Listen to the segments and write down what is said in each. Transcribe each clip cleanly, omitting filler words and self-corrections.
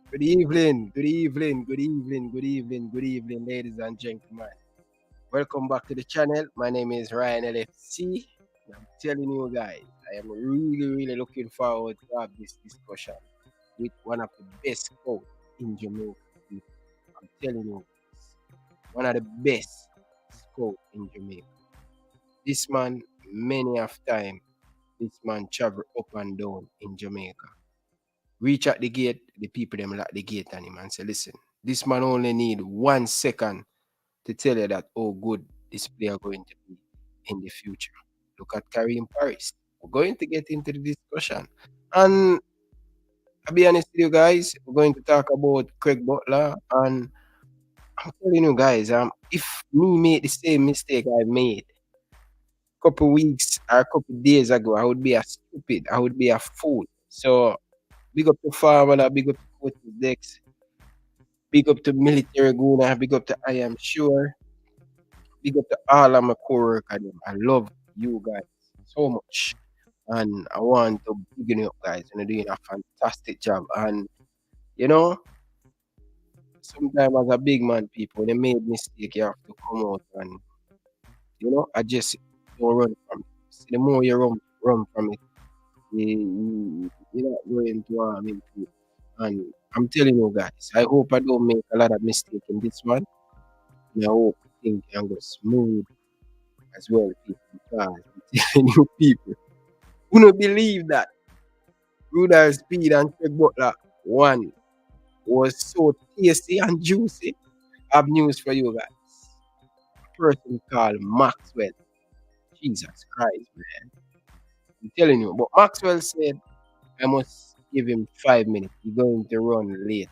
Good evening, good evening, good evening, good evening, good evening, ladies and gentlemen. Welcome back to the channel. My name is Ryan LFC. I'm telling you guys, I am really looking forward to have this discussion with one of the best coach in Jamaica. I'm telling you, one of the best coach in Jamaica. This man, many of time, this man travel up and down in Jamaica. Reach at the gate, the people them lock the gate on him and say, listen, this man only need 1 second to tell you that, oh, good, this player going to be in the future. Look at Kareem Paris. We're going to get into the discussion. And I'll be honest with you guys, we're going to talk about Craig Butler. And I'm telling you guys, if me made the same mistake I made a couple weeks or a couple days ago, I would be a stupid, I would be a fool. So big up to Farmer, big up to Coach Dex, big up to Military Guna, big up to I Am Sure, big up to all of my co-workers. I love you guys so much. And I want to big you up, guys. You're doing a fantastic job. And, you know, sometimes as a big man, people, they made mistake, you have to come out and, you know, adjust it. Don't run from it. See, the more you run from it, you're not going to harm into. And I'm telling you guys, I hope I don't make a lot of mistake in this one. And I hope things can go smooth as well, people. Because I'm telling you people, who don't believe that Rudolph Speed and Craig Butler one was so tasty and juicy. I have news for you guys. A person called Maxwell. Jesus Christ, man. I'm telling you. But Maxwell said I must give him 5 minutes. He's going to run late.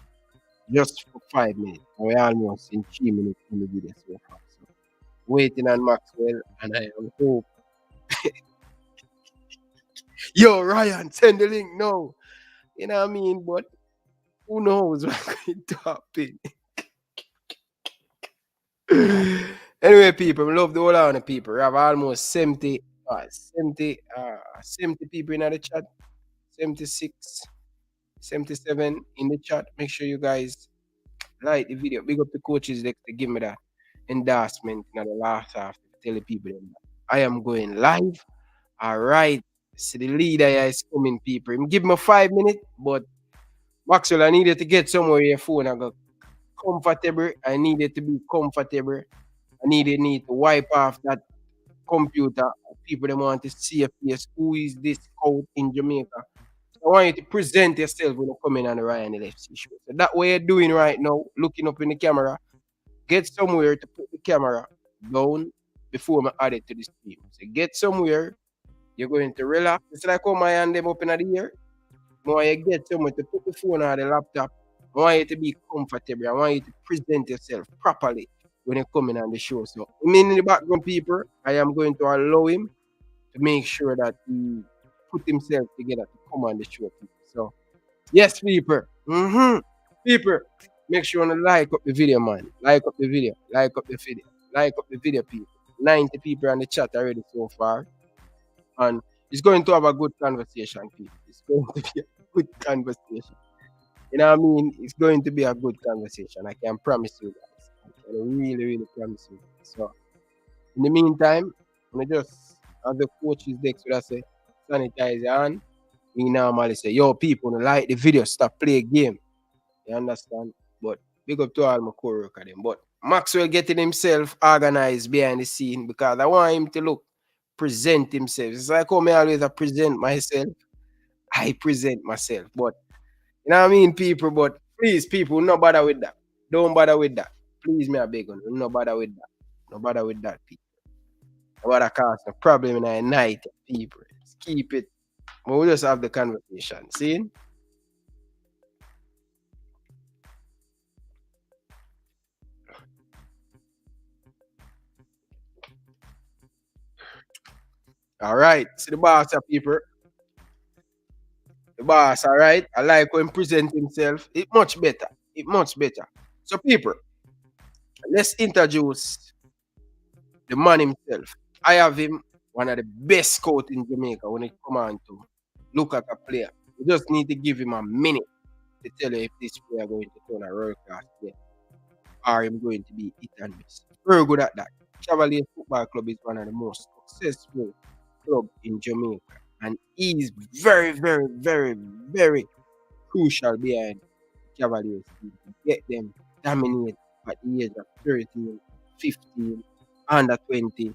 Just for 5 minutes. And we're almost in 3 minutes in the video so far. So waiting on Maxwell and I am hope. Yo, Ryan, send the link now. You know what I mean? But who knows what's going to happen? Anyway, people, we love the whole lot of people. We have almost 70 people in the chat. 76, 77 in the chat. Make sure you guys like the video. Big up the coaches that give me that endorsement in the last half to tell the people that I am going live. All right. So the leader is coming, people. Give me 5 minutes, but Maxwell, I needed to get somewhere your phone. I got comfortable. I needed to be comfortable. I need to wipe off that computer. People that want to see your face. Who is this coach in Jamaica? I want you to present yourself when you come in on the Ryan LFC show. So that way you're doing right now, looking up in the camera, get somewhere to put the camera down before I add it to the stream. So get somewhere, you're going to relax. It's like how my hand them up in the air. I want you to get somewhere to put the phone on the laptop. I want you to be comfortable. I want you to present yourself properly when you come in on the show. So, in the background, people, I am going to allow him to make sure that he put himself together to come on the show, people. So, yes, people. People, make sure you like up the video, man. Like up the video. Like up the video. Like up the video, people. 90 people on the chat already so far. And it's going to have a good conversation, people. It's going to be a good conversation. You know what I mean? It's going to be a good conversation. I can promise you guys. I can really promise you. So, in the meantime, I'm just, as the coaches next to us say, sanitize your hand. We normally say, yo, people, like the video, stop play a game. You understand? But big up to all my co-workers. But Maxwell getting himself organized behind the scene because I want him to present himself. It's like how I always present myself. I present myself. But, you know what I mean, people? But please, people, no bother with that. Don't bother with that. Please, me, I beg you. No bother with that. No bother with that, people. No bother cause no problem in the night, people. Just keep it. But we'll just have the conversation. See? All right. See the boss, people. The boss, all right. I like when he present himself. It much better. It much better. So, people, let's introduce the man himself. I have him one of the best scouts in Jamaica when it comes on to look at a player. You just need to give him a minute to tell you if this player going to turn a world class player or him going to be hit and miss. Very good at that. Cavaliers Football Club is one of the most successful club in Jamaica, and he is very, very, very, very crucial behind Cavaliers team to get them dominate at the age of 13, 15, under 20,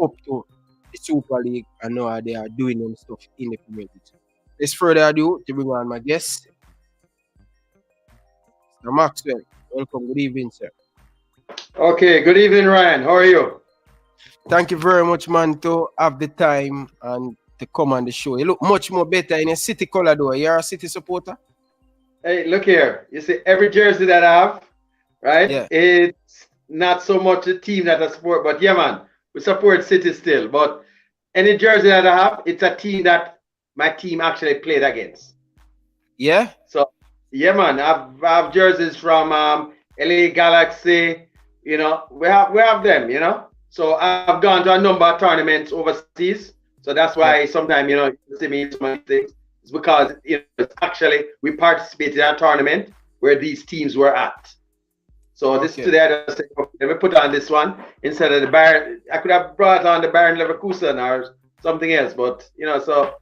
up to the Super League, and now they are doing them stuff in the Premier League. Let's further ado to bring on my guest, Mr. Maxwell. Welcome. Good evening, sir. Okay, good evening, Ryan. How are you? Thank you very much, man, to have the time and to come on the show. You look much more better in a City color, though. You're a City supporter? Hey, look here. You see, every jersey that I have, right? Yeah. It's not so much a team that I support, but yeah, man, we support City still. But any jersey that I have, it's a team that my team actually played against. Yeah? So, yeah, man, I have jerseys from LA Galaxy. You know, we have them, you know. So I've gone to a number of tournaments overseas. So that's why sometimes, you know, you see me in some things. It's because, you know, it's actually we participated in a tournament where these teams were at. So this today I just said, okay, let me put on this one instead of the Bayern. I could have brought on the Bayern Leverkusen or something else, but you know, so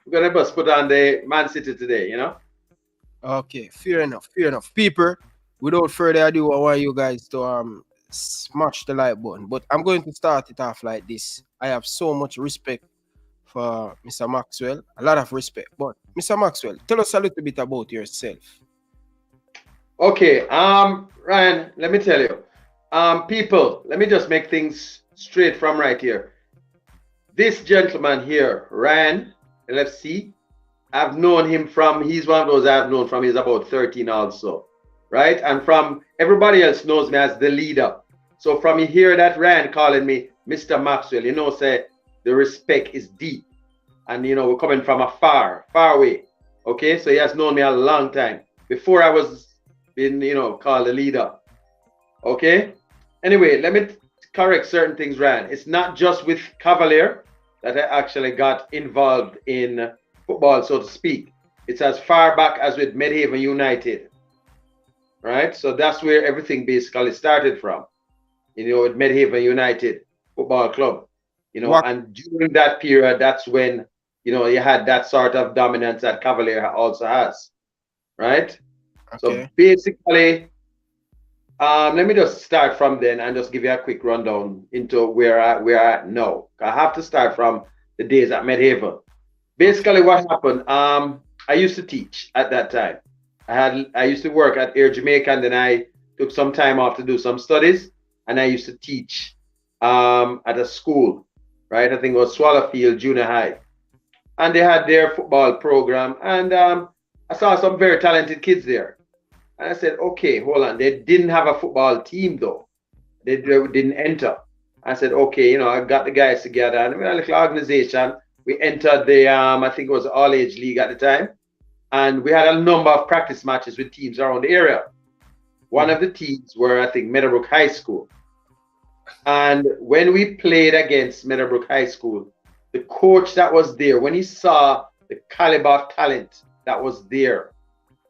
we're gonna just put on the Man City today, you know. Okay, fair enough, fair enough. People, without further ado, I want you guys to smash the like button. But I'm going to start it off like this. I have so much respect for Mr. Maxwell, a lot of respect. But Mr. Maxwell, tell us a little bit about yourself. Okay, Ryan, let me tell you. People, let me just make things straight from right here. This gentleman here, Ryan LFC, I've known him from, he's one of those I've known from, he's about 13 also, right? And from, everybody else knows me as the leader. So from you hear that Ryan calling me Mr. Maxwell, you know, say the respect is deep. And, you know, we're coming from a far away, okay? So he has known me a long time, before I was been, you know, called the leader, okay? Anyway, let me correct certain things, Ryan. It's not just with Cavalier that I actually got involved in football, so to speak. It's as far back as with Medhaven United, right? So that's where everything basically started from, you know, with Medhaven United Football Club, you know, and during that period, that's when, you know, you had that sort of dominance that Cavalier also has, right? Okay. So basically, let me just start from then and just give you a quick rundown into where I'm at now. I have to start from the days at Medhaven. Basically, what happened, I used to teach at that time. I used to work at Air Jamaica, and then I took some time off to do some studies, and I used to teach at a school, right? I think it was Swallowfield Junior High. And they had their football program, and I saw some very talented kids there. And I said, okay, hold on. They didn't have a football team, though. They didn't enter. I said, okay, you know, I got the guys together, and we had a little organization. We entered the, I think it was all-age league at the time. And we had a number of practice matches with teams around the area. One of the teams were, I think, Meadowbrook High School. And when we played against Meadowbrook High School, the coach that was there, when he saw the caliber of talent that was there,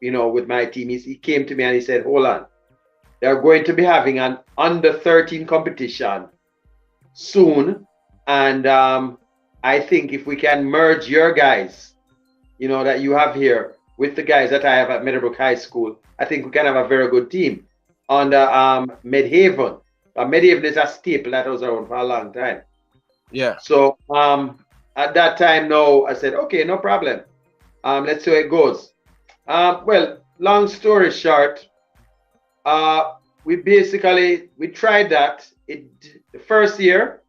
you know, with my team, he came to me and he said, hold on, they're going to be having an under-13 competition soon. And I think if we can merge your guys, you know, that you have here with the guys that I have at Meadowbrook High School, I think we can have a very good team under Medhaven. Medhaven is a staple that was around for a long time. Yeah. So at that time, no, I said, okay, no problem. Let's see how it goes. Well, long story short, we tried that. The first year,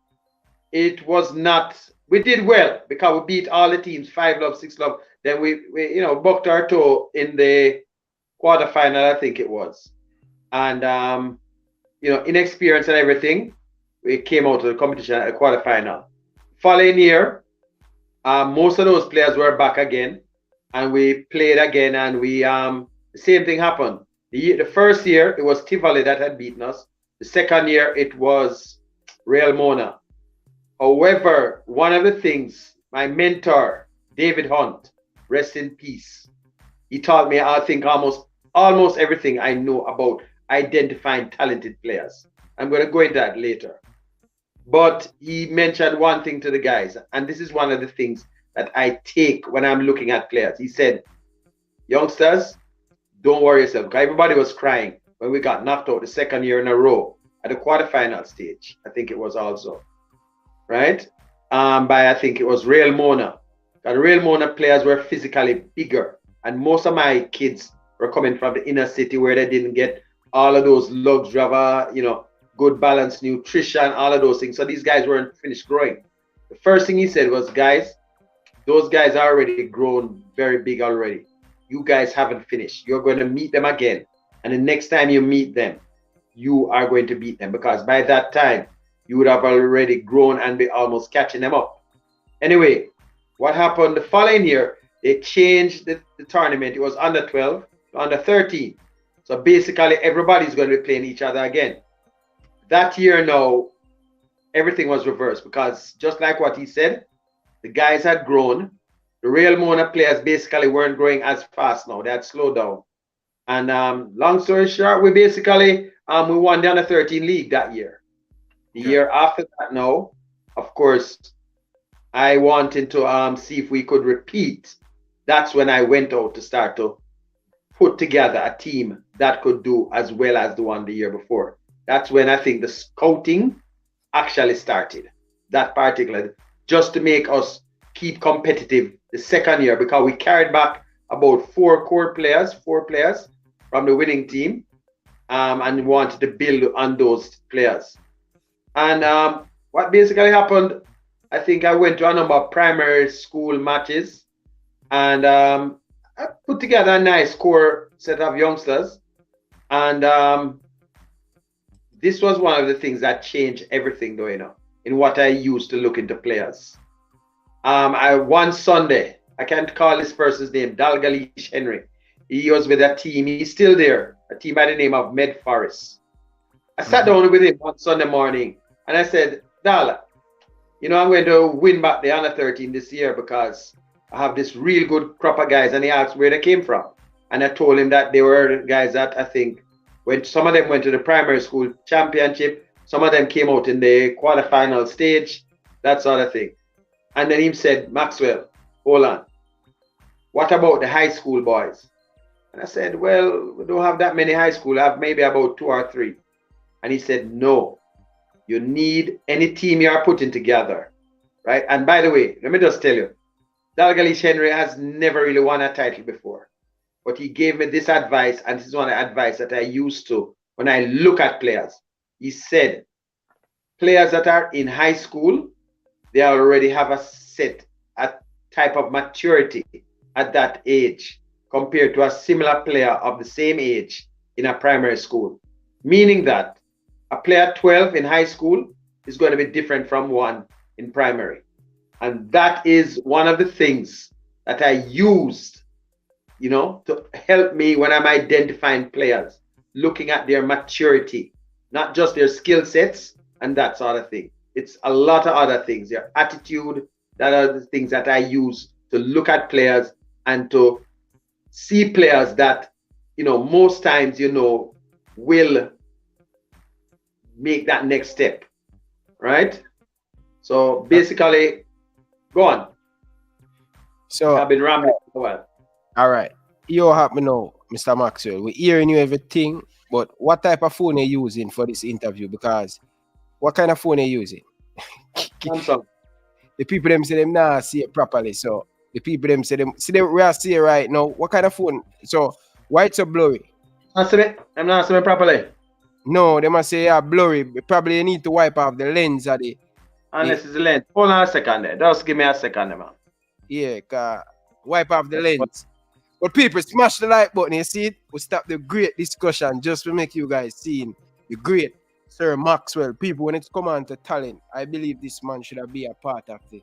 it was not, we did well because we beat all the teams, 5-love, 6-love. Then we you know, bucked our toe in the quarterfinal, I think it was. And, you know, inexperience and everything, we came out of the competition at the quarterfinal. Following year, most of those players were back again, and we played again, and we the same thing happened. The first year, it was Tivoli that had beaten us. The second year, it was Real Mona. However, one of the things, my mentor, David Hunt, rest in peace. He taught me, I think, almost everything I know about identifying talented players. I'm going to go into that later. But he mentioned one thing to the guys, and this is one of the things that I take when I'm looking at players. He said, youngsters, don't worry yourself. Because everybody was crying when we got knocked out the second year in a row at the quarterfinal stage. I think it was also, right? By I think it was Real Mona. The Real Mona players were physically bigger. And most of my kids were coming from the inner city where they didn't get all of those luxury of, good balanced nutrition, all of those things. So these guys weren't finished growing. The first thing he said was, guys, those guys are already grown very big already. You guys haven't finished. You're going to meet them again. And the next time you meet them, you are going to beat them, because by that time, you would have already grown and be almost catching them up. Anyway, what happened the following year, they changed the tournament. It was under 12 to under 13. So basically, everybody's going to be playing each other again. That year now, everything was reversed, because just like what he said, the guys had grown. The Real Mona players basically weren't growing as fast now. They had slowed down. And long story short, we basically we won the under 13 league that year. The year after that now, of course, I wanted to see if we could repeat. That's when I went out to start to put together a team that could do as well as the one the year before. That's when I think the scouting actually started. That particular, just to make us keep competitive the second year, because we carried back about four players from the winning team, and wanted to build on those players. And what basically happened, I think I went to a number of primary school matches, and I put together a nice core set of youngsters. And this was one of the things that changed everything, though, in what I used to look into players. One Sunday, I can't call this person's name, Dalgalish Henry. He was with a team, he's still there, a team by the name of Med Forest. I sat down with him one Sunday morning, and I said, Dal, I'm going to win back the under 13 this year, because I have this real good crop of guys. And he asked where they came from. And I told him that they were the guys that I think, when some of them went to the primary school championship, some of them came out in the quarterfinal stage, that sort of thing. And then he said, Maxwell, hold on. What about the high school boys? And I said, well, we don't have that many high school. I have maybe about 2 or 3. And he said, no, you need any team you are putting together, right? And by the way, let me just tell you, Dalgalish Henry has never really won a title before. But he gave me this advice, and this is one of the advice that I used to when I look at players. He said, players that are in high school, they already have a type of maturity at that age compared to a similar player of the same age in a primary school. Meaning that a player 12 in high school is going to be different from one in primary. And that is one of the things that I used, to help me when I'm identifying players, looking at their maturity, not just their skill sets and that sort of thing. It's a lot of other things, their attitude, that are the things that I use to look at players and to see players that, most times, will make that next step, right? So basically, go on. So I've been rambling for a while. All right. You help me now, Mr. Maxwell. We're hearing you everything, but what type of phone are you using for this interview? Because what kind of phone are you using? Samsung. The people them say them nah see it properly. So the people them say them see them we are seeing right now. What kind of phone? So why it's so blurry? I'm not seeing it properly. No, they must say blurry. Probably you need to wipe off the lens of the. Unless it's the lens. Hold on a second there. Just give me a second, man. Yeah, wipe off the lens. But people, smash the like button. You see it? We'll stop the great discussion just to make you guys see the great Sir Maxwell. People, when it's come on to talent, I believe this man should be a part of the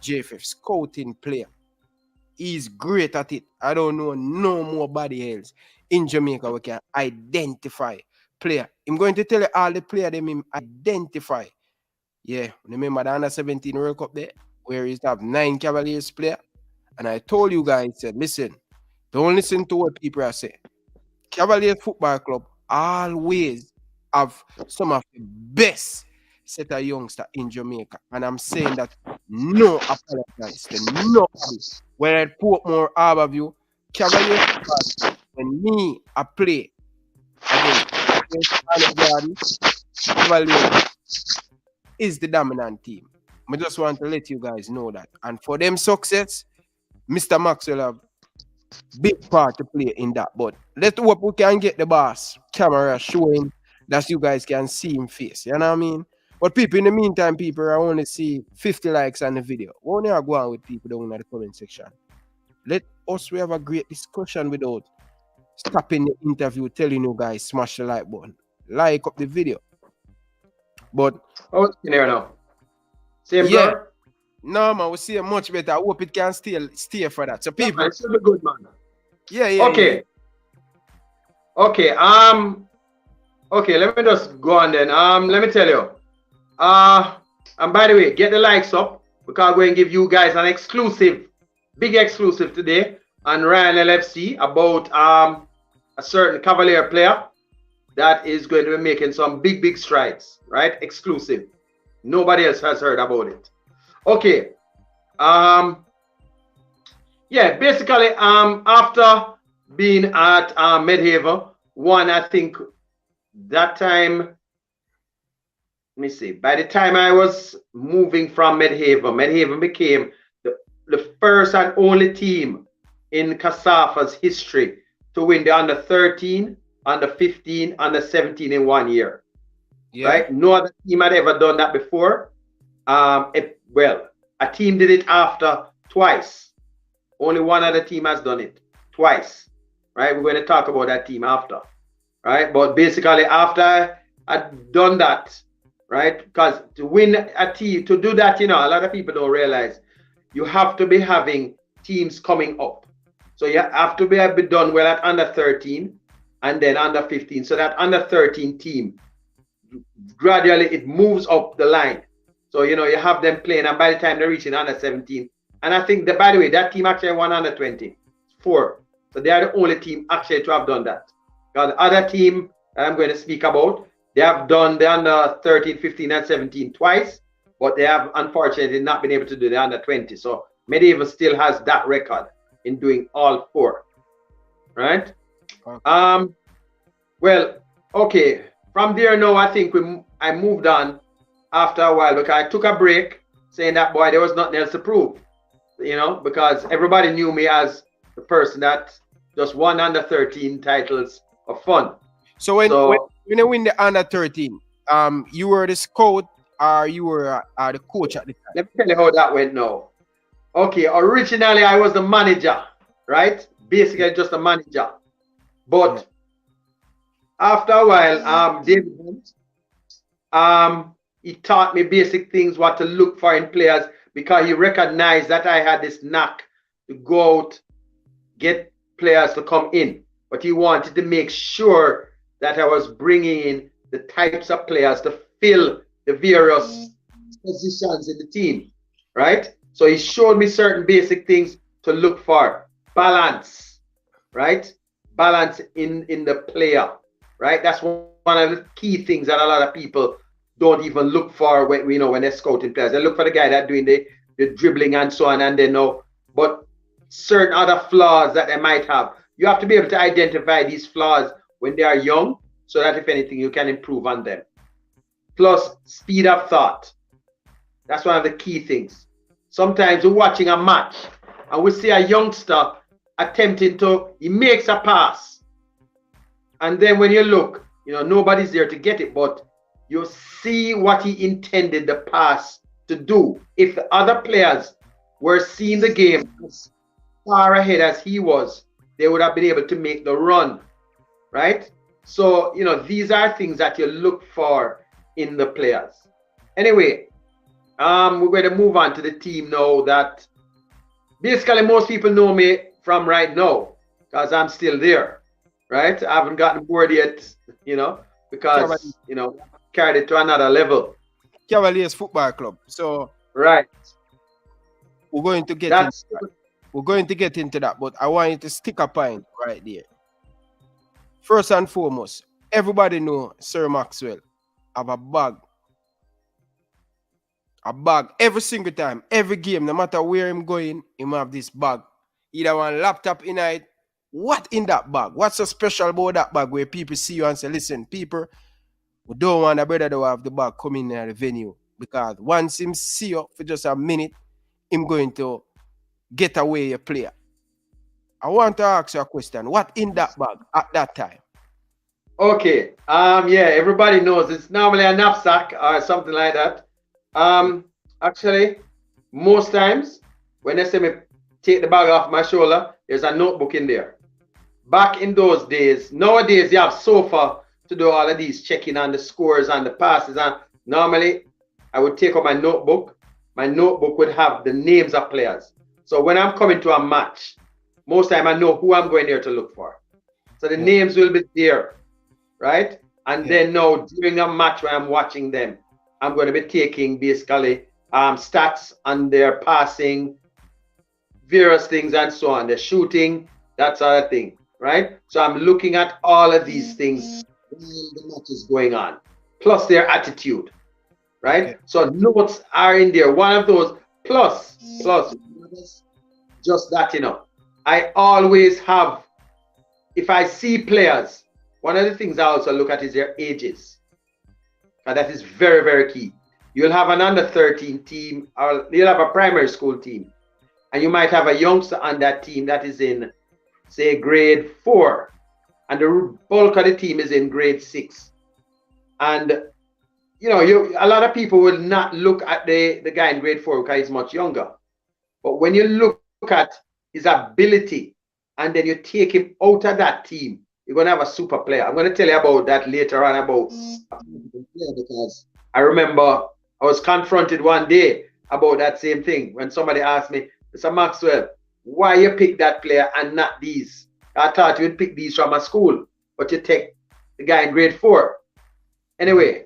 JFF scouting player. He's great at it. I don't know no more body else in Jamaica we can identify player. I'm going to tell you all the player them identify. Yeah, remember the under 17 World Cup there, where he have 9 Cavaliers player And I told you guys, said, listen, don't listen to what people are saying. Cavaliers Football Club always have some of the best set of youngsters in Jamaica. And I'm saying that no apologize to nobody. Whether at Portmore, Harborview, Cavaliers Football, when I play against Garden, Cavaliers is the dominant team. I just want to let you guys know that. And for them success, Mr. Maxwell have big part to play in that. But let's hope we can get the boss camera showing that you guys can see him face. You know what I mean? But people, in the meantime, people are only see 50 likes on the video. We only are going with people down in the comment section. Let us have a great discussion without stopping the interview, telling you guys smash the like button. Like up the video. But oh, you never know. Same yeah. girl? No, man, we see it much better. I hope it can stay for that. So people, it should be good, man. Yeah. Okay. Yeah. Okay. Okay, let me just go on then. Let me tell you. And by the way, get the likes up because I'm going to give you guys an exclusive, big exclusive today on Ryan LFC about a certain Cavalier player that is going to be making some big strides, right? Exclusive. Nobody else has heard about it. Okay. Yeah, basically, after being at Medhaven, I think that time, let me see, by the time I was moving from Medhaven became the first and only team in CASAFA's history to win the under 13, under 15, under 17 in 1 year. Yeah. Right? No other team had ever done that before. Well, a team did it after twice. Only one other team has done it twice. Right? We're going to talk about that team after. Right? But basically, after I'd done that, right? Because to win a team, to do that, you know, a lot of people don't realize you have to be having teams coming up. So you have to be done well at under 13 and then under 15. So that under 13 team, gradually it moves up the line. So, you know, you have them playing, and by the time they're reaching under 17, and I think that, by the way, that team actually won under 20, 4. So they are the only team actually to have done that. Because the other team I'm going to speak about, they have done the under 13, 15, and 17 twice, but they have unfortunately not been able to do the under 20. So Medhaven still has that record in doing all 4. Right? Okay. Well, okay. From there now, I think I moved on after a while because I took a break, saying that, boy, there was nothing else to prove, you know, because everybody knew me as the person that just won under 13 titles of fun. So when you win the under 13, you were the scout or you were the coach at the time? Let me tell you how that went now. Okay, originally I was the manager, right? Basically just a manager. But after a while, David Hunt, he taught me basic things, what to look for in players, because he recognized that I had this knack to go out, get players to come in. But he wanted to make sure that I was bringing in the types of players to fill the various positions in the team, right? So he showed me certain basic things to look for. Balance, right? Balance in the player, right? That's one of the key things that a lot of people don't even look for when, you know, when they're scouting players. They look for the guy that's doing the dribbling and so on, and they know. But certain other flaws that they might have, you have to be able to identify these flaws when they are young, so that if anything, you can improve on them. Plus, speed of thought. That's one of the key things. Sometimes we're watching a match and we see a youngster attempting to, he makes a pass. And then when you look, you know, nobody's there to get it, but you see what he intended the pass to do. If the other players were seeing the game as far ahead as he was, they would have been able to make the run, right? So, you know, these are things that you look for in the players. Anyway, we're going to move on to the team now that basically most people know me from right now because I'm still there, right? I haven't gotten bored yet, you know, because, you know, carried it to another level. Cavaliers Football Club. So, right. We're going to get We're going to get into that, but I want you to stick a point right there. First and foremost, everybody know Sir Maxwell have a bag. A bag every single time, every game, no matter where I'm going, him have this bag. Either one laptop in it. What in that bag? What's so special about that bag where people see you and say, listen, people, we don't want a brother to have the bag come in the venue. Because once him see you for just a minute, him going to get away a player. I want to ask you a question. What in that bag at that time? Okay. Yeah, everybody knows it's normally a knapsack or something like that. Actually, most times when they say me take the bag off my shoulder, there's a notebook in there. Back in those days, nowadays you have sofa to do all of these checking on the scores and the passes. And normally I would take out my notebook. My notebook would have the names of players. So when I'm coming to a match, most time I know who I'm going there to look for. So the names will be there, right? And then now during a match when I'm watching them, I'm going to be taking basically stats on their passing, various things and so on, the shooting, that sort of thing, right? So I'm looking at all of these things while the match is going on, plus their attitude, right? Okay. So notes are in there. One of those, plus, just that, you know. I always have, if I see players, one of the things I also look at is their ages. And that is very, very key. You'll have an under 13 team, or you'll have a primary school team, and you might have a youngster on that team that is in, say, grade 4, and the bulk of the team is in grade 6. And you know, a lot of people will not look at the guy in grade 4 because he's much younger. But when you look at his ability, and then you take him out of that team, you're going to have a super player. I'm going to tell you about that later on about a player, because I remember I was confronted one day about that same thing when somebody asked me, Mr. Maxwell, why you pick that player and not these? I thought you'd pick these from a school, but you take the guy in grade 4. Anyway,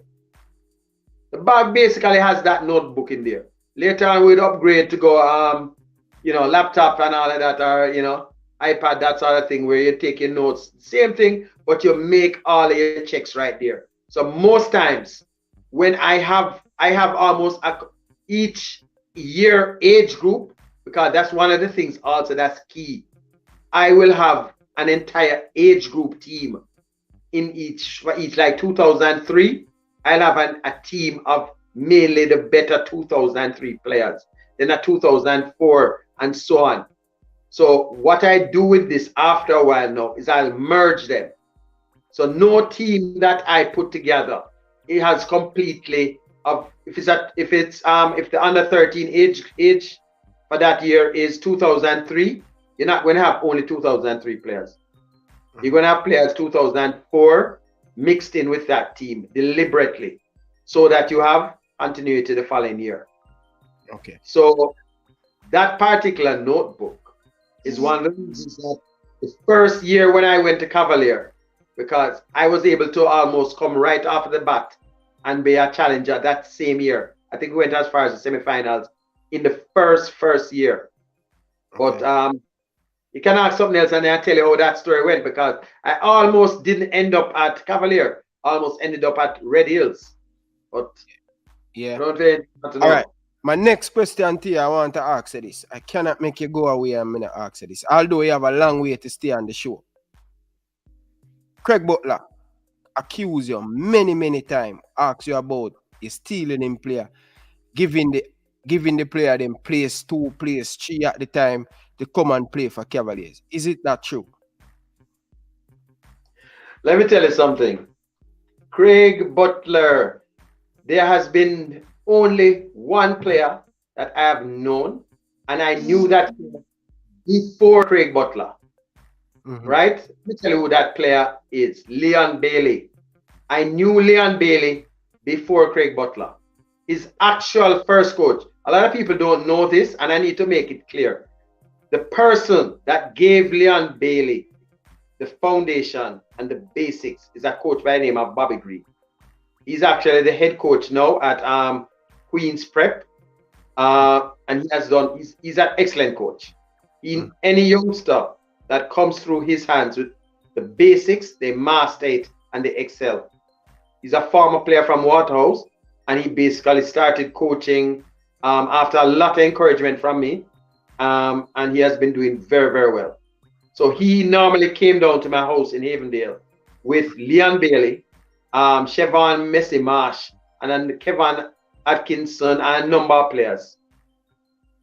the bag basically has that notebook in there. Later on, we'd upgrade to go, you know, laptop and all of that, or, you know, iPad, that sort of thing, where you're taking notes. Same thing, but you make all of your checks right there. So most times when I have almost each year age group, because that's one of the things also that's key. I will have an entire age group team in each, for each, like 2003, I'll have a team of mainly the better 2003 players, then a 2004 and so on. So what I do with this after a while now is I'll merge them. So no team that I put together, it has completely if the under 13 age for that year is 2003, you're not going to have only 2003 players. You're going to have players 2004 mixed in with that team deliberately, so that you have continuity the following year. Okay. So that particular notebook is one of the reasons that the first year when I went to Cavaliers, because I was able to almost come right off the bat and be a challenger that same year. I think we went as far as the semifinals in the first year. Okay. But you can ask something else and then I'll tell you how that story went, because I almost didn't end up at Cavaliers, almost ended up at Red Hills. But yeah. All right. My next question to you, I want to ask you this. I cannot make you go away and I'm going to ask you this, although you have a long way to stay on the show. Craig Butler accused you many times, asked you about you stealing him player, giving the player them place 2, place 3 at the time to come and play for Cavaliers. Is it that true? Let me tell you something. Craig Butler, there has been only one player that I have known, and I knew that before Craig Butler. Right? Let me tell you who that player is. Leon Bailey. I knew Leon Bailey before Craig Butler. His actual first coach. A lot of people don't know this, and I need to make it clear. The person that gave Leon Bailey the foundation and the basics is a coach by the name of Bobby Green. He's actually the head coach now at Queen's Prep, and he's an excellent coach. In any youngster that comes through his hands with the basics, they master it and they excel. He's a former player from Waterhouse, and he basically started coaching after a lot of encouragement from me, and he has been doing very, very well. So he normally came down to my house in Avondale with Leon Bailey, Chevon Messi Marsh, and then Kevin Atkinson, and a number of players.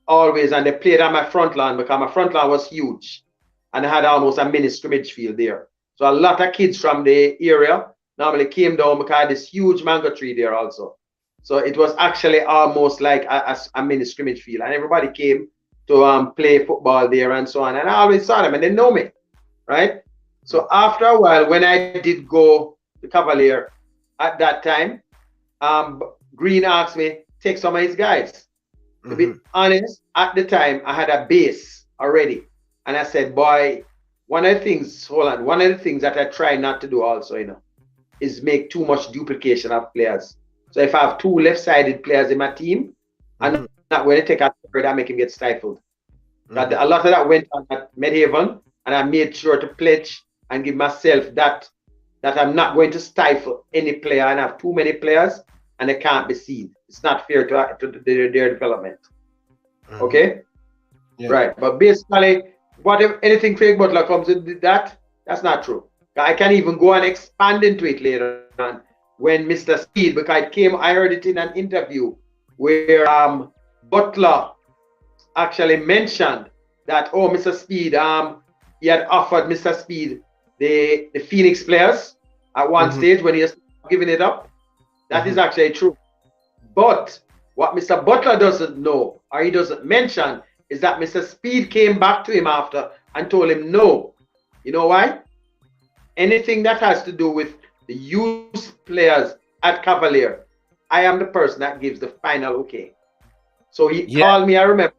Always, and they played on my front lawn because my front lawn was huge, and I had almost a mini scrimmage field there. So a lot of kids from the area normally came down because I had this huge mango tree there also. So it was actually almost like a mini scrimmage field, and everybody came to play football there and so on. And I always saw them, and they know me, right? So after a while, when I did go to Cavalier at that time, Green asked me, take some of his guys. To be honest, at the time, I had a base already. And I said, boy, one of the things that I try not to do also, is make too much duplication of players. So if I have two left-sided players in my team, and not when I take a third, I make him get stifled. That a lot of that went on at Medhaven, and I made sure to pledge and give myself that I'm not going to stifle any player and have too many players, and they can't be seen. It's not fair to their development. Okay? Yeah. Right. But basically, what if anything Craig Butler comes with that's not true. I can even go and expand into it later on when Mr. Speed, because I heard it in an interview where Butler actually mentioned that, oh, Mr. Speed, he had offered Mr. Speed the Phoenix players at one stage when he was giving it up. That is actually true. But what Mr. Butler doesn't know, or he doesn't mention, is that Mr. Speed came back to him after and told him no. You know why? Anything that has to do with the youth players at Cavalier, I am the person that gives the final okay. So he called me, I remember,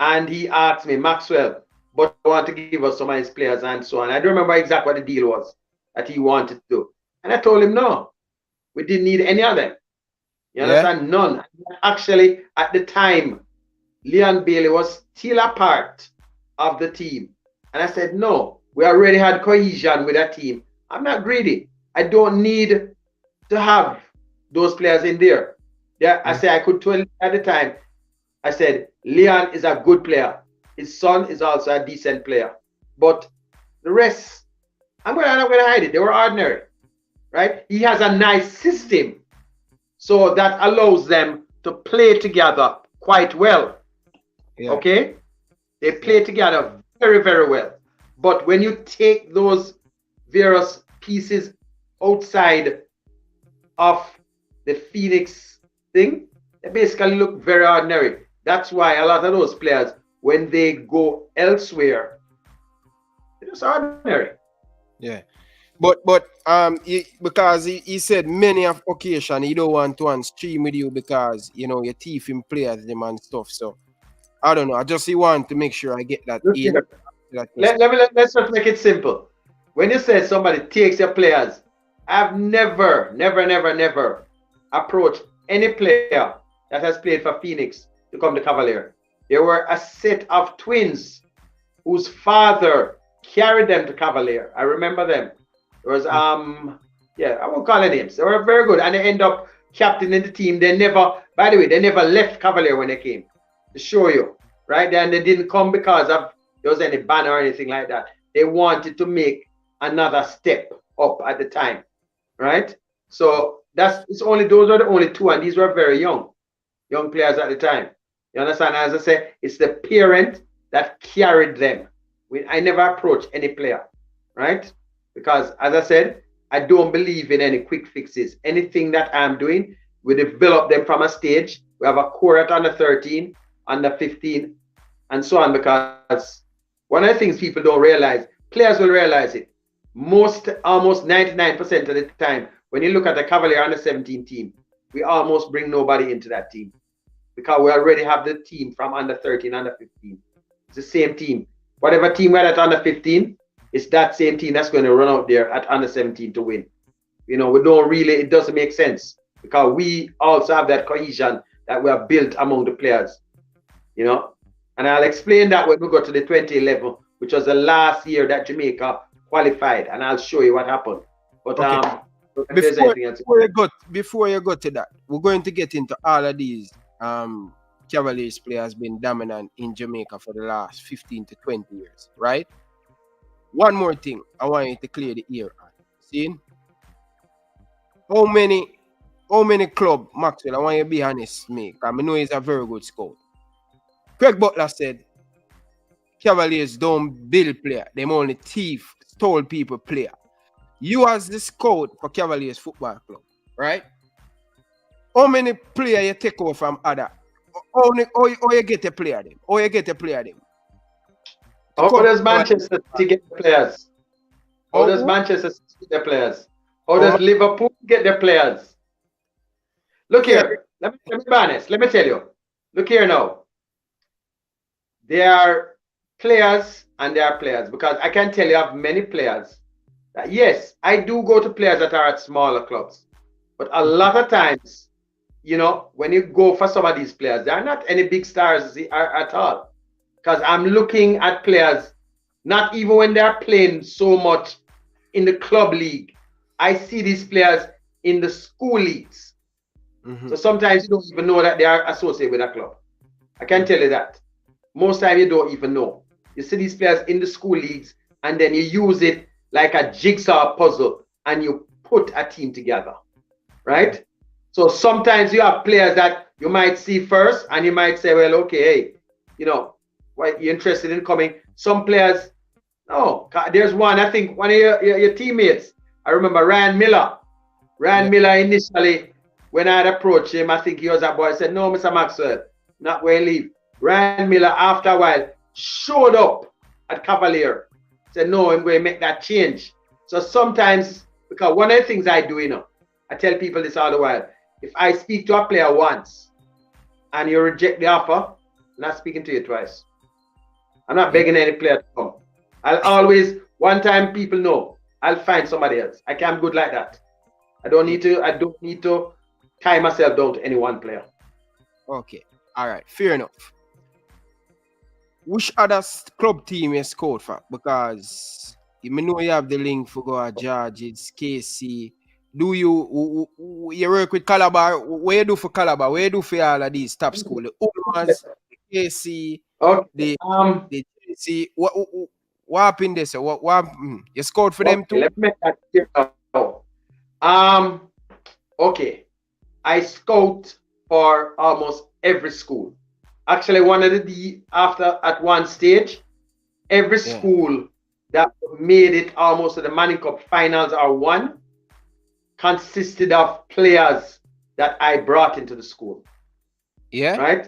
and he asked me, Maxwell, but I want to give us some of his players and so on. I don't remember exactly what the deal was that he wanted to do. And I told him no, we didn't need any of them. You understand? None. Actually, at the time, Leon Bailey was still a part of the team. And I said, no, we already had cohesion with that team. I'm not greedy. I don't need to have those players in there. I said, I could tell at the time, I said, Leon is a good player. His son is also a decent player. But the rest, I'm not going to hide it. They were ordinary, right? He has a nice system. So that allows them to play together quite well. Okay? They play together very, very well. But when you take those various pieces outside of the Phoenix thing, they basically look very ordinary. That's why a lot of those players, when they go elsewhere, they're just ordinary. Yeah. But because he said many of occasion he don't want to stream with you because you thief him players them and stuff. So I don't know. I just want to make sure I get that. Let's just make it simple. When you say somebody takes your players, I've never approached any player that has played for Phoenix to come to Cavalier. There were a set of twins whose father carried them to Cavalier. I remember them. There was I won't call their names. They were very good, and they end up captaining the team. They never, by the way, they never left Cavalier when they came. To show you, right? And they didn't come because of there was any ban or anything like that. They wanted to make another step up at the time, right? So those are the only two, and these were very young players at the time. You understand? As I say, it's the parent that carried them. I never approached any player, right? Because as I said, I don't believe in any quick fixes. Anything that I'm doing, we develop them from a stage. We have a core at under 13, under 15, and so on. Because one of the things people don't realize, players will realize it. Almost 99% of the time, when you look at the Cavalier under 17 team, we almost bring nobody into that team. Because we already have the team from under 13, under 15. It's the same team. Whatever team we had at under 15, it's that same team that's going to run out there at under 17 to win. We don't really, it doesn't make sense because we also have that cohesion that we have built among the players. And I'll explain that when we go to the 2011, which was the last year that Jamaica qualified, and I'll show you what happened. But Okay. Before you go to that, we're going to get into all of these Cavaliers players been dominant in Jamaica for the last 15 to 20 years, right? One more thing I want you to clear the ear on. See? How many club, Maxwell, I want you to be honest with me, because I know he's a very good scout. Craig Butler said Cavaliers don't build player, them only thief, stole people player. You as the scout for Cavaliers Football Club, right? How many players you take over from other? How you get a player them? How you get a player them? How does Manchester City get the players? How does Manchester City get the players? How does Liverpool get the players? Look here, let me be honest. Let me tell you. Look here now. There are players and there are players, because I can tell you I have many players that, yes, I do go to players that are at smaller clubs, but a lot of times, you know, when you go for some of these players, there are not any big stars at all, because I'm looking at players not even when they're playing so much in the club league. I see these players in the school leagues. So sometimes you don't even know that they are associated with a club. I can tell you that. Most time you don't even know. You see these players in the school leagues, and then you use it like a jigsaw puzzle, and you put a team together, right? So sometimes you have players that you might see first, and you might say, well, okay, hey, you know, what you're interested in coming. Some players, no, there's one, I think one of your teammates, I remember Ryan Miller. Ryan Miller initially, when I had approached him, I think he was that boy. I said, no, Mr. Maxwell, not where he leave. Ryan Miller, after a while, showed up at Cavalier. Said, no, I'm going to make that change. So sometimes, because one of the things I do, you know, I tell people this all the while. If I speak to a player once and you reject the offer, I'm not speaking to you twice. I'm not begging any player to come. I'll always, one time people know, I'll find somebody else. I'm good like that. I don't need to tie myself down to any one player. Okay. All right. Fair enough. Which other club team you scored for? Because you know you have the link for go at George's, KC. Do you work with Calabar? What you do for Calabar? What you do for all of these top school? The Ulmas, the KC, the JC. What happened there? So what you scored for them too? Let me make that clear now. Okay. I scout for almost every school. Actually, at one stage, every school that made it almost to the Manning Cup finals or won consisted of players that I brought into the school. Yeah. Right?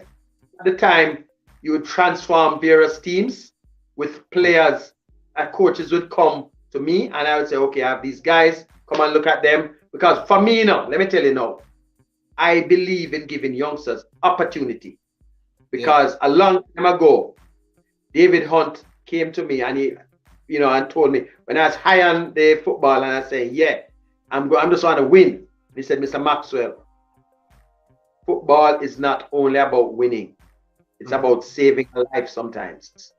At the time, you would transform various teams with players, and coaches would come to me and I would say, okay, I have these guys, come and look at them. Because for me now, let me tell you now, I believe in giving youngsters opportunity. Because a long time ago, David Hunt came to me and he, you know, and told me when I was high on the football and I said, yeah, I'm just want to win. He said, Mr. Maxwell, football is not only about winning. It's about saving a life sometimes,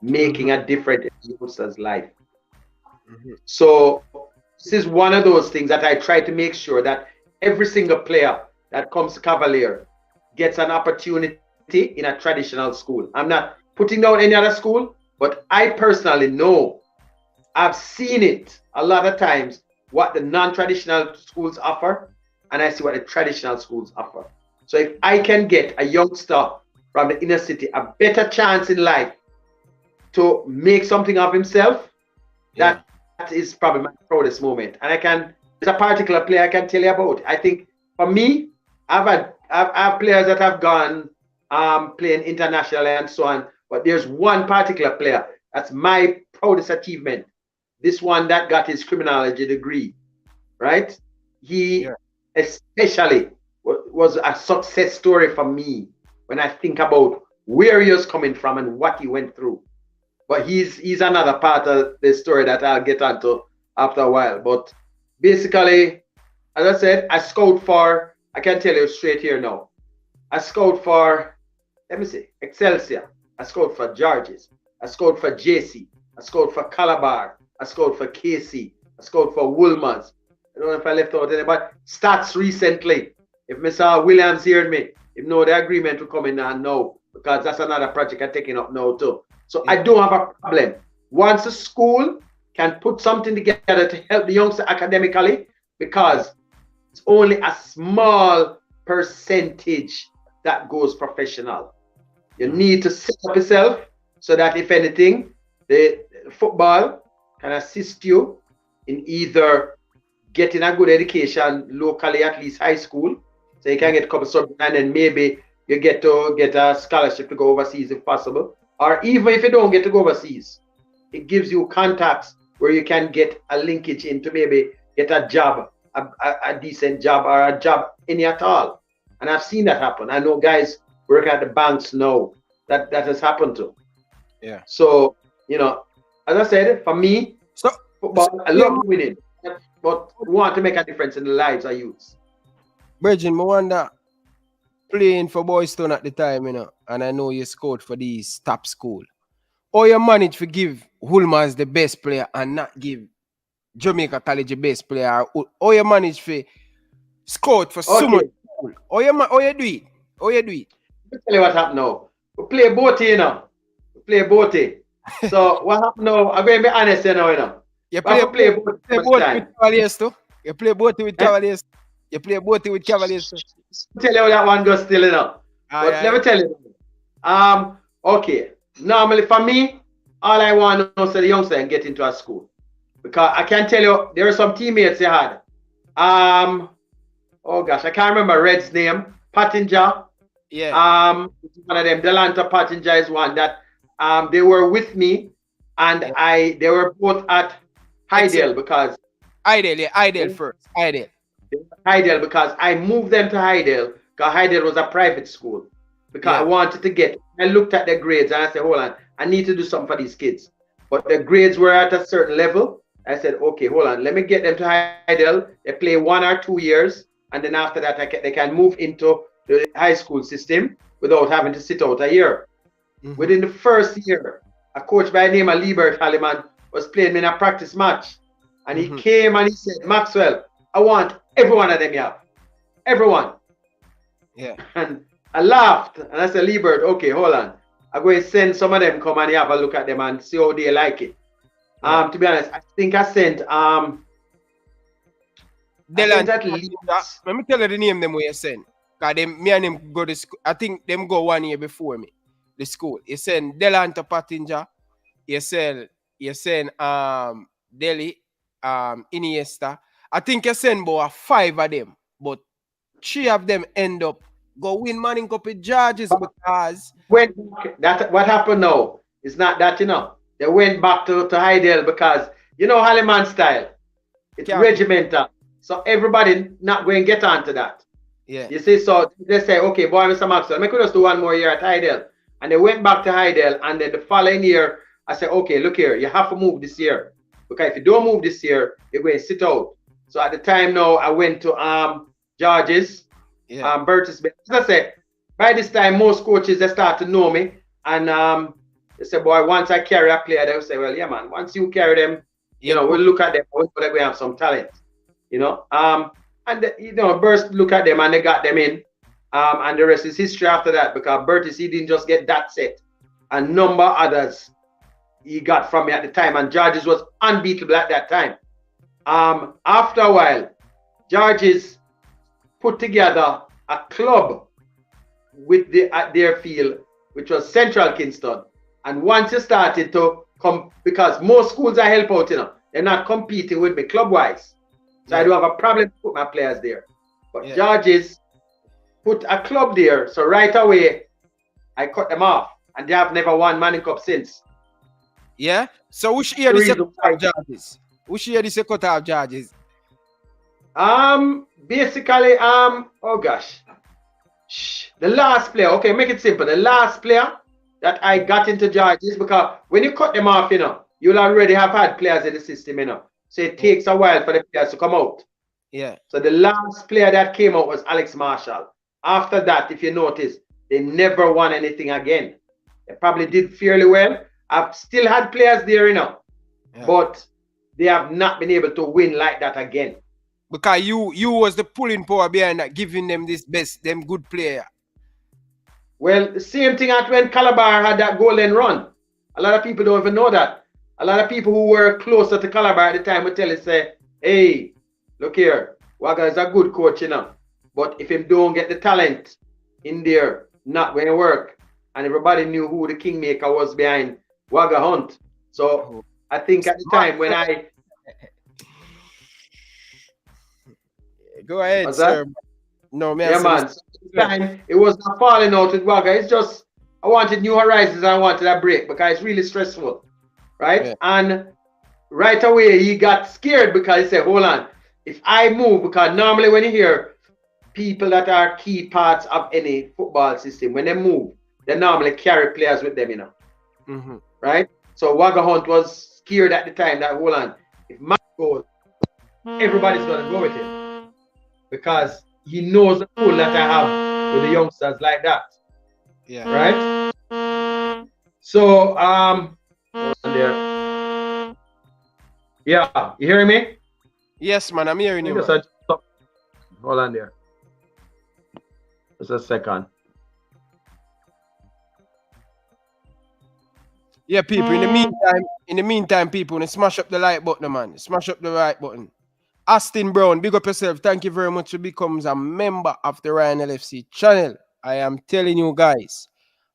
making a difference in youngster's life. So this is one of those things that I try to make sure that every single player that comes to Cavalier gets an opportunity in a traditional school. I'm not putting down any other school, but I personally know, I've seen it a lot of times, what the non-traditional schools offer, and I see what the traditional schools offer. So if I can get a youngster from the inner city a better chance in life to make something of himself, that is probably my proudest moment. And there's a particular player I can tell you about. I think for me, I have players that have gone playing internationally and so on, but there's one particular player that's my proudest achievement. This one that got his criminology degree, right? He especially was a success story for me when I think about where he was coming from and what he went through. But he's another part of the story that I'll get onto after a while. But basically, as I said, I scout for, I can tell you straight here now, I scout for, let me see, Excelsior. I scout for Georges. I scout for JC. I scout for Calabar. I scout for KC. I scout for Woolmans. I don't know if I left out anybody. Stats recently. If Mr. Williams heard me, if no, the agreement will come in now, because that's another project I'm taking up now too. So I don't have a problem. Once a school can put something together to help the youngster academically, because it's only a small percentage that goes professional. You need to set up yourself so that if anything, the football can assist you in either getting a good education locally, at least high school, so you can get a couple of subjects, and then maybe you get to get a scholarship to go overseas if possible. Or even if you don't get to go overseas, it gives you contacts where you can get a linkage into maybe get a job, a decent job, or a job any at all. And I've seen that happen. I know guys working at the banks now that has happened to. Yeah. So, you know, as I said, for me, football, I love winning, but we want to make a difference in the lives of youths. Bridget, I wonder, playing for Boystone at the time, you know, and I know you scored for these top school. Or you managed to give Woolmans the best player and not give Jamaica College the best player, or you managed to scout for so much school. Or you do it. Or you do it. Let me tell you what happened now. We play both, you know. We play both. So what happened now? I'm going to be honest, you know. You play both with Cavaliers too? You play both with Cavaliers? You play both with Cavaliers too? Tell you how that one goes still, you know. But let me tell you. Okay. Normally for me, all I want to know is the youngster and get into a school. Because I can tell you, there are some teammates they had. Oh gosh, I can't remember Red's name. Pattinger. Yeah. One of them, Delanta Pattinger is one that they were with me, and they were both at Hydale because Hydale first. Hydale because I moved them to Hydale because Hydale was a private school. Because I wanted to get, I looked at their grades and I said, hold on, I need to do something for these kids. But the grades were at a certain level. I said, okay, hold on, let me get them to Hydale. They play 1 or 2 years, and then after that, they can move into the high school system without having to sit out a year. Within the first year, a coach by the name of Liebert Halliman was playing in a practice match. And he came and he said, Maxwell, I want every one of them you have. Everyone. Yeah. And I laughed and I said, Liebert, okay, hold on. I'm going to send some of them come and have a look at them and see how they like it. To be honest, I think I sent let me tell you the name them where you send. Cause me and them go to school. I think them go 1 year before me. The school. You send Delanta Pattinger. You send Delhi, Iniesta. I think you send about 5 of them, but 3 of them end up go win Manning Cup with Georges because what happened now is not that, you know. They went back to Hydale because you know Halliman style. It's regimental. So everybody not going to get onto that. Yeah. You see, so they say, okay, boy, Mr. Maxwell, make us do 1 more year at Hydale. And they went back to Hydale, and then the following year, I said, okay, look here, you have to move this year. Because if you don't move this year, you're going to sit out. So at the time now, I went to Georges, Bertus. As I said, by this time, most coaches, they start to know me. And they say, boy, once I carry a player, they'll say, well, yeah, man, once you carry them, you know, we'll look at them, we're going to have some talent, you know. You know, Burst look at them and they got them in. And the rest is history after that, because Bertus, he didn't just get that set. A number of others he got from me at the time, and Georges was unbeatable at that time. After a while, Georges put together a club with at their field, which was Central Kingston. And once you started to come, because most schools I help out, you know, they're not competing with me club-wise. So I do have a problem to put my players there. But Georges put a club there, so right away I cut them off, and they have never won Manning Cup since. Yeah. So which year this cut off Georges? Which year this cut off Georges? Basically, oh gosh, the last player. Okay, make it simple. The last player that I got into Georges, because when you cut them off, you know, you'll already have had players in the system, you know. So it takes a while for the players to come out. Yeah. So the last player that came out was Alex Marshall. After that, if you notice, they never won anything again. probably did fairly well. I've still had players there, you know, but they have not been able to win like that again. Because you was the pulling power behind that, giving them this best, them good player. Well, the same thing at when Calabar had that golden run. A lot of people don't even know that. A lot of people who were closer to Calabar at the time would tell us, say, hey, look here, Wagga is a good coach, you know. But if him don't get the talent in there, not going to work. And everybody knew who the kingmaker was behind Wagga Hunt. So I think at the time when I... Go ahead, sir. No, man. Yeah, man. So at the time, it was not falling out with Wagga. It's just, I wanted new horizons. I wanted a break because it's really stressful. Right? Yeah. And right away, he got scared because he said, hold on. If I move, because normally when you hear people that are key parts of any football system, when they move, they normally carry players with them, you know. Right? So Wagga Hunt was scared at the time that, hold on, if Matt goes, everybody's going to go with him. Because he knows the pull that I have with the youngsters like that. Yeah. Right? So, there. Yeah, you hearing me? Yes, man, I'm hearing you. Hold on there. Just a second. Yeah, people, in the meantime, people, when you smash up the like button, man. Smash up the right button. Austin Brown, big up yourself. Thank you very much for becoming a member of the Ryan LFC channel. I am telling you guys.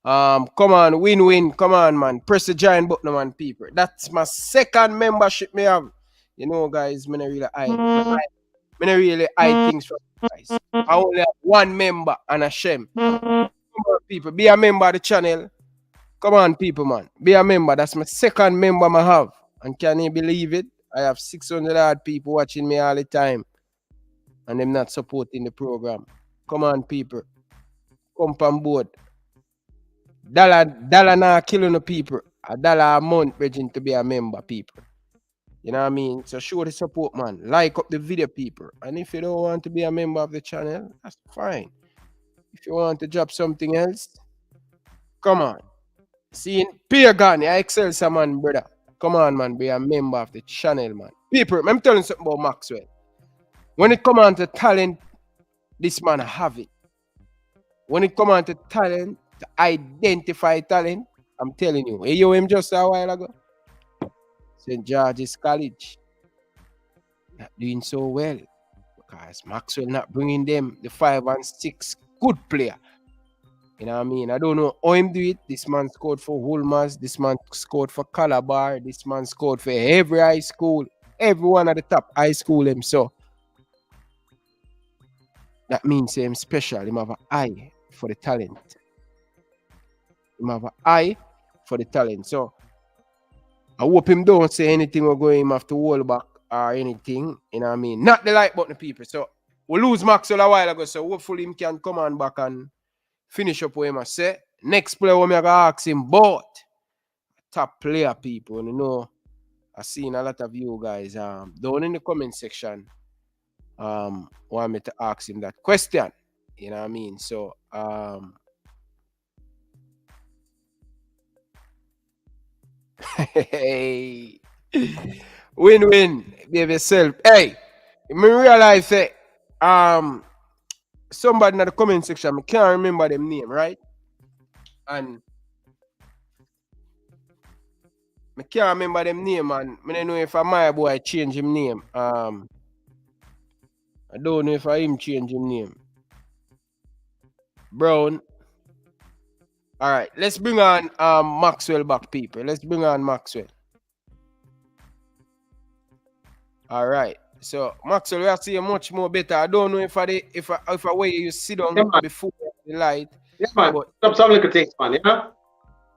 Come on, win. Come on, man. Press the giant button, man, people. That's my second membership me have. You know, guys, me not really hide things from you guys. I only have one member and a shame. Come on, people. Be a member of the channel. Come on, people, man. Be a member. That's my second member I have. And can you believe it? I have 600 odd people watching me all the time. And them not supporting the program. Come on, people. Come on board. Dollar not killing the people. $1 a month, Regin, to be a member, people. You know what I mean? So show the support, man. Like up the video, people. And if you don't want to be a member of the channel, that's fine. If you want to drop something else, come on. Seeing Pagan, I excel some man, brother. Come on, man. Be a member of the channel, man. People, I'm telling you something about Maxwell. When it come on to talent, this man have it. When it come on to talent, to identify talent, I'm telling you. Hey, yo, him just a while ago. St. George's College. Not doing so well. Because Maxwell not bringing them the 5 and 6 good player. You know what I mean? I don't know how him do it. This man scored for Hulmers. This man scored for Calabar. This man scored for every high school. Everyone at the top high school him. So that means him special. Him have an eye for the talent. Him have an eye for the talent. So I hope him don't say anything or go him have to hold back or anything. You know what I mean? Not the like button, people. So we lose Maxwell a while ago. So hopefully him can come on back and finish up what him say. Next player what me gonna ask him about. Top player, people. You know, I've seen a lot of you guys down in the comment section want me to ask him that question. You know what I mean? So hey, win-win, behave yourself. Hey, me realize that somebody in the comment section, I can't remember them name, right? And I can't remember them name, and I don't know if my boy change him name. I don't know if I him change him name. Brown. All right, let's bring on Maxwell back, people. Let's bring on Maxwell. All right. So Maxwell, we are seeing much more better. I don't know if I way you sit down before the light. Yeah, man. But some little things, man. Yeah.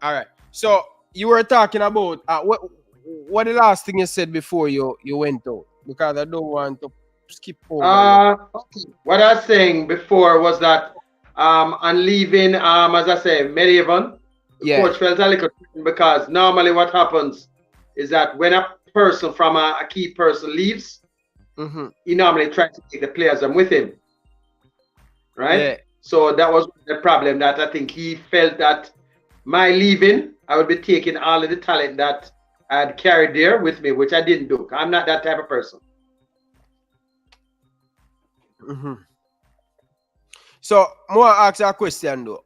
All right. So you were talking about what the last thing you said before you went out, because I don't want to skip over. Okay. What I was saying before was that on leaving, as I say, Medieval, the coach felt a little because normally what happens is that when a person from a key person leaves, he normally tries to take the players with him, right? Yeah. So that was the problem, that I think he felt that my leaving, I would be taking all of the talent that I had carried there with me, which I didn't do. I'm not that type of person. So, more ask a question though.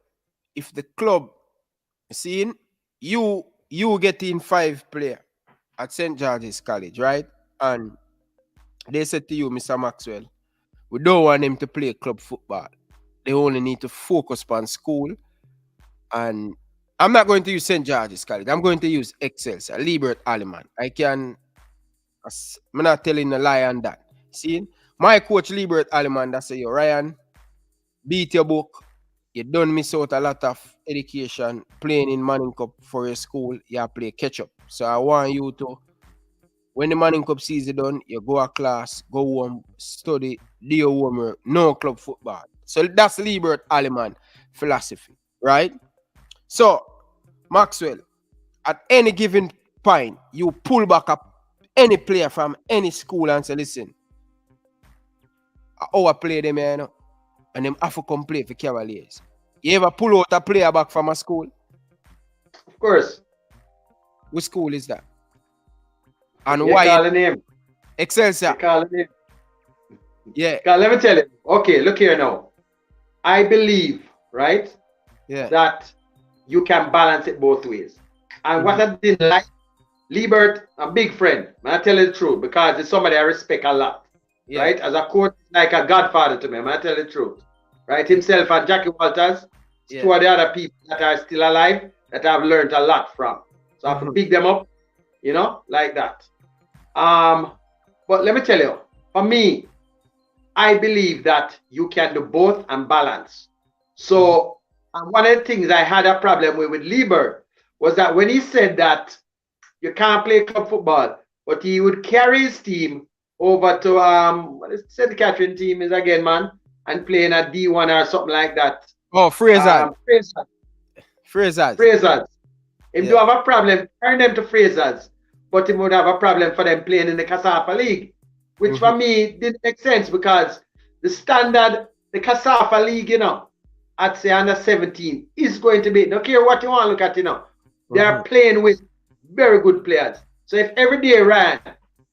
If the club, seeing you getting 5 players at St. George's College, right? And they said to you, Mr. Maxwell, we don't want them to play club football. They only need to focus on school. And I'm not going to use St. George's College. I'm going to use Excelsior, Liebert Alleman. I'm not telling a lie on that. See, my coach Liebert Alleman, that say, yo, Ryan, beat your book. You don't miss out a lot of education playing in Manning Cup for your school. You play catch up. So I want you to, when the Manning Cup season done, you go to class, go home, study, do your homework, no club football. So that's Liebert Alleman philosophy, right? So, Maxwell, at any given point, you pull back up any player from any school and say, listen, I play them here, you know, and them have to come play for Cavaliers. You ever pull out a player back from a school? Of course. Which school is that? And you why? Call the name. Excelsior. You call the name. Yeah. Let me tell you. Okay, look here now. I believe, right? Yeah. That you can balance it both ways. And what I didn't like, Liebert, a big friend, I tell you the truth, because it's somebody I respect a lot. Yeah. Right? As a coach, like a godfather to me, I tell you the truth. Right? Himself and Jackie Walters, two of the other people that are still alive that I've learned a lot from. So I have to pick them up, you know, like that. But let me tell you, for me, I believe that you can do both and balance. So one of the things I had a problem with Liebert was that when he said that you can't play club football, but he would carry his team over to what is St. Catherine team is again, man, and play in a D1 or something like that. Oh, Fraser. Fraser. If you have a problem, turn them to Fraser's, but he would have a problem for them playing in the Casafa League, which for me didn't make sense because the standard, the Casafa League, you know, I'd say under 17 is going to be, don't care what you want to look at, you know, they are playing with very good players. So if every day, Ryan,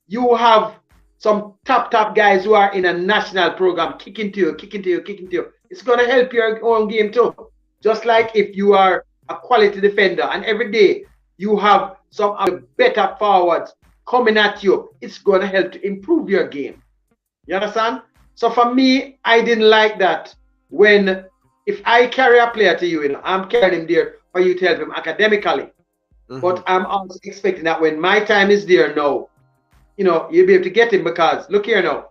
you have some top guys who are in a national program kicking to you, it's going to help your own game too. Just like if you are a quality defender and every day you have some of the better forwards coming at you, it's going to help to improve your game. You understand? So for me, I didn't like that when, if I carry a player to you, you know, I'm carrying him there for you to help him academically. But I'm also expecting that when my time is there now, you know, you'll be able to get him because look here now.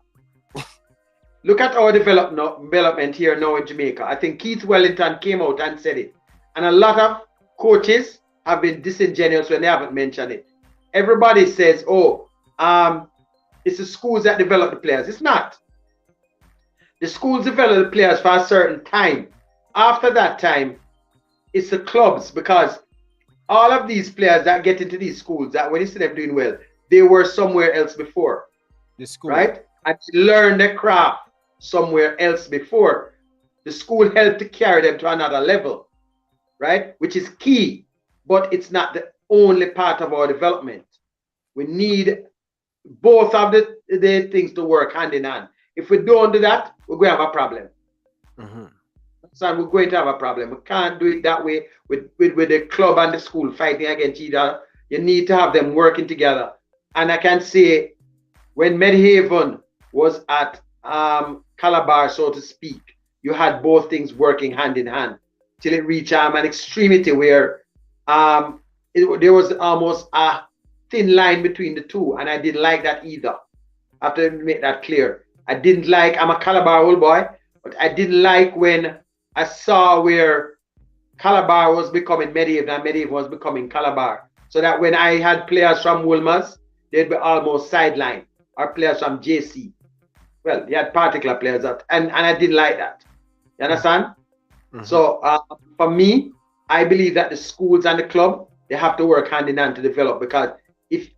Look at our development here now in Jamaica. I think Keith Wellington came out and said it. And a lot of coaches have been disingenuous when they haven't mentioned it. Everybody says, oh, it's the schools that develop the players. It's not. The schools develop the players for a certain time. After that time, it's the clubs, because all of these players that get into these schools, that when you see them doing well, they were somewhere else before. The school. Right? And learn the craft somewhere else before. The school helped to carry them to another level. Right? Which is key, but it's not the only part of our development. We need both of the things to work hand in hand. If we don't do that, we're going to have a problem. So we're going to have a problem. We can't do it that way with the club and the school fighting against each other. You need to have them working together. And I can say, when Medhaven was at Calabar, so to speak, you had both things working hand in hand till it reached an extremity where there was almost a thin line between the two, and I didn't like that either. I have to make that clear. I didn't like, I'm a Calabar old boy, but I didn't like when I saw where Calabar was becoming Medhaven and Medhaven was becoming Calabar. So that when I had players from Wolmer's, they'd be almost sidelined, or players from JC. Well, you had particular players that, and I didn't like that. You understand? So for me, I believe that the schools and the club, they have to work hand in hand to develop, because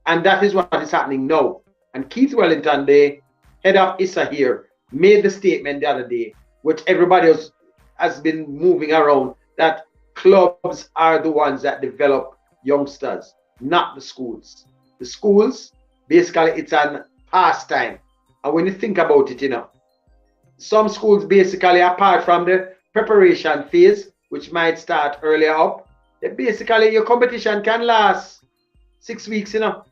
and that is what is happening now. And Keith Wellington, the head of ISA here, made the statement the other day, which everybody else has been moving around, that clubs are the ones that develop youngsters, not the schools. The schools, basically, it's an pastime. And when you think about it, you know, some schools basically, apart from the preparation phase, which might start earlier up, basically your competition can last 6 weeks, you know,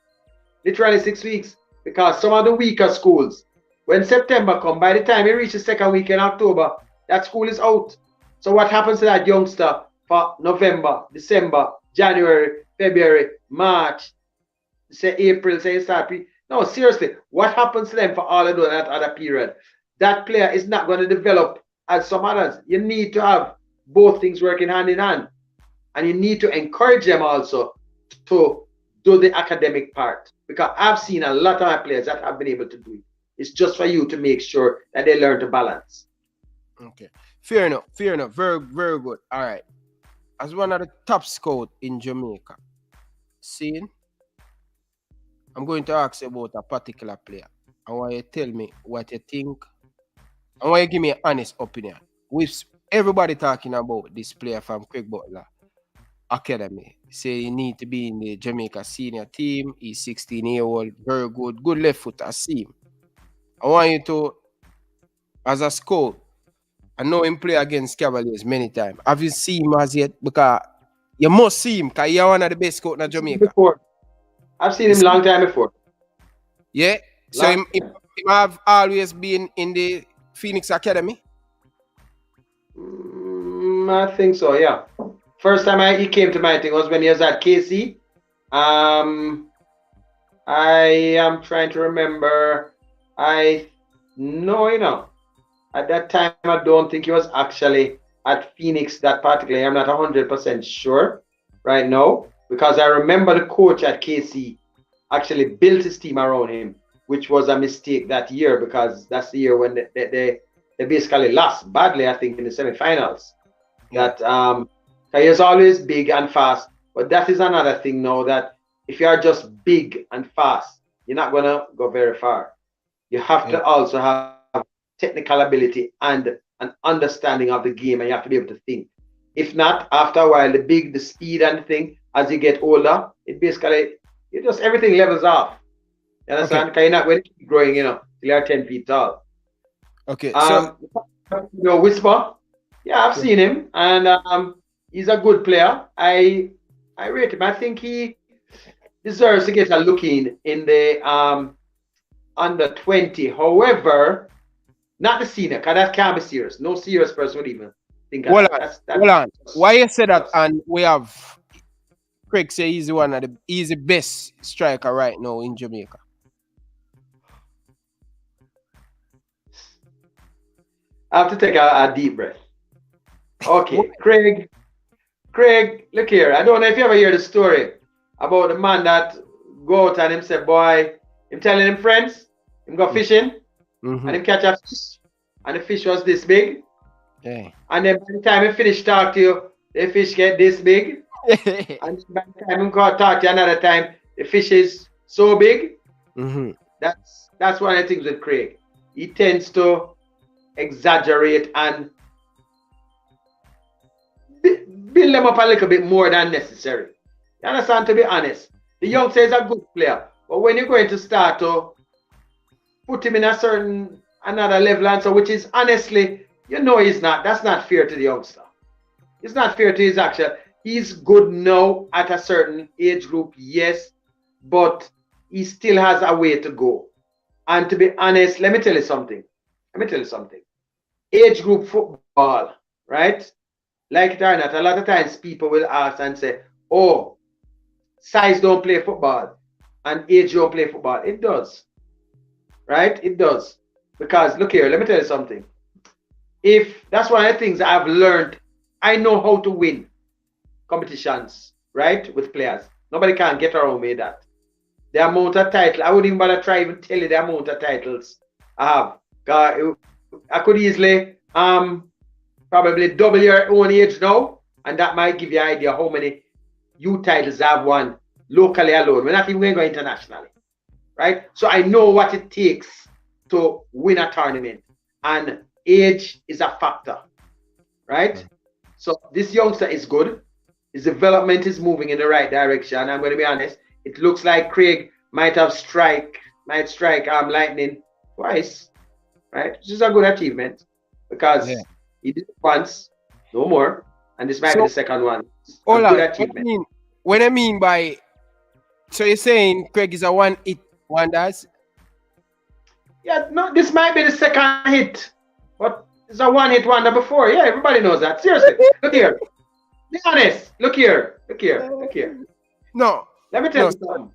literally 6 weeks. Because some of the weaker schools, when September come, by the time you reach the second week in October, that school is out. So what happens to that youngster for November, December, January, February, March, say April, say start? No, seriously, what happens to them for all of that other period? That player is not going to develop as some others. You need to have both things working hand in hand. And you need to encourage them also to do the academic part. Because I've seen a lot of my players that have been able to do it. It's just for you to make sure that they learn to balance. Okay. Fair enough. Fair enough. Very, very good. All right. As one of the top scouts in Jamaica, seeing, I'm going to ask you about a particular player. I want you to tell me what you think. I want you to give me an honest opinion. With everybody talking about this player from Craig Butler Academy, say you need to be in the Jamaica senior team. He's 16-year-old, very good, good left foot. I see him. I want you to, as a scout, I know him play against Cavaliers many times. Have you seen him as yet? Because you must see him, because you're one of the best scouts in Jamaica. Before. I've seen him a long time before. Yeah? So him have always been in the Phoenix Academy? I think so, yeah. First time he came to my thing was when he was at KC. I am trying to remember. I know, you know, at that time, I don't think he was actually at Phoenix that particularly. I'm not 100% sure right now, because I remember the coach at KC actually built his team around him, which was a mistake that year, because that's the year when they basically lost badly, I think, in the semifinals. That he is always big and fast, but that is another thing now, that if you are just big and fast, you're not going to go very far. You have to also have technical ability and an understanding of the game, and you have to be able to think. If not, after a while, the speed and the thing, as you get older, it basically, everything levels off. You understand? Because you're not going to keep growing, you know, till you're 10 feet tall. Okay. So, you know, Whisper, yeah, I've seen him, and he's a good player. I rate him. I think he deserves to get a look in the under 20. However, not the senior, because that can't be serious. No serious person would even think of that. Hold on. Why you say that? And we have Craig say he's the best striker right now in Jamaica. I have to take a deep breath. Okay, Craig, look here. I don't know if you ever hear the story about the man that go out and him say, boy, him telling him friends, him go fishing, and him catch a fish, and the fish was this big. Yeah. And then by the time he finish talk to you, the fish get this big. And by the time he go talk to you another time, the fish is so big. That's one of the things with Craig. He tends to exaggerate and build them up a little bit more than necessary. You understand? To be honest, the youngster is a good player, but when you're going to start to put him in another level, and so, which is honestly, you know, he's not. That's not fair to the youngster. It's not fair to his action. He's good now at a certain age group, yes, but he still has a way to go. And to be honest, let me tell you something. Age group football, right? Like it or not, a lot of times people will ask and say, oh, size don't play football and age don't play football. It does, right? It does. Because look here, let me tell you something. If that's one of the things I've learned, I know how to win competitions, right? With players. Nobody can get around me that. The amount of titles, I wouldn't even bother try even tell you the amount of titles I have. I could easily probably double your own age now, and that might give you an idea how many youth titles I've won locally alone. We're not even going to go internationally, right? So I know what it takes to win a tournament, and age is a factor, right? So this youngster is good. His development is moving in the right direction. I'm going to be honest. It looks like Craig might strike lightning twice, right? Which is a good achievement because he did it once, no more, and this might be the second one. A good achievement. What I mean by, so you're saying Craig is a one-hit wonders? Yeah, no, this might be the second hit, but it's a one-hit wonder before. Yeah, everybody knows that. Seriously, look here. Be honest. Look here. No. Let me tell you something.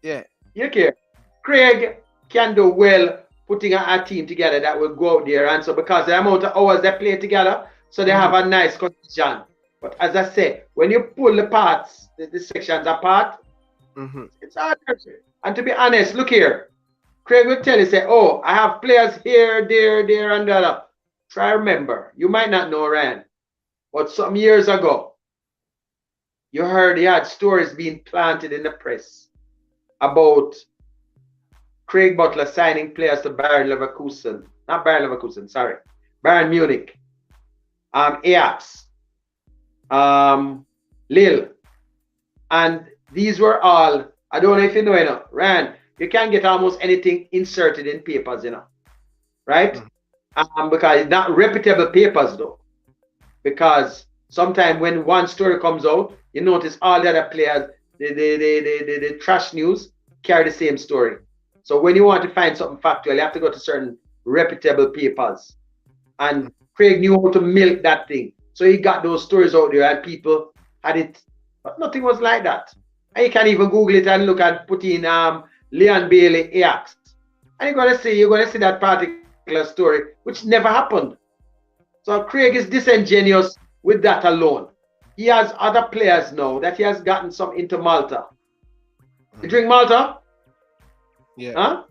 Yeah. Look here. Craig can do well putting a team together that will go out there, and so because the amount of hours they play together, so they have a nice condition. But as I say, when you pull the parts, the sections apart, it's hard. And to be honest, look here. Craig will tell you, say, oh, I have players here, there, and there. Try remember, you might not know Ryan, but some years ago, you heard he had stories being planted in the press about Craig Butler signing players to Bayern Munich, Ajax, Lille, and these were all, I don't know if you know, Ryan, you can get almost anything inserted in papers, right? Because it's not reputable papers though, because sometimes when one story comes out, you notice all the other players, the trash news carry the same story. So when you want to find something factual, you have to go to certain reputable papers. And Craig knew how to milk that thing. So he got those stories out there and people had it, but nothing was like that. And you can even Google it and look and put in Leon Bailey Ajax. And you're gonna see that particular story, which never happened. So Craig is disingenuous with that alone. He has other players now that he has gotten some into Malta. You drink Malta? Yeah. Huh?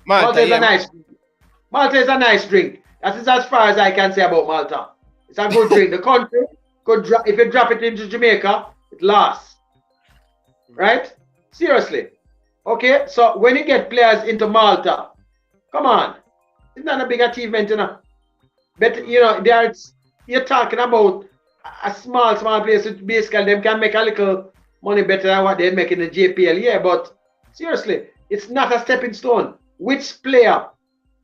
Malta is a nice drink. Malta is a nice drink. That is as far as I can say about Malta. It's a good drink. The country could drop, if you drop it into Jamaica, it lasts. Right? Seriously. Okay, so when you get players into Malta, come on. It's not a big achievement, But you're talking about a small place which basically them can make a little money better than what they make in the JPL. Yeah, but seriously, it's not a stepping stone. Which player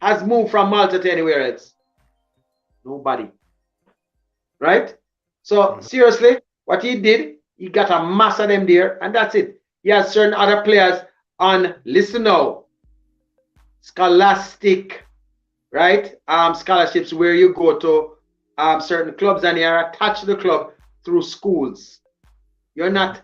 has moved from Malta to anywhere else? Nobody. Right? So seriously, what he did, he got a mass of them there, and that's it. He has certain other players on, listen now, scholastic, right? Scholarships where you go to certain clubs and you're attached to the club through schools. You're not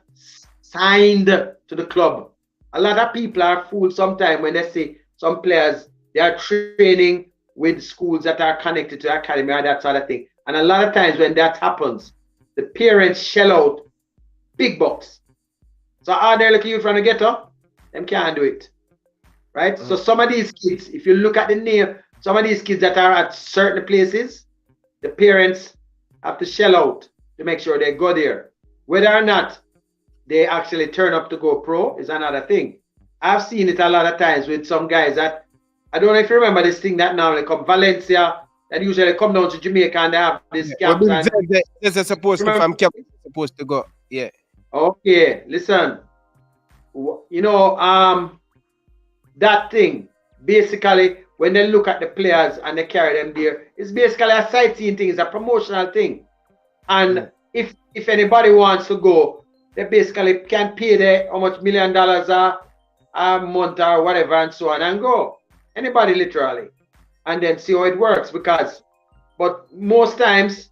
signed to the club. A lot of people are fooled sometimes when they say some players, they are training with schools that are connected to academy or that sort of thing. And a lot of times when that happens, the parents shell out big bucks. So are they looking you from the ghetto? Them can't do it. Right? So some of these kids, if you look at the name, some of these kids that are at certain places, the parents have to shell out to make sure they go there. Whether or not they actually turn up to go pro is another thing. I've seen it a lot of times with some guys that, I don't know if you remember this thing that now they come Valencia, that usually come down to Jamaica and they have this camps. They're supposed to from Cape, supposed to go. Yeah. Okay, listen. That thing, basically, when they look at the players and they carry them there, it's basically a sightseeing thing, it's a promotional thing. And if anybody wants to go, they basically can pay their how much $1 million a month or whatever and so on and go. Anybody literally. And then see how it works but most times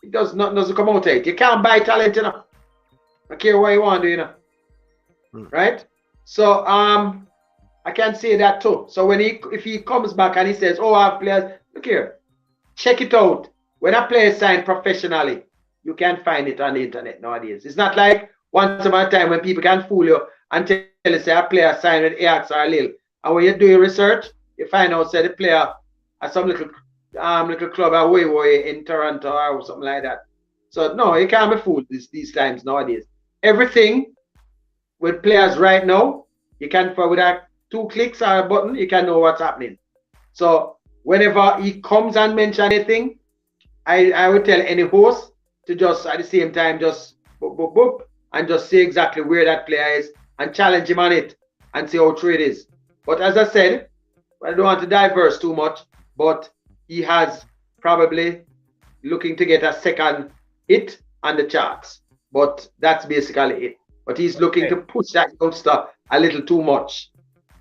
it doesn't come out of it. You can't buy talent, I care what you want to do, Right? So I can say that too. So if he comes back and he says, oh, I have players, look here, check it out. When a player is signed professionally, you can find it on the internet nowadays. It's not like once upon a time when people can fool you and tell you, say, a player signed with Ajax or Lille. And when you do your research, you find out, say, the player at some little club away in Toronto or something like that. So, no, you can't be fooled these times nowadays. Everything with players right now, you can, with 2 clicks or a button, you can know what's happening. So, whenever he comes and mentions anything, I would tell any host to just at the same time just boop, boop, boop, and just see exactly where that player is and challenge him on it and see how true it is. But as I said, I don't want to diverse too much, but he has probably looking to get a second hit on the charts. But that's basically it. But he's looking to push that youngster a little too much.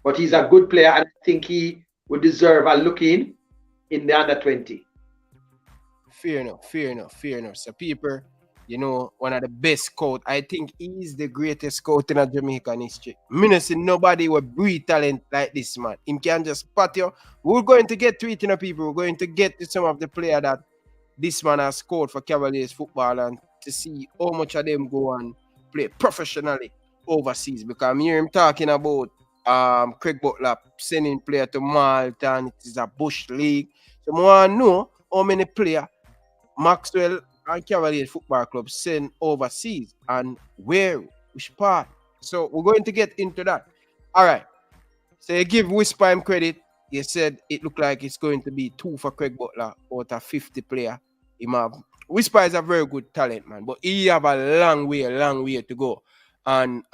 But he's a good player, and I think he would deserve a look in the under 20. Fair enough. So people, you know, one of the best scout. I think he's the greatest scout in a Jamaican history. Me no see nobody with breed talent like this man. Him can just spot you. We're going to get to it, you know, people. We're going to get to some of the players that this man has scored for Cavaliers football and to see how much of them go and play professionally overseas. Because I'm hearing him talking about Craig Butler sending player to Malta and it is a bush league. So I want to know how many players Maxwell and Cavaliers Football Club send overseas and where, which part. So we're going to get into that. All right. So you give Whisper him credit. You said it looked like it's going to be 2 for Craig Butler out of 50 player. Whisper is a very good talent, man, but he have a long way to go and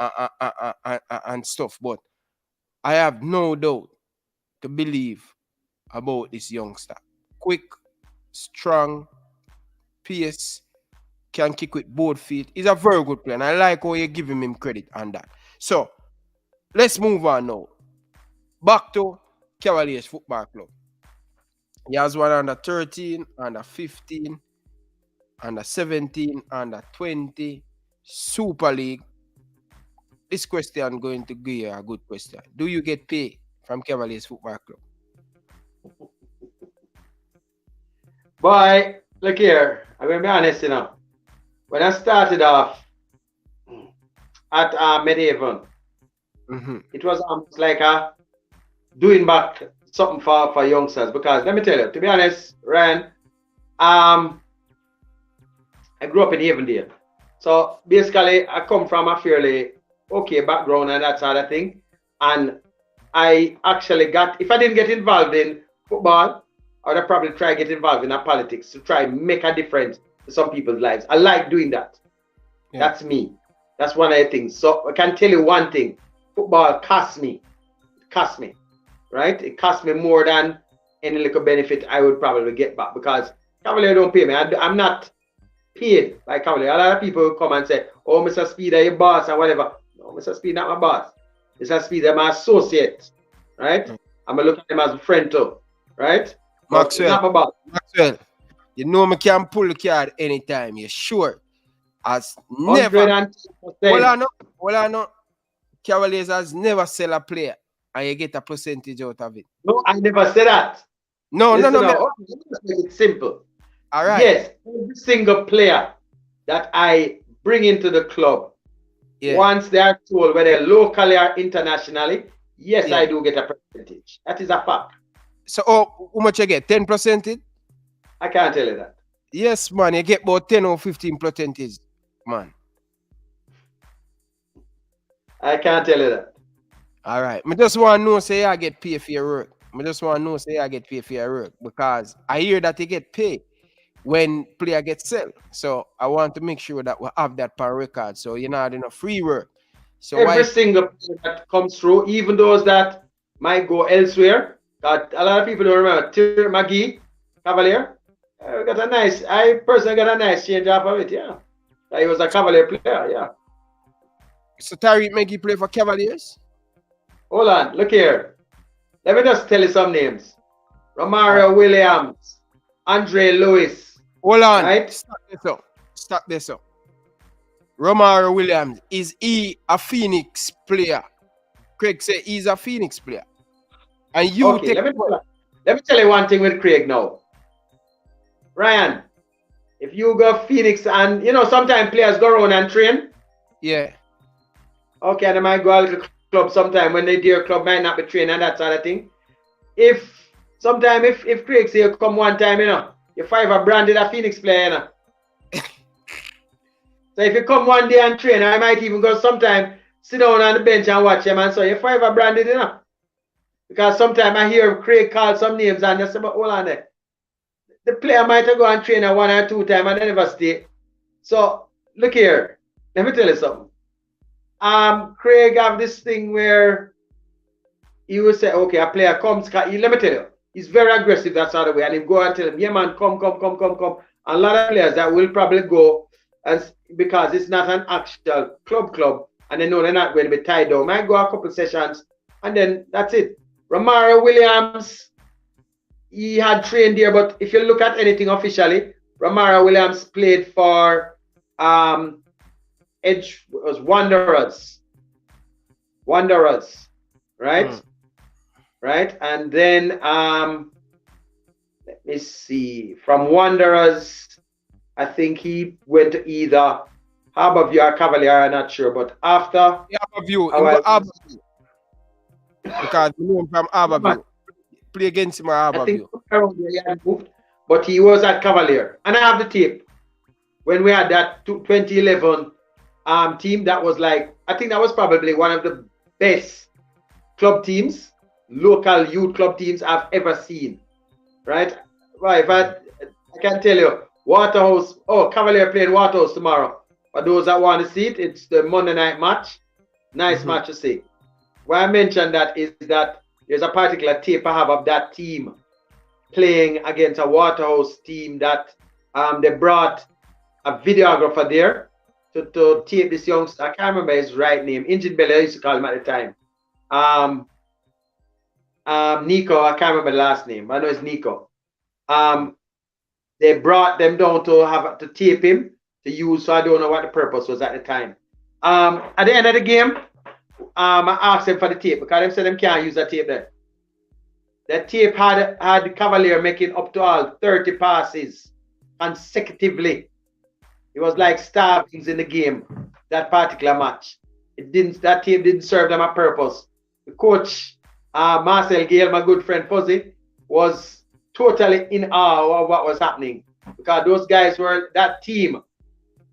stuff. But I have no doubt to believe about this youngster. Quick, strong, pace, can kick with both feet. He's a very good player, and I like how you're giving him credit on that. So, let's move on now. Back to Cavaliers Football Club. He has one under 13, under 15, under 17, under 20, Super League. This question going to give you a good question. Do you get paid from Cavaliers Football Club? Boy, look here. I'm going to be honest, you know. When I started off at Medhaven, it was almost like doing back something for youngsters. Because let me tell you, to be honest, Ryan, I grew up in Avondale. So basically, I come from a fairly okay background and that sort of thing. And I actually got, if I didn't get involved in football, I would have probably tried to get involved in politics to try and make a difference to some people's lives. I like doing that. Yeah. That's me. That's one of the things. So I can tell you one thing. Football costs me. It costs me. Right? It costs me more than any little benefit I would probably get back because Cavalier don't pay me. I'm not paid by Cavalier. A lot of people come and say, oh, Mr. Speeder, your boss and whatever. No, Mr. Speed, not my boss. Mr. Speeder, my associate. Right? I'm going to look at him as a friend too. Right? Maxwell, you know me can pull the card anytime. You're sure. As never. Well, I know. Cavaliers has never sell a player and you get a percentage out of it. No, I never said that. No. Let's make it simple. All right. Yes, every single player that I bring into the club, once they are told whether locally or internationally, yes, I do get a percentage. That is a fact. So, how much you get? 10%? I can't tell you that. Yes, man. You get about 10 or 15%, man. I can't tell you that. All right. I just want to know, say, I get paid for your work. Because I hear that you get paid when player gets sold. So, I want to make sure that we have that per record. So, you're not in a free work. So every single player that comes through, even those that might go elsewhere, a lot of people don't remember. Terry McGee, Cavalier, I personally got a nice change off of it, yeah. He was a Cavalier player, yeah. So Tariq McGee play for Cavaliers? Hold on, look here. Let me just tell you some names. Romario Williams, Andre Lewis. Hold on, right? Stop this up. Romario Williams, is he a Phoenix player? Craig said he's a Phoenix player. And you okay, let me tell you one thing with Craig now. Ryan, if you go Phoenix and, you know, sometimes players go around and train. Yeah. Okay, and they might go a little club sometime when they do your club might not be training and that sort of thing. If Craig say you come one time, you know, you five a branded a Phoenix player, you know. So if you come one day and train, I might even go sometime, sit down on the bench and watch him and so you five a branded, you know. Because sometimes I hear Craig call some names and they say, but hold on there. the player might have gone and train 1 or 2 times and they never stay. So look here, let me tell you something. Craig have this thing where he will say, okay, a player comes, let me tell you, he's very aggressive that sort of way, and he'll go and tell him, yeah man, come. And a lot of players that will probably go and because it's not an actual club, and they know they're not going to be tied down. Might go a couple sessions, and then that's it. Romaro Williams, he had trained there, but if you look at anything officially, Romaro Williams played for Wanderers, right? Right, and then let me see, from Wanderers, I think he went to either Harbourview or Cavaliers, I'm not sure, but after Harbourview, because we know him from Harbourview. Play against him at Harbourview. But he was at Cavaliers, and I have the tape when we had that 2011 team. That was like, I think that was probably one of the best club teams, local youth club teams I've ever seen. Right? Right. I can tell you, Waterhouse. Oh, Cavalier playing Waterhouse tomorrow. For those that want to see it, it's the Monday night match. Nice match to see. Why I mentioned that is that there's a particular tape I have of that team playing against a Waterhouse team that they brought a videographer there to tape this youngster. I can't remember his right name. Engine Belly, I used to call him at the time. Nico, I can't remember the last name. I know it's Nico. They brought them down to tape him to use, so I don't know what the purpose was at the time. At the end of the game, I asked them for the tape because they said they can't use that tape there. That tape had the Cavalier making up to all 30 passes consecutively. It was like starvings in the game, that particular match. That tape didn't serve them a purpose. The coach, Marcel Gale, my good friend Fuzzy, was totally in awe of what was happening because those guys that team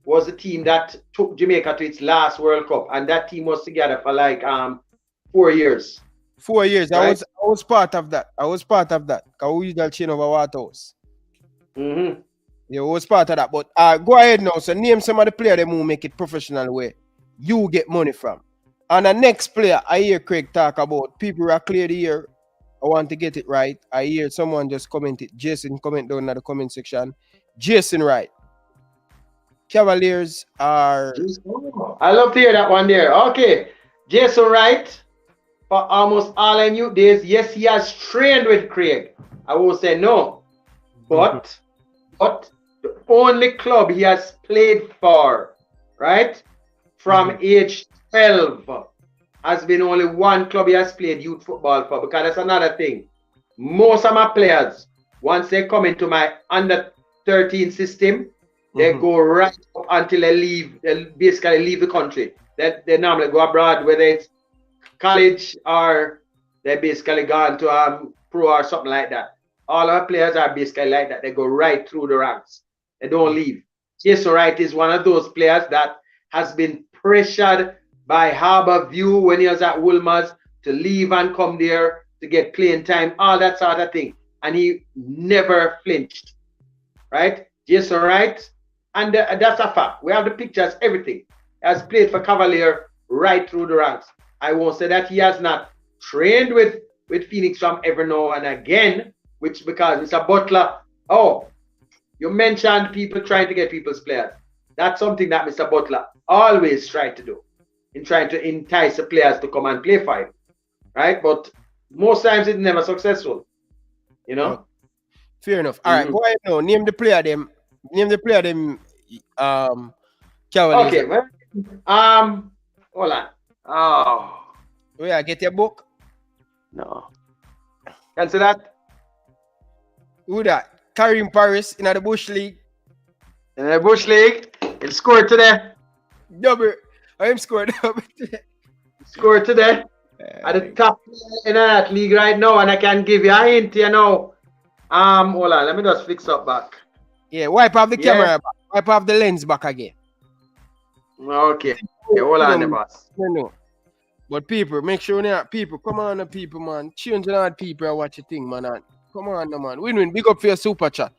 was the team that took Jamaica to its last World Cup, and that team was together for like 4 years. 4 years. Right? I was part of that. Because we used to chain over Waterhouse. Yeah, I was part of that. But go ahead now. So name some of the players that will make it professional way you get money from. And the next player I hear Craig talk about, people who are clear the year. I want to get it right. I hear someone just commented. Jason comment down in the comment section. Jason Wright. Cavaliers are... I love to hear that one there. Okay. Jason Wright, for almost all I knew days, yes, he has trained with Craig. I will say no. But the only club he has played for, right, from age 12, has been only one club he has played youth football for, because that's another thing. Most of my players, once they come into my under 13 system, they go right up until they basically leave the country. They normally go abroad, whether it's college or they basically gone to pro or something like that. All our players are basically like that. They go right through the ranks. They don't leave. Jason Wright is one of those players that has been pressured by Harbourview when he was at Wolmer's to leave and come there to get playing time, all that sort of thing. And he never flinched, right? Jason Wright, and that's a fact. We have the pictures, everything. He has played for Cavalier right through the ranks. I won't say that he has not trained with Phoenix from ever now and again, which because Mr. Butler, you mentioned people trying to get people's players. That's something that Mr. Butler always tried to do, in trying to entice the players to come and play for him, right? But most times it's never successful, you know. Fair enough. All right, go ahead now. Name the player them. Cavaliers. Okay, well, hold on. Oh, yeah, get your book. No, can see that. Who that? Karim Paris in the Bush League. In the Bush League, he scored today. Double. I'm scored double today. Scored today. At the top in that league right now, and I can give you a hint, you know. Hold on, let me just fix up back. Yeah, wipe off the camera back. Wipe off the lens back again. Okay. Hold on, the boss. No. But people, make sure people, come on, people, man. Change on people and watch your thing, man. Come on, man. Win. Big up for your super chat.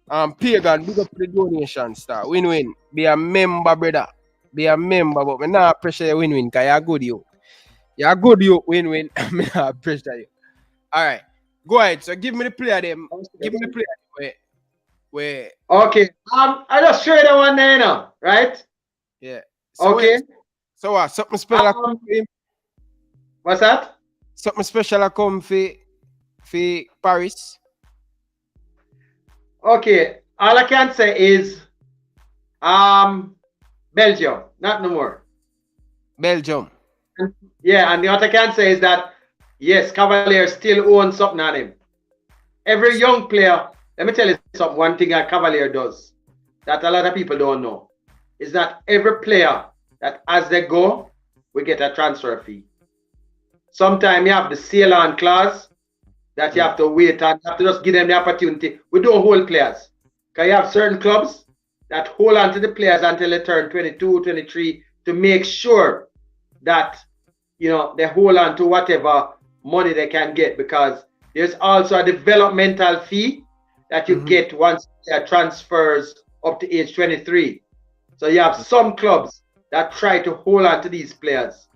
Pagan, big up the donation star. Win-win. Be a member, brother. Be a member, but me not pressure you win-win, because you're good, you. You're good, you win-win. Me not pressure you. All right. Go ahead. So give me the player them. Give me the player where. Okay. I just showed that one there now, right? Yeah. So okay. So what? Something special what's that? Something special come for Paris. Okay. All I can say is Belgium, not no more. Belgium. Yeah, and what I can say is that yes, Cavaliers still own something on him. Every young player, let me tell you something, one thing a Cavalier does that a lot of people don't know is that every player that as they go, we get a transfer fee. Sometimes you have the sale on clause that you have to wait and you have to just give them the opportunity. We don't hold players. Because you have certain clubs that hold on to the players until they turn 22, 23 to make sure that they hold on to whatever money they can get, because there's also a developmental fee that you get once player transfers up to age 23. So you have some clubs that try to hold on to these players,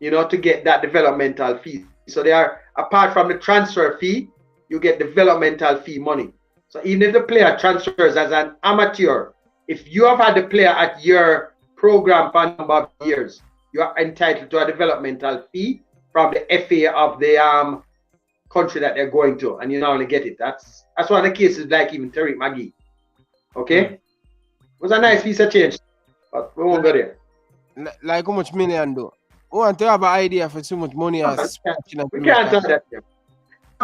to get that developmental fee. So they are, apart from the transfer fee, you get developmental fee money. So even if the player transfers as an amateur, if you have had the player at your program for a number of years, you are entitled to a developmental fee from the FA of the country that they're going to, and you not only get it. That's one of the cases like even Tariq Magee. Okay? It was a nice piece of change, but we won't go there. Like how much million do? We want to have an idea for so much money as we can't talk that.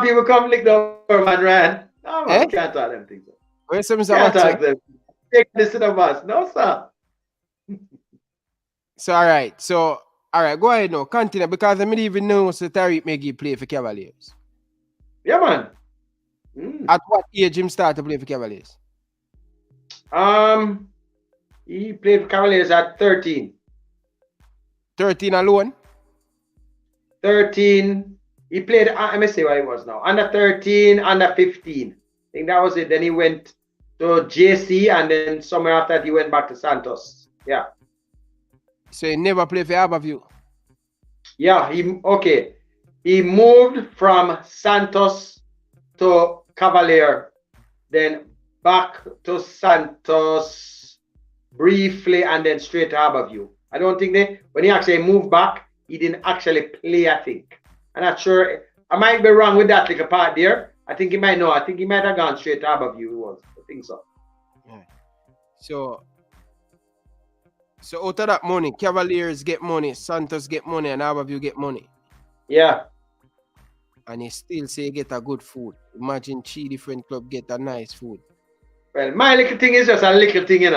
People come lick the over, man, Ryan. No, man, we can't talk them things. Where's some can't talk them. Take this to the bus. No, sir. So, all right, go ahead now. Continue, because I didn't even know so Tariq Magee play for Cavaliers. Yeah, man. At what age him start to play for Cavaliers? He played for Cavaliers at 13. 13 alone? 13. He played, let me see what he was now. Under 13, under 15. I think that was it. Then he went to JC, and then somewhere after that he went back to Santos. Yeah. So he never played for Aberview? Yeah, he moved from Santos to Cavalier, then back to Santos briefly, and then straight to Aberview. I don't think when he actually moved back, he didn't actually play, I think. I'm not sure. I might be wrong with that little part there. I think he might know. I think he might have gone straight to Aberview. I think so. Yeah. So out of that money, Cavaliers get money, Santos get money, and Aberview get money. Yeah. And you still say you get a good food. Imagine 3 different clubs get a nice food. Well, my little thing is just a little thing,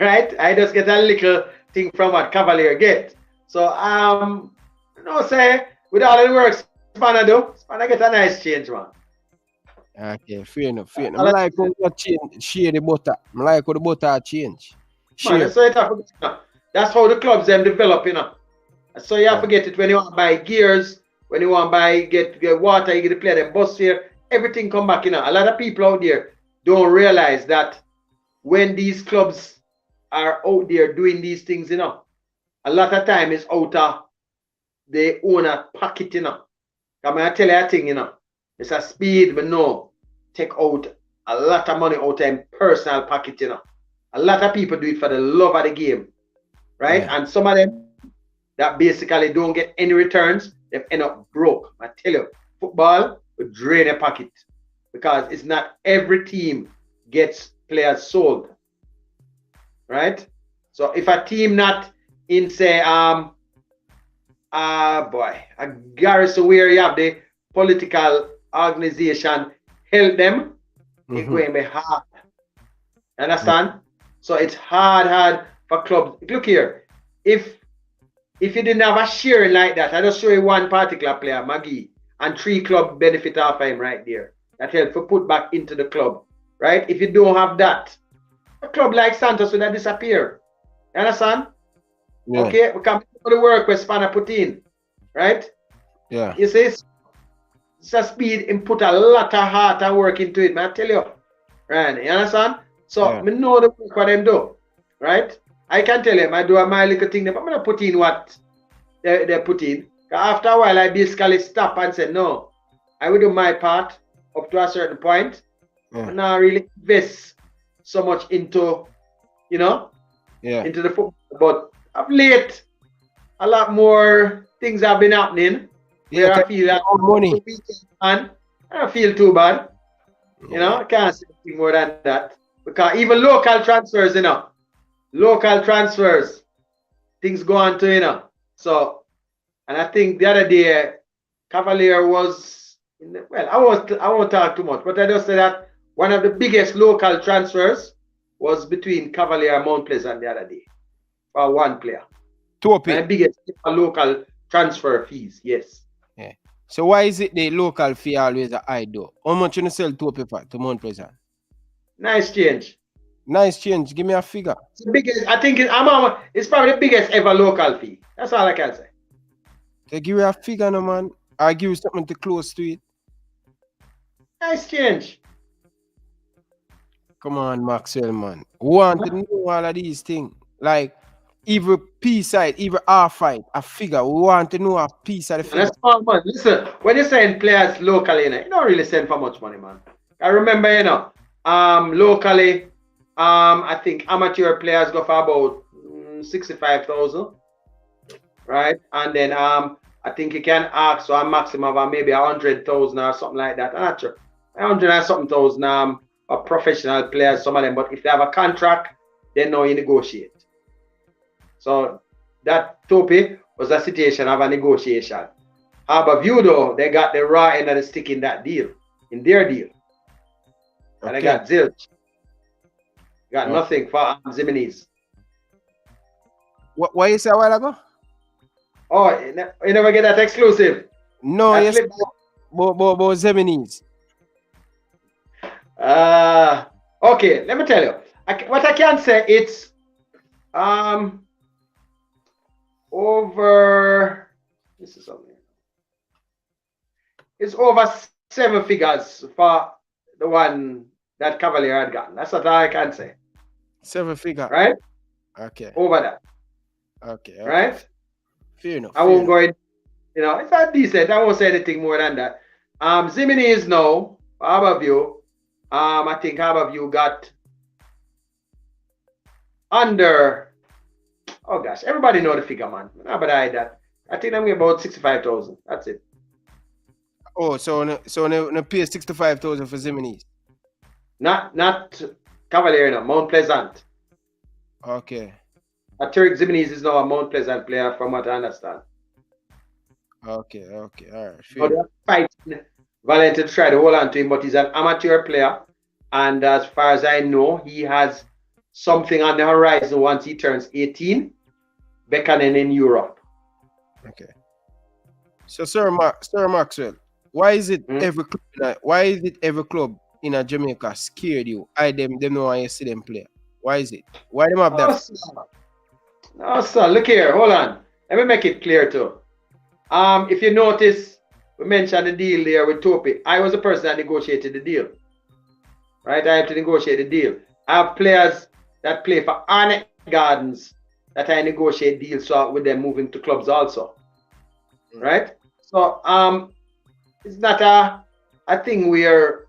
Right? I just get a little thing from what Cavalier get. So, say, with all the work Spanner do, Spanner get a nice change, man. Okay, fair enough. I like how you change, share the butter. I like how the butter change. Man, so that's how the clubs them develop, So you have to get it when you want to buy gears, when you want to buy get water, you get to play them bus here, everything come back, A lot of people out there don't realize that when these clubs are out there doing these things, a lot of time it's out of the owner pocket, Come I tell you a thing, It's a speed, but no, take out a lot of money out of them personal pocket, A lot of people do it for the love of the game, right? Yeah. And some of them that basically don't get any returns, they end up broke. I tell you, football will drain your pocket because it's not every team gets players sold, right? So if a team not in, say, a garrison where you have the political organization help them, it's going to be hard. Understand? So it's hard for clubs. Look here, if you didn't have a sharing like that, I just show you one particular player, Magee, and 3 clubs benefit off him right there. That help for put back into the club, right? If you don't have that, a club like Santos will disappear. You understand? Yeah. Okay, we can put the work where Spanner put in, right? Yeah. You see, it's a speed and put a lot of heart and work into it, man. I tell you. Right? You understand? So me know the work what them do, right? I can tell them I do my little thing, but I'm gonna put in what they put in. After a while, I basically stop and say, no, I will do my part up to a certain point. I'm not really invest so much into, you know, into the football. But of late, a lot more things have been happening. Where I feel like money. And I don't feel too bad. You know, I can't say anything more than that. Because even local transfers, you know, things go on to, you know. So, and I think the other day, Cavalier was, well, I won't talk too much, but I just say that one of the biggest local transfers was between Cavalier and Mount Pleasant the other day for one player. The biggest local transfer fees, yes. Yeah. So why is it the local fee always a high though? How much you sell to Mount Pleasant? Nice change. Nice change. Give me a figure. It's the biggest, I think it's probably the biggest ever local fee. That's all I can say. They give you a figure, no man. I give you something to close to it. Nice change. Come on, Maxwell, man. We want to know all of these things. Like, every P side, every R fight, a figure. We want to know a piece of the figure. That's all, man. Listen, when you send players locally, you don't really send for much money, man. I remember, you know, locally, I think amateur players go for about 65,000, right? And then I think you can ask for a maximum of maybe 100,000 or something like that. I'm not sure. 100 and something thousand are professional players, some of them. But if they have a contract, then now you negotiate. So that Topi was a situation of a negotiation. Harbour View, though, they got the raw end of the stick in that deal, in their deal. And they got zilch. Got nothing for Zimenez. What you say a while ago? Oh, you never get that exclusive? No, yes. But Zimenez. Okay, let me tell you. What I can say, it's over. This is something. It's over 7 figures for the one that Cavalier had gotten. That's what I can say. 7 figures. Right? Okay. Over that. Okay. Right? Fair enough. I won't go in. You know, it's not decent. I won't say anything more than that. Zimenez now, Harbour View. I think Harbour View got under. Oh gosh, everybody know the figure, man. But I think I'm about 65,000. That's it. Oh, so no pay 65,000 for Zimenez. Not Cavalier, no, Mount Pleasant. Okay. Tarek Zimenez is now a Mount Pleasant player, from what I understand. Okay, all right. So they're fighting Valentin to try to hold on to him, but he's an amateur player, and as far as I know, he has something on the horizon once he turns 18, beckoning in Europe. Okay. So, Sir Maxwell, why is it every club in a Jamaica scared you? Them know when you see them play. Why is it? Why them have that? No, sir. Look here. Hold on. Let me make it clear too. If you notice, we mentioned the deal there with Topi. I was the person that negotiated the deal. Right? I have to negotiate the deal. I have players that play for Arnett Gardens that I negotiate deals with them moving to clubs also. Right? So it's not a thing where,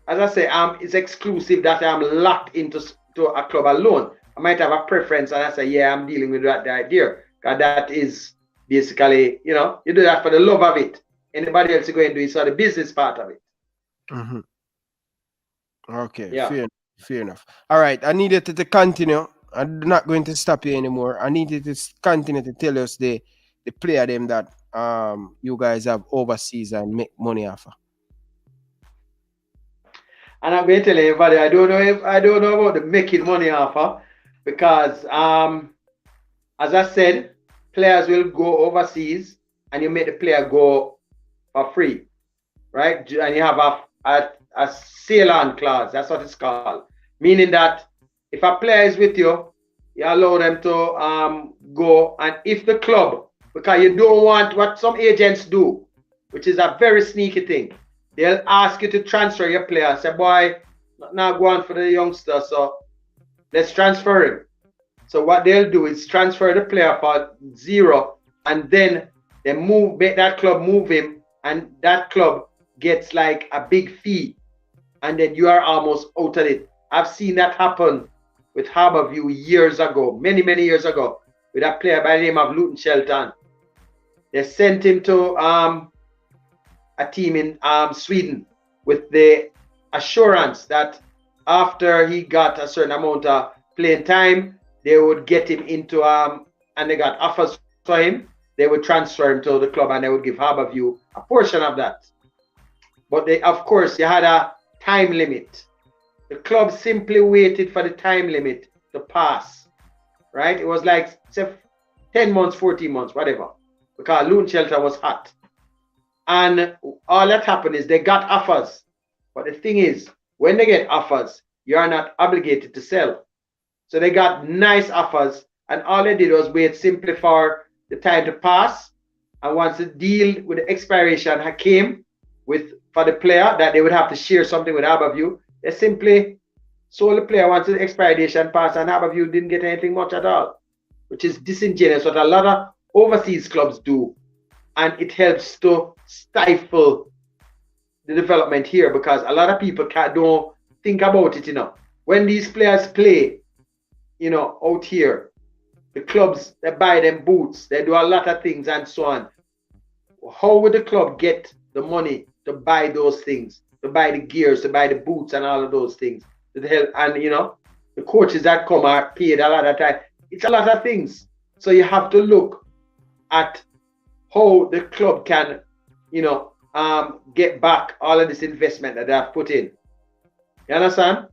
as I say, it's exclusive that I'm locked into a club alone. I might have a preference and I say, yeah, I'm dealing with that idea. Because that is basically, you know, you do that for the love of it. Anybody else is going to do it for the business part of it. Okay, yeah. Fair enough. All right, I needed to continue. I'm not going to stop you anymore. I needed to continue to tell us the player them that you guys have overseas and make money off of. And I'm going to tell everybody, I don't know about the making money offer, because as I said, players will go overseas and you make the player go for free, right? And you have a sail-on clause. That's what it's called, meaning that if a player is with you, you allow them to go, and if the club, because you don't want what some agents do, which is a very sneaky thing, they'll ask you to transfer your player. Say, boy, not go on for the youngster, so let's transfer him. So what they'll do is transfer the player for zero, and then they make that club move him, and that club gets like a big fee, and then you are almost out of it. I've seen that happen with Harborview years ago, many years ago, with a player by the name of Luton Shelton. They sent him to a team in Sweden with the assurance that after he got a certain amount of playing time, they would get him into and they got offers for him. They would transfer him to the club, and they would give Harborview a portion of that. But they, of course, you had a time limit. The club simply waited for the time limit to pass, right? It was like, say, 10 months, 14 months, whatever, because Luton Shelter was hot. And all that happened is they got offers. But the thing is, when they get offers, you are not obligated to sell. So they got nice offers, and all they did was wait simply for the time to pass. And once the deal with the expiration came for the player that they would have to share something with Harborview, they simply sold the player once the expiration passed, and Harborview didn't get anything much at all, which is disingenuous, what a lot of overseas clubs do. And it helps to stifle the development here, because a lot of people don't think about it, you know. When these players play, you know, out here, the clubs, they buy them boots, they do a lot of things and so on. How would the club get the money to buy those things, to buy the gears, to buy the boots and all of those things? To help, and you know, the coaches that come are paid a lot of time. It's a lot of things. So you have to look at how the club can, you know, get back all of this investment that they have put in. You understand?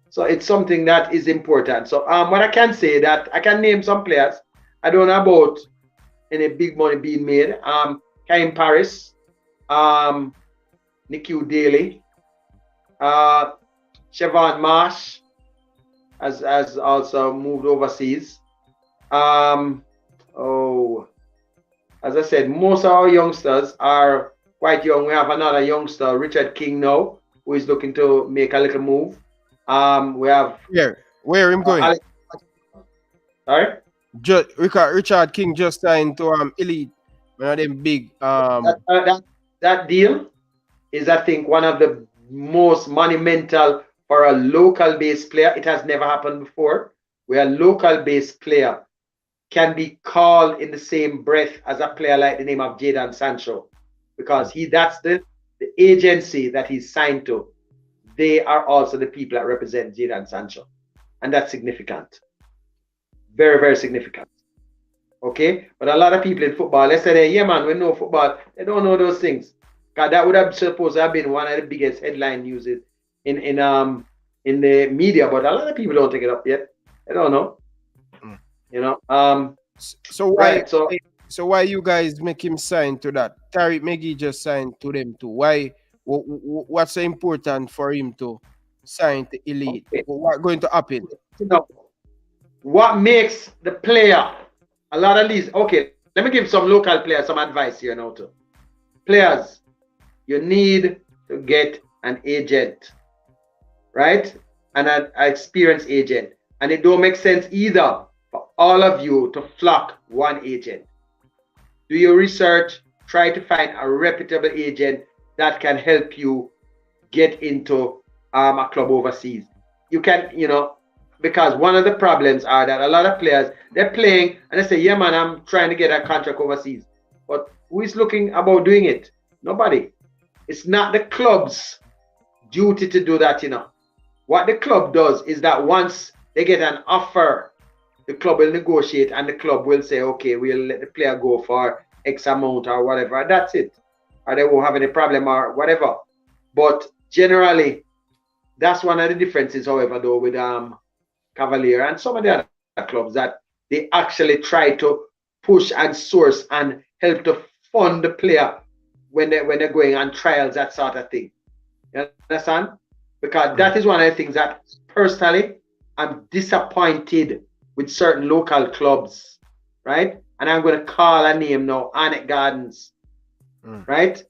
So it's something that is important. So what I can say that I can name some players. I don't know about any big money being made. Kaim Paris, Nikhil Daly, Siobhan Marsh has also moved overseas. As I said, most of our youngsters are quite young. We have another youngster, Richard King now, who is looking to make a little move. We have where him going? Sorry? Richard King just signed to Elite. One of them big that deal is, I think, one of the most monumental for a local based player. It has never happened before, where a local based player can be called in the same breath as a player like the name of Jadon Sancho, because that's the agency that he's signed to. They are also the people that represent Jadon Sancho, and that's significant, very significant. Okay, but a lot of people in football, they say, yeah man, we know football, they don't know those things, because that would have supposed to have been one of the biggest headline news in the media, but a lot of people don't take it up yet. They don't know. You know, so why? Right, so why you guys make him sign to that? Tariq McGee just signed to them too. Why? What's so important for him to sign to Elite? Okay. What's going to happen? You know, what makes the player a lot of these? Okay, let me give some local players some advice here now too. Players, you need to get an agent, right? And an experienced agent, and it don't make sense either for all of you to flock one agent. Do your research, try to find a reputable agent that can help you get into a club overseas. You can, you know, because one of the problems are that a lot of players, they're playing and they say, yeah man, I'm trying to get a contract overseas. But who is looking about doing it? Nobody. It's not the club's duty to do that, you know. What the club does is that once they get an offer, the club will negotiate, and the club will say, okay, we'll let the player go for X amount or whatever. That's it. Or they won't have any problem or whatever. But generally, that's one of the differences, however, though, with Cavaliers and some of the other clubs, that they actually try to push and source and help to fund the player when they're going on trials, that sort of thing. You understand? Because that is one of the things that personally I'm disappointed with certain local clubs, right? And I'm going to call a name now, Arnett Gardens, right?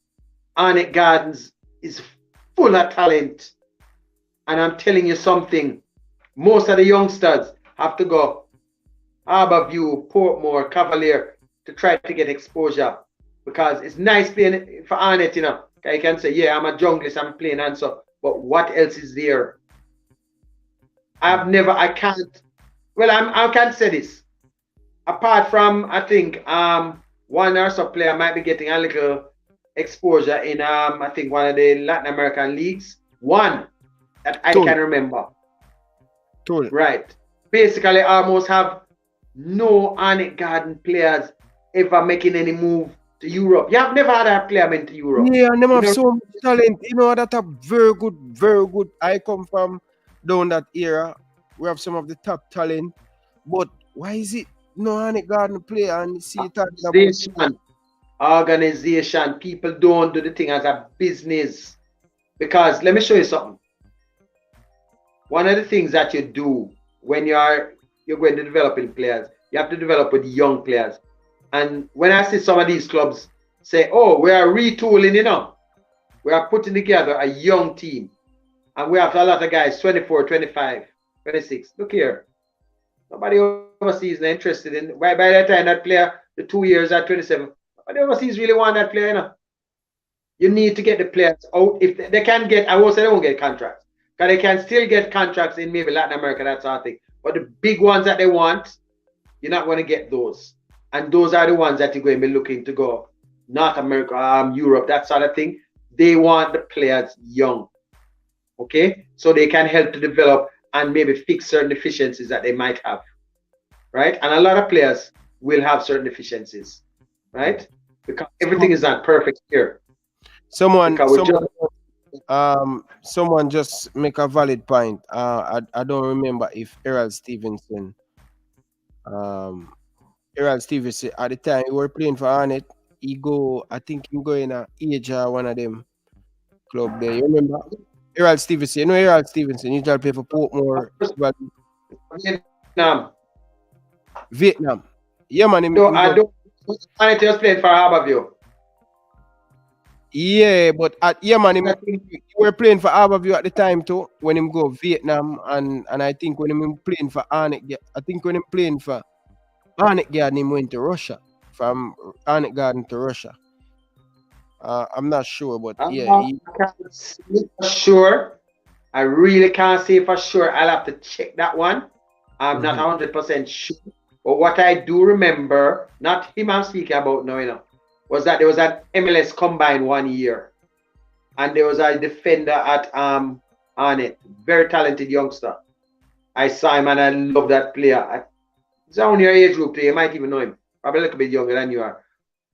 Arnett Gardens is full of talent. And I'm telling you something, most of the youngsters have to go Harbourview, Portmore, Cavalier to try to get exposure. Because it's nice playing for Arnett, you know. You can say, yeah, I'm a junglist, I'm playing and so, but what else is there? I can't, well, I can't say this. Apart from, I think, one or so player might be getting a little exposure in, I think, one of the Latin American leagues. One that I can remember. Right. Basically, I almost have no Arnett Garden players ever making any move to Europe. You have never had a player went to Europe. Yeah, and them have so much talent. You know, that are very good, very good. I come from down that era. We have some of the top talent. But why is it no Arnett Garden player and see it? Organization. People don't do the thing as a business. Because let me show you something. One of the things that you do when you're going to developing players, you have to develop with young players. And when I see some of these clubs say, oh, we are retooling, you know, we are putting together a young team. And we have a lot of guys, 24, 25, 26. Look here. Nobody overseas is interested in, by the time that player, the 2 years at 27, nobody overseas really want that player, you know. You need to get the players out. If they can get, I won't say they won't get contracts. Because they can still get contracts in maybe Latin America, that sort of thing. But the big ones that they want, you're not going to get those. And those are the ones that you're going to be looking to go. North America, Europe, that sort of thing. They want the players young. Okay? So they can help to develop and maybe fix certain deficiencies that they might have. Right? And a lot of players will have certain deficiencies. Right? Because everything is not perfect here. Someone just make a valid point. I don't remember if Errol Stevenson at the time we were playing for Arnett. I think he go in a age one of them club there. You remember Errol Stevenson? You know Errol Stevenson usually play for Portmore. Vietnam. Yeah, man. Arnett was playing for Harbourview. Yeah, but you were playing for Harbourview at the time too, when him go Vietnam, and I think when him playing for Arnett, I think when him playing for Arnett Garden, him went to Russia, from Arnett Garden to Russia. I'm not sure, but yeah. I can't say for sure. I really can't say for sure. I'll have to check that one. I'm not 100% sure. But what I do remember, not him I'm speaking about now, you know, was that there was an MLS combine 1 year. And there was a defender at Arnett, very talented youngster. I saw him and I love that player. He's on your age group, you might even know him. Probably a little bit younger than you are.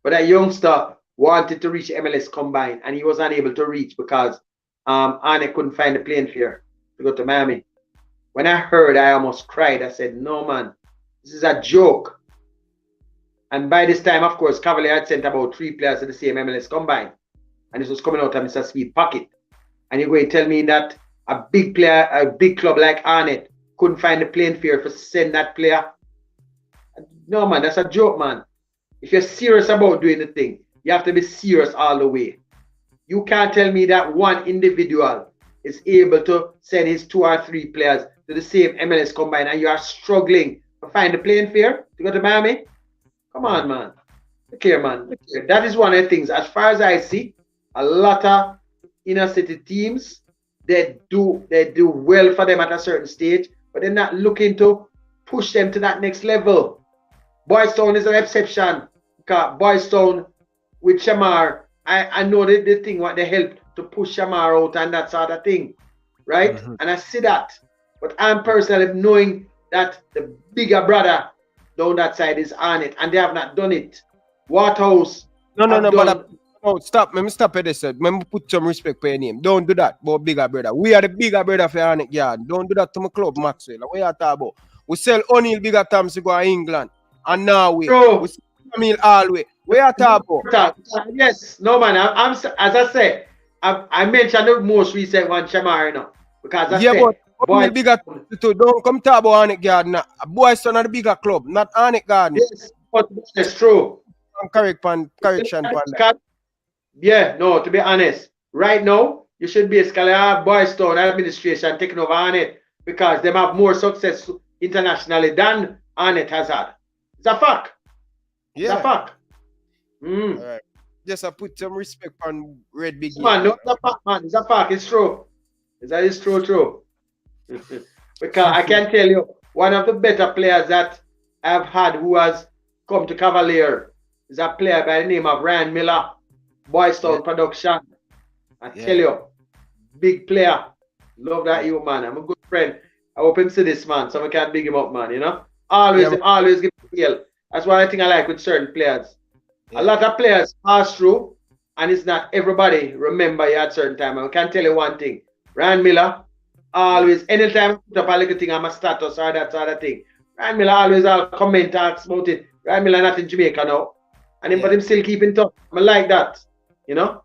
But that youngster wanted to reach MLS combine and he was unable to reach because Arnett couldn't find the plane fare to go to Miami. When I heard, I almost cried. I said, no, man, this is a joke. And by this time, of course, Cavaliers had sent about 3 players to the same MLS combine. And this was coming out of Mr. Sweet pocket. And you're going to tell me that a big player, a big club like Arnett couldn't find the plane fare to send that player? No, man, that's a joke, man. If you're serious about doing the thing, you have to be serious all the way. You can't tell me that one individual is able to send his 2 or 3 players to the same MLS combine and you are struggling to find the plane fare to go to Miami? Come on, man. Look here, man. Look here. That is one of the things. As far as I see, a lot of inner city teams, they do well for them at a certain stage, but they're not looking to push them to that next level. Boys Town is an exception. Because Boys Town with Shamar, I know the thing what they help to push Shamar out and that sort of thing. Right? And I see that. But I'm personally knowing that the bigger brother down that side is Arnett, and they have not done it. Waterhouse. Stop. Let me stop at this. Let me put some respect for your name. Don't do that, but bigger brother. We are the bigger brother for Arnett Garden. Don't do that to my club, Maxwell. What you talking about? We sell O'Neill bigger times to go to England. And now we sell Camille Alway. What you talking about? Yes. No, man. As I said, I mentioned the most recent one, Shamar, you know. Because I said, boy, bigger too. Don't come talk about Arnett Garden. Boys Town are the bigger club, not Arnett Garden. Yes, but it's true. Correction. Yeah, no, to be honest, right now, you should basically have Boys Town administration taking over on it because they have more success internationally than Arnett has had. It's a fact. Yeah. It's a fact. All right. Just put some respect on Red Big. Man, no, it's a fact, man. It's a fact. It's true. It's true. Because I can tell you, one of the better players that I've had who has come to Cavalier is a player by the name of Ryan Miller, Boys Town Production. I tell you, big player. Love that you, man. I'm a good friend. I hope him see this, man, so we can big him up, man, you know? Always give him a deal. That's one thing I like with certain players. A lot of players pass through, and it's not everybody remember you at certain time. I can tell you one thing. Ryan Miller, always, anytime I put up a little thing on my status or that sort of thing, Ryan Miller always I'll comment, talks about it. Ryan Miller not in Jamaica now. And but him still keep in touch. I like that. You know?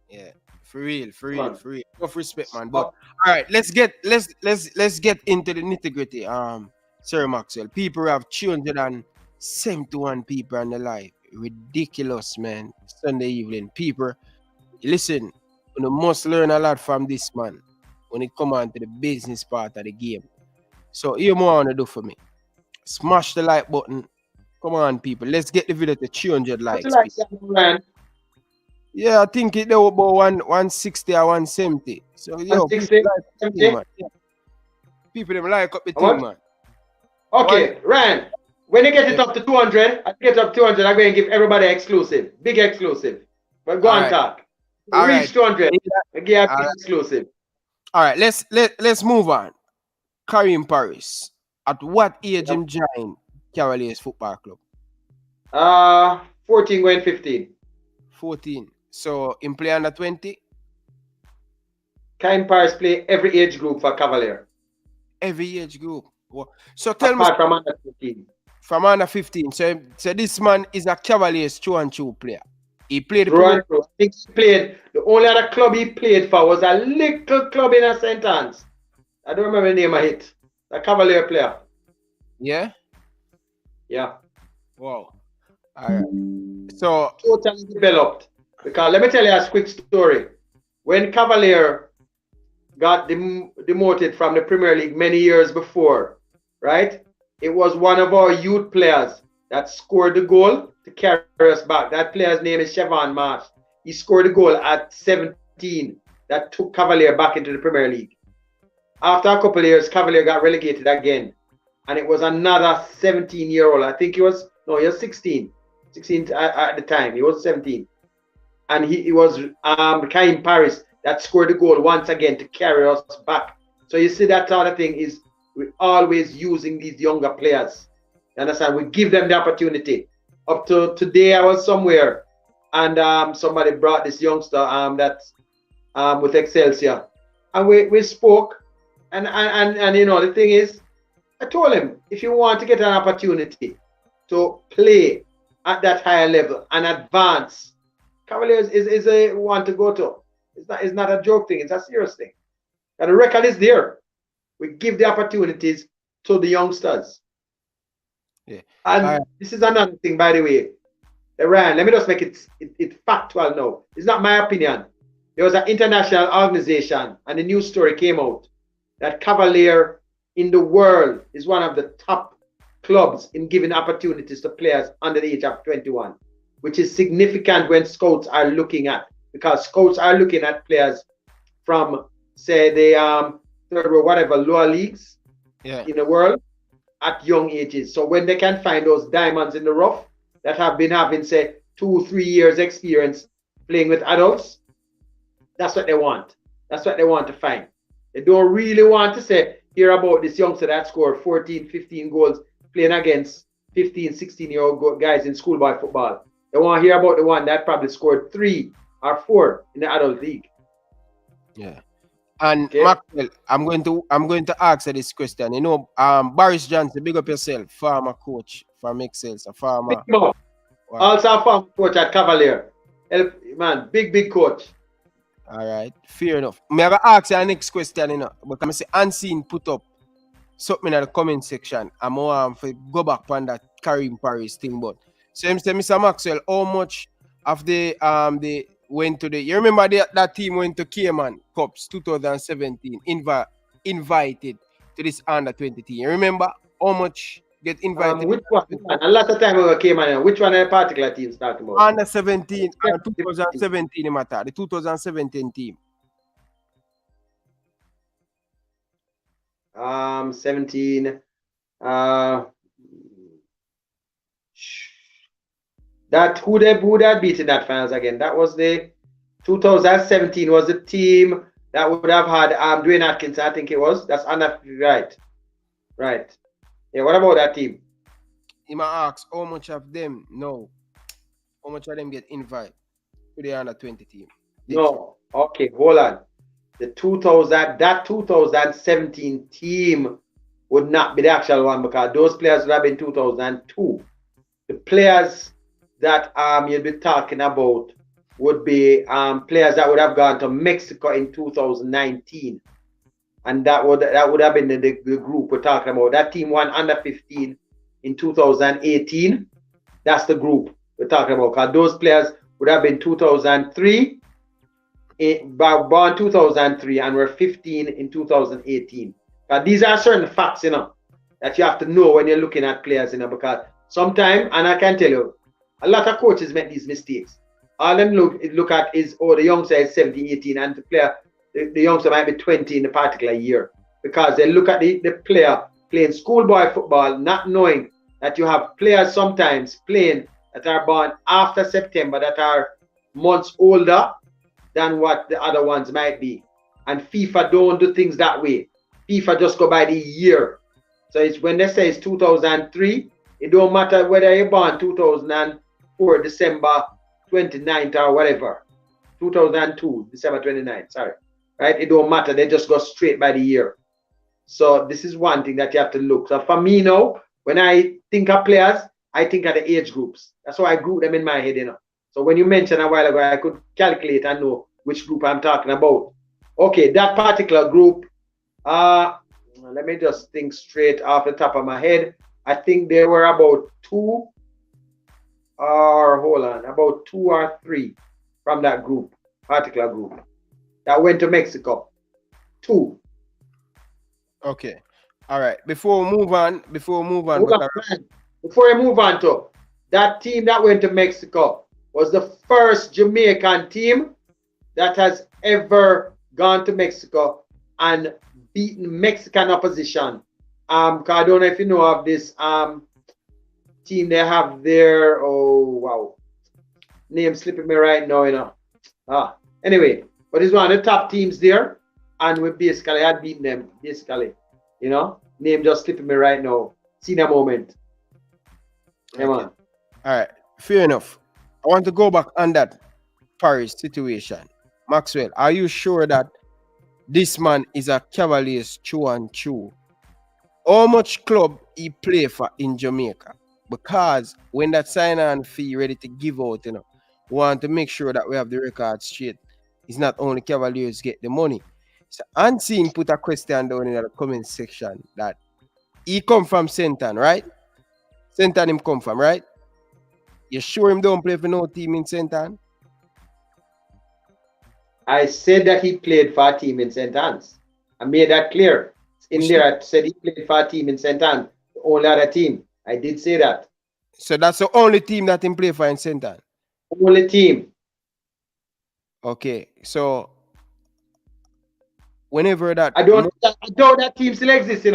Yeah. For real. Enough respect, man. But all right, let's get into the nitty-gritty. Sir Maxwell. People have 271 people on the live. Ridiculous, man. Sunday evening. People, listen, you must learn a lot from this man when it comes on to the business part of the game. So you more want to do for me. Smash the like button. Come on, people. Let's get the video to 200 likes. Yeah, I think it was about 160 or 170. So, yo, 160, people them like up the thing, man. Okay, Ryan, when you get it up to 200, I'm going to give everybody exclusive. Big exclusive. But go on, talk. Reach 200. Again, exclusive. All right, let's move on. Karim Paris. At what age him joined Cavaliers Football Club? 14 going 15. 14. So him play under 20? Karim Paris play every age group for Cavalier. Every age group. So tell me from under 15. From under 15. So this man is a Cavaliers 2-2 player. He played I think he played. The only other club he played for was a little club in St. Anne's. I don't remember the name of it. A Cavalier player. Yeah? Yeah. Wow. All right. So totally developed. Because let me tell you a quick story. When Cavalier got demoted from the Premier League many years before, right? It was one of our youth players that scored the goal to carry us back. That player's name is Siobhan Marsh. He scored a goal at 17 that took Cavalier back into the Premier League. After a couple of years, Cavalier got relegated again. And it was another 17-year-old. I think he was 16. 16 at the time. He was 17. And he was Karim Paris that scored the goal once again to carry us back. So you see that sort of thing is we're always using these younger players. You understand? We give them the opportunity. Up to today, I was somewhere and somebody brought this youngster with Excelsior. And we spoke. And you know, the thing is, I told him, if you want to get an opportunity to play at that higher level and advance, Cavaliers is a one to go to. It's not a joke thing. It's a serious thing. And the record is there. We give the opportunities to the youngsters. Yeah. And this is another thing, by the way. Ryan, let me just make it factual now. It's not my opinion. There was an international organization, and a news story came out that Cavalier in the world is one of the top clubs in giving opportunities to players under the age of 21, which is significant when scouts are looking at, because scouts are looking at players from, say, the third or whatever lower leagues in the world at young ages. So when they can find those diamonds in the rough that have been having, say, 2-3 years experience playing with adults, that's what they want. That's what they want to find. They don't really want to hear about this youngster that scored 14, 15 goals playing against 15, 16-year-old guys in schoolboy football. They want to hear about the one that probably scored 3 or 4 in the adult league. Yeah. And Maxwell, I'm going to ask this question. You know, Boris Johnson, big up yourself, former coach from Excels, a farmer. Also a former coach at Cavalier. Man, big coach. All right, fair enough. Me have to ask you the next question, you know, because I say Unseen put up something in the comment section. I'm going to go back on that Karim Paris thing, but so him say, Mr. Maxwell, how much of the went to the. You remember that team went to Cayman Cups 2017. Invited to this under 20 team. You remember how much get invited? Which one? A lot of time we came on. Which one? A particular team talking about? Under 17, 2017 matter. The 2017 team. 17. That who that beat in that finals again? That was the 2017 was the team that would have had Dwayne Atkins, I think it was. That's under right. Yeah, what about that team? He might ask how much of them how much of them get invited to the under 20 team. No, okay, hold on. The 2017 team would not be the actual one because those players would have been 2002. The players that you'll be talking about would be players that would have gone to Mexico in 2019, and that would have been the group we're talking about. That team won under 15 in 2018. That's the group we're talking about because those players would have been 2003. Born 2003 and were 15 in 2018. But these are certain facts, that you have to know when you're looking at players, because sometimes, and I can tell you, a lot of coaches make these mistakes. All them look at is, the youngster is 17, 18, and the youngster might be 20 in a particular year. Because they look at the player playing schoolboy football, not knowing that you have players sometimes playing that are born after September that are months older than what the other ones might be. And FIFA don't do things that way. FIFA just go by the year. So it's when they say it's 2003, it don't matter whether you're born 2004, December 29th or whatever. 2002, December 29th, sorry. Right? It don't matter. They just go straight by the year. So this is one thing that you have to look. So for me now, when I think of players, I think of the age groups. That's why I group them in my head, So when you mentioned a while ago, I could calculate and know which group I'm talking about. Okay, that particular group, let me just think straight off the top of my head. I think there were about two or three from that particular group, that went to Mexico. 2. Okay. All right. Before we move on. Before we move on to that team that went to Mexico, was the first Jamaican team that has ever gone to Mexico and beaten Mexican opposition. Because I don't know if you know of this team they have there. Oh wow, name slipping me right now. Anyway, but it's one of the top teams there, and we basically had beaten them. Name just slipping me right now. See the moment. Come on. All right, fair enough. I want to go back on that Paris situation. Maxwell, are you sure that this man is a Cavaliers true and true? How much club he play for in Jamaica? Because when that sign-on fee ready to give out, we want to make sure that we have the record straight. It's not only Cavaliers get the money. So Unseen put a question down in the comment section that he come from Sentan, right? Sentan him come from, right? You sure him don't play for no team in Sentan? I said that he played for a team in St. Anne's. I made that clear. In there, I said he played for a team in St. Anne's, the only other team. I did say that. So that's the only team that he play for in St. Anne's? Only team. Okay, so whenever that... I doubt that team still exists,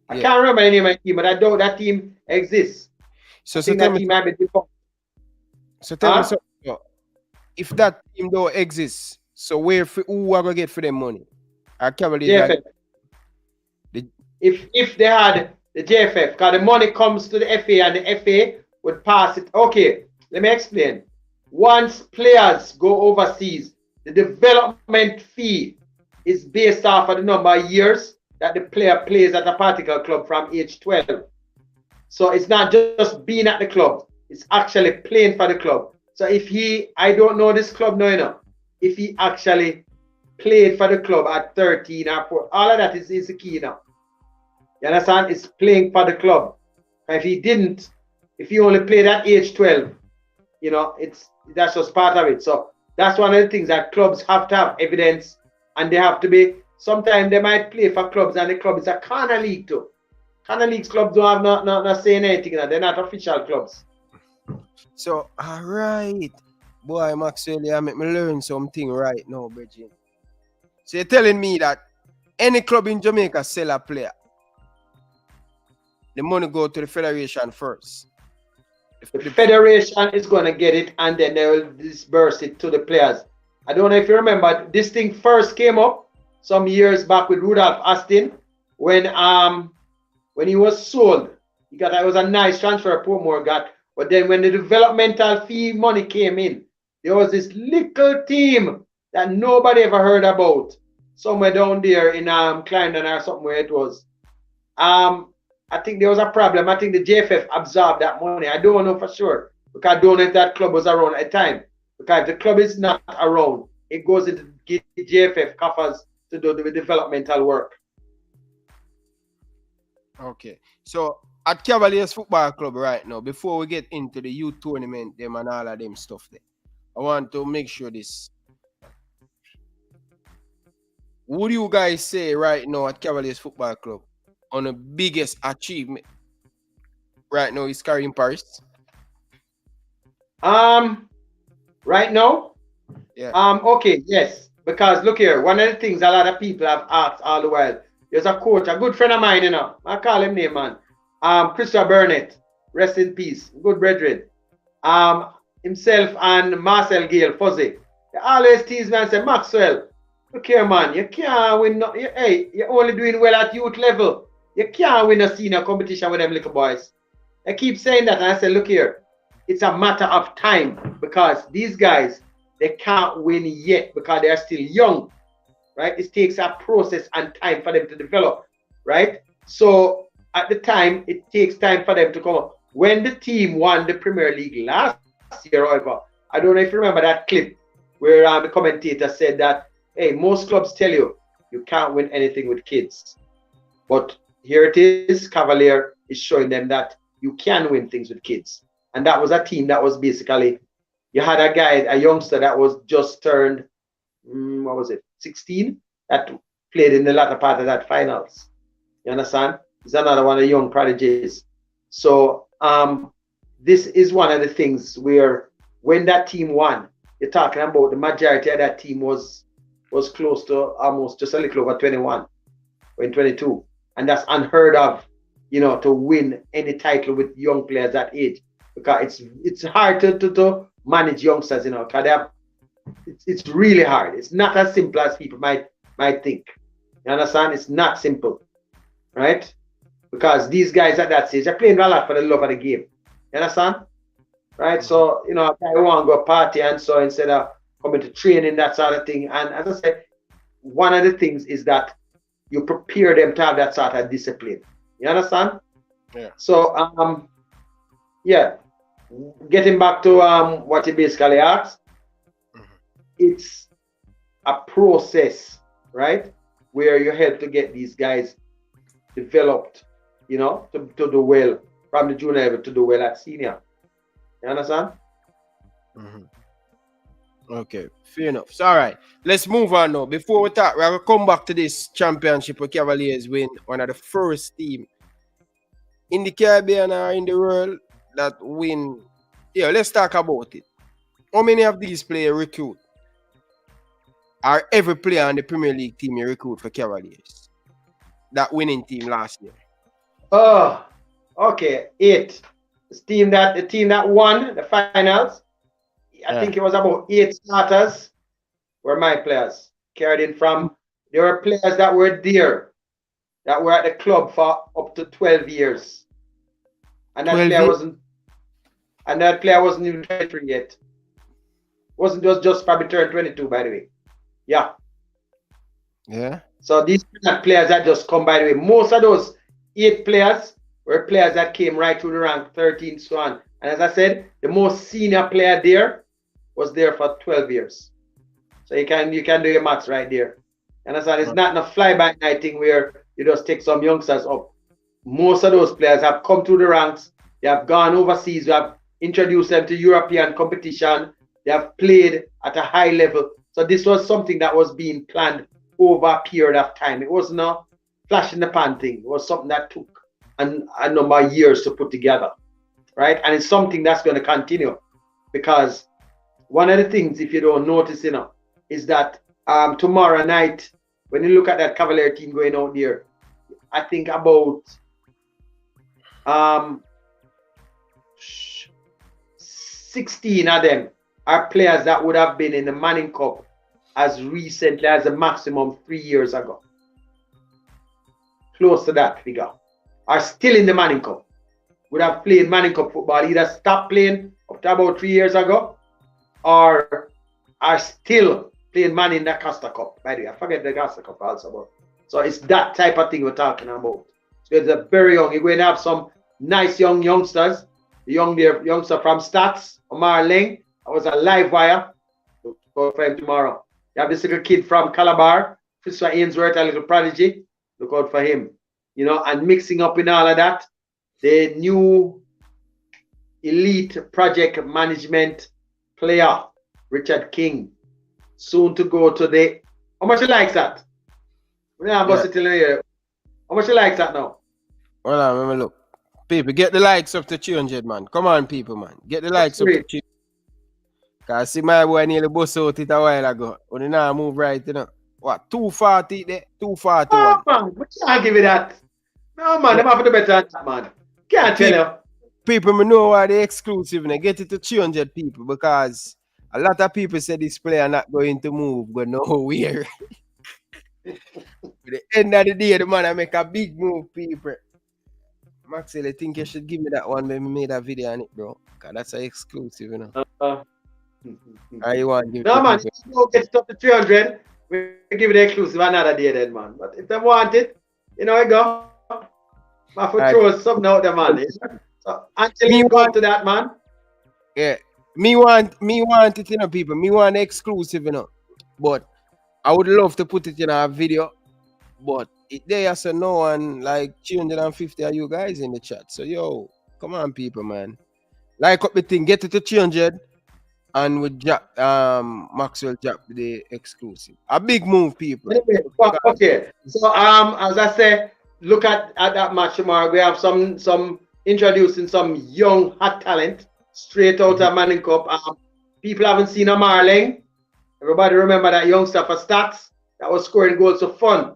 I can't remember the name of the team, but I doubt that team exists. So tell me, if that team don't exist, so who are gonna get for them money? Are Cavaliers? If they had the JFF, because the money comes to the FA and the FA would pass it. Okay, let me explain. Once players go overseas, the development fee is based off of the number of years that the player plays at a particular club from age 12. So it's not just being at the club, it's actually playing for the club. So if I don't know this club now, if he actually played for the club at 13 or 4, all of that is the key now. You understand? It's playing for the club. If he only played at age 12, you know, that's just part of it. So that's one of the things that clubs have to have evidence, and they have to be. Sometimes they might play for clubs, and the club is a corner league too. Corner leagues clubs don't have not saying anything. They're not official clubs. So all right, boy, Maxwell, you make me learn something right now, Bridget. So you're telling me that any club in Jamaica sell a player, the money go to the federation first. The federation is going to get it, and then they will disperse it to the players. I don't know if you remember, this thing first came up some years back with Rudolph Austin when he was sold. It was a nice transfer Portmore got, but then when the developmental fee money came in, there was this little team that nobody ever heard about, somewhere down there in Clarendon or somewhere it was. I think there was a problem. I think the JFF absorbed that money. I don't know for sure, because I don't know if that club was around at the time. Because if the club is not around, it goes into the JFF coffers to do the developmental work. Okay. So at Cavaliers Football Club right now, before we get into the youth tournament, them and all of them stuff there, I want to make sure this. What do you guys say right now at Cavaliers Football Club on the biggest achievement right now is carrying Paris? Right now? Yeah. Okay, yes. Because look here, one of the things a lot of people have asked all the while, there's a coach, a good friend of mine, you know. I call him name, man. Christopher Burnett, rest in peace, good brethren. Himself and Marcel Gale, Fuzzy. They always tease me and say, Maxwell, look here, man, you can't win. You're only doing well at youth level. You can't win a senior competition with them little boys. I keep saying that, and I say, look here, it's a matter of time, because these guys, they can't win yet because they're still young, right? It takes a process and time for them to develop, right? So at the time, it takes time for them to come up. When the team won the Premier League last year, however, I don't know if you remember that clip where the commentator said that, hey, most clubs tell you, you can't win anything with kids. But here it is, Cavalier is showing them that you can win things with kids. And that was a team that was basically, you had a guy, a youngster that was just turned, 16, that played in the latter part of that finals. You understand? He's another one of the young prodigies. So this is one of the things where when that team won, you're talking about the majority of that team was close to almost just a little over 21 or 22. And that's unheard of, you know, to win any title with young players that age. Because it's hard to manage youngsters, you know, because it's really hard. It's not as simple as people might think. You understand? It's not simple, right? Because these guys at that stage are playing a lot for the love of the game. You understand? Right? So, you know, I want to go party and so instead of coming to training, that sort of thing. And as I said, one of the things is that you prepare them to have that sort of discipline. You understand? Yeah. So, yeah, getting back to what he basically asked, it's a process, right? Where you help to get these guys developed, you know, to do well from the junior level to do well at senior. You understand? Okay, fair enough. So, all right, let's move on now. Before we talk, we're going to come back to this championship where Cavaliers win, one of the first team in the Caribbean or in the world that win. Yeah, let's talk about it. How many of these players recruit? Are every player on the Premier League team you recruit for Cavaliers? That winning team last year. Oh, okay, 8. The team that won the finals, I think it was about 8 starters were my players. Carried in from, there were players that were there, that were at the club for up to 12 years. And that player wasn't even 23 yet. Wasn't just probably turned 22, by the way. Yeah. Yeah. So these are players that just come, by the way. Most of those 8 players were players that came right through the rank, 13, so on. And as I said, the most senior player there was there for 12 years. So you can do your maths right there. And as I said, it's not a fly-by-night thing where you just take some youngsters up. Most of those players have come through the ranks. They have gone overseas. We have introduced them to European competition. They have played at a high level. So this was something that was being planned over a period of time. It wasn't a flash in the pan thing. It was something that took a number of years to put together, right? And it's something that's going to continue, because one of the things, if you don't notice, is that tomorrow night, when you look at that Cavalier team going out there, I think about 16 of them are players that would have been in the Manning Cup as recently as a maximum 3 years ago. Close to that figure. Are still in the Manning Cup. Would have played Manning Cup football, either stopped playing up to about 3 years ago, or are still playing Manning in the Costa Cup. By the way, I forget the Costa Cup also. But so it's that type of thing we're talking about. So it's a very young. You're going to have some nice youngsters. The youngster from Stats, Omar Ling. I was a live wire. Look out for him tomorrow. You have this little kid from Calabar, Christopher Ainsworth, a little prodigy. Look out for him. And mixing up in all of that, the new elite project management player, Richard King, soon to go to the. How much he likes that? How much he likes that now? Hold on, let me look. People, get the likes up to 300, man. Come on, people, man. Get the likes up to 300. Because see my boy nearly bust out it a while ago. When now move right, What, 240 there? 241. Oh, man, we can't give it that. No, man, them have to do better than that, man. Can't tell you. People, me know why they exclusive. And get it to 300 people, because a lot of people say this player not going to move, go nowhere. At the end of the day, the man I make a big move, people. Maxwell, I think you should give me that one when we made a video on it, bro. Because that's an exclusive, I want to give no, man, if you get it up to 300, we give it the exclusive another day then, man. But if they want it, I go. I have to throw something out there, man. So until you go to that, man. Yeah. Me want it, people. Me want exclusive, But I would love to put it in a video. But there is no one like 350 of you guys in the chat. So yo, come on, people, man. Like up the thing, get it to 300, and we drop Maxwell drop the exclusive. A big move, people. Okay. So as I say, look at that match tomorrow. We have some introducing some young hot talent straight out of Manning Cup. People haven't seen a Marling. Everybody remember that youngster for Stats that was scoring goals for fun.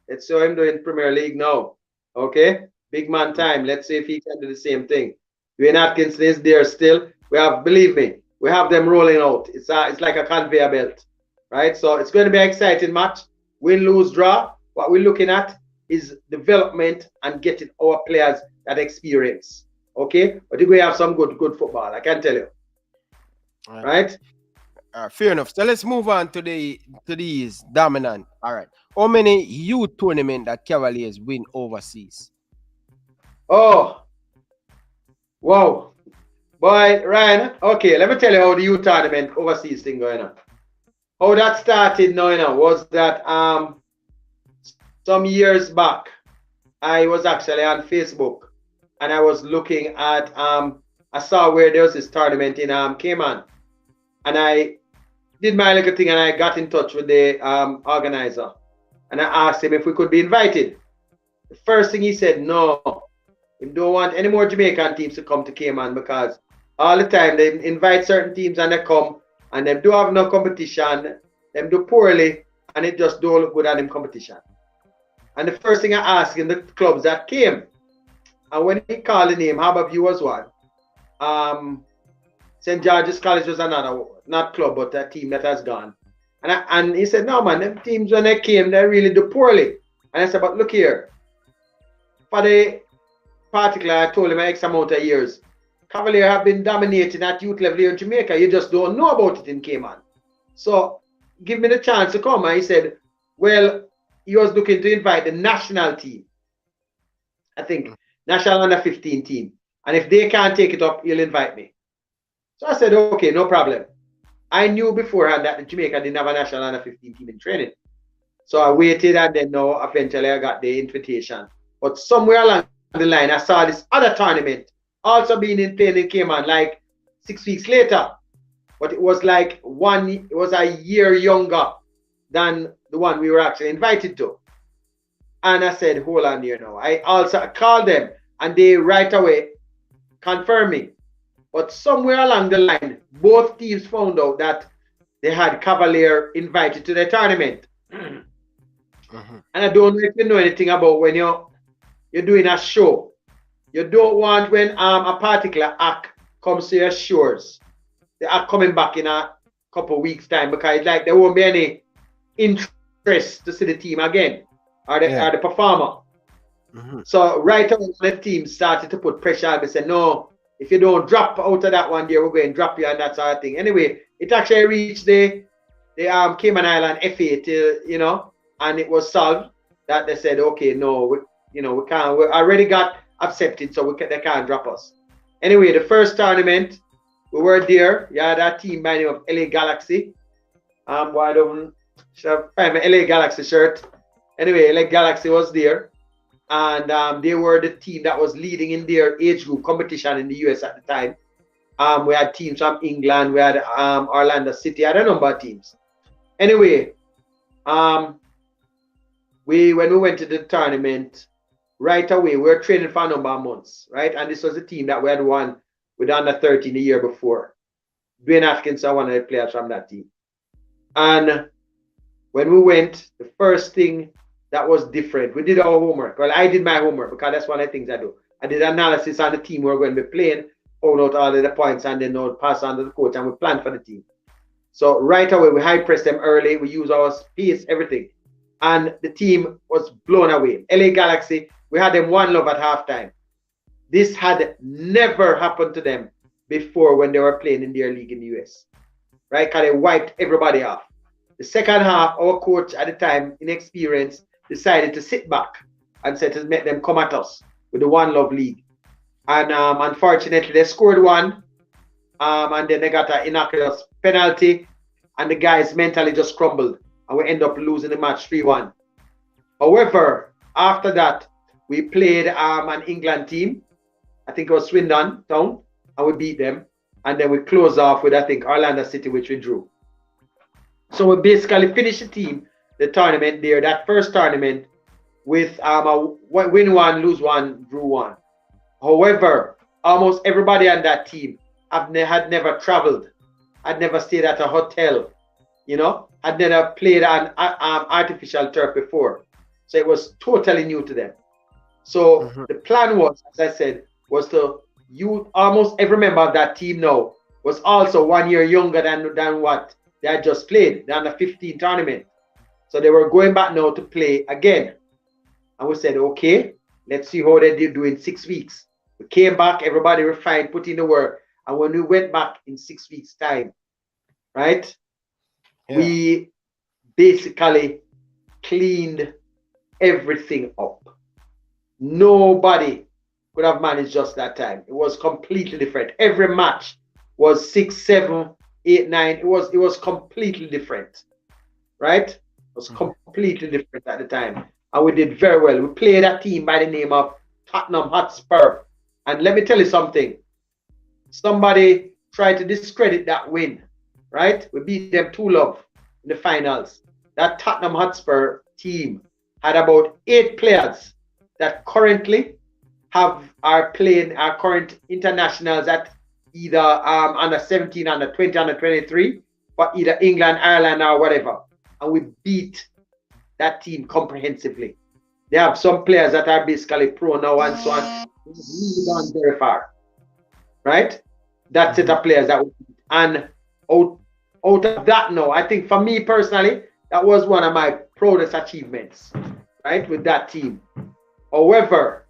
Let's show him doing Premier League now. Okay? Big man time. Let's see if he can do the same thing. Dwayne Atkinson is there still. We have, believe me, we have them rolling out. It's like a conveyor belt. Right? So it's going to be an exciting match. Win, lose, draw. What we're looking at is development and getting our players that experience. Okay? But we have some good football, I can tell you. Right? Fair enough. So let's move on to these dominant. All right. How many youth tournament that Cavaliers win overseas? Oh, wow. Boy, Ryan, okay, let me tell you how the youth tournament overseas thing going on. How that started now, was that some years back, I was actually on Facebook and I was looking at, I saw where there was this tournament in Cayman. And I did my little thing and I got in touch with the organizer. And I asked him if we could be invited. The first thing he said, no. We don't want any more Jamaican teams to come to Cayman, because all the time they invite certain teams and they come and they do have no competition. Them do poorly and it just don't look good at them competition. And the first thing I asked him, the clubs that came, and when he called the name, Harborview was one. St. George's College was another, not club, but a team that has gone. And he said, no, man, them teams, when they came, they really do poorly. And I said, but look here. For the particular, I told him X amount of years, Cavaliers have been dominating at youth level here in Jamaica. You just don't know about it in Cayman. So give me the chance to come. And he said, well, he was looking to invite the national team. I think, national under 15 team. And if they can't take it up, he'll invite me. So I said, okay, no problem. I knew beforehand that Jamaica didn't have a national under 15 team in training. So I waited, and then now eventually I got the invitation. But somewhere along the line, I saw this other tournament also being played in Cayman, like 6 weeks later. But it was like it was a year younger than the one we were actually invited to. And I said, hold on here now. I also called them and they right away confirmed me. But somewhere along the line, both teams found out that they had Cavaliers invited to the tournament. And I don't know if you know anything about when you're doing a show. You don't want when a particular act comes to your shores, the act coming back in a couple of weeks' time, because like there won't be any interest to see the team again or the performer. So right away, the team started to put pressure on me, say, no, if you don't drop out of that one there, we're going to drop you and that sort of thing. Anyway, it actually reached the Cayman Island FA to, and it was solved that they said, okay, no, we can't, we already got accepted, so they can't drop us. Anyway, the first tournament, we were there. You had a team by the name of LA Galaxy. Why don't I find my LA Galaxy shirt? Anyway, LA Galaxy was there. And they were the team that was leading in their age group competition in the US at the time. We had teams from England, we had Orlando City, had a number of teams. Anyway, when we went to the tournament, right away, we were training for a number of months, right? And this was a team that we had won with under 13 the year before. Dwayne Atkinson, one of the players from that team. And when we went, the first thing that was different, we did our homework. Well, I did my homework because that's one of the things I do. I did analysis on the team we were going to be playing, found out all of the points, and then pass on to the coach, and we planned for the team. So right away, we high pressed them early. We used our space, everything. And the team was blown away. LA Galaxy, we had them 1-0 at halftime. This had never happened to them before when they were playing in their league in the US. Right? Because they wiped everybody off. The second half, our coach at the time, inexperienced, decided to sit back and said to make them come at us with the 1-0 league. And unfortunately, they scored one. And then they got an innocuous penalty. And the guys mentally just crumbled. And we end up losing the match 3-1. However, after that, we played an England team. I think it was Swindon Town. And we beat them. And then we closed off with, I think, Orlando City, which we drew. So we basically finished the tournament there, that first tournament, with a win one, lose one, drew one. However, almost everybody on that team had never traveled, had never stayed at a hotel, had never played on artificial turf before. So it was totally new to them. So the plan was, as I said, was to almost every member of that team now was also 1 year younger than what they had just played, than the 15 tournament. So they were going back now to play again. And we said, okay, let's see how they did do in 6 weeks. We came back, everybody refined, put in the work. And when we went back in 6 weeks' time, right, we basically cleaned everything up. Nobody could have managed just that time. It was completely different. Every match was 6, 7, 8, 9. It was completely different, right? It was completely different at the time. And we did very well. We played a team by the name of Tottenham Hotspur. And let me tell you something. Somebody tried to discredit that win, right? We beat them 2-0 in the finals. That Tottenham Hotspur team had about 8 players that currently are playing our current internationals at either under 17, under 20, under 23, for either England, Ireland, or whatever. And we beat that team comprehensively. They have some players that are basically pro now and so on. We've really gone very far, right? That set of players that we beat. And out of that now, I think for me personally, that was one of my proudest achievements, right, with that team. However,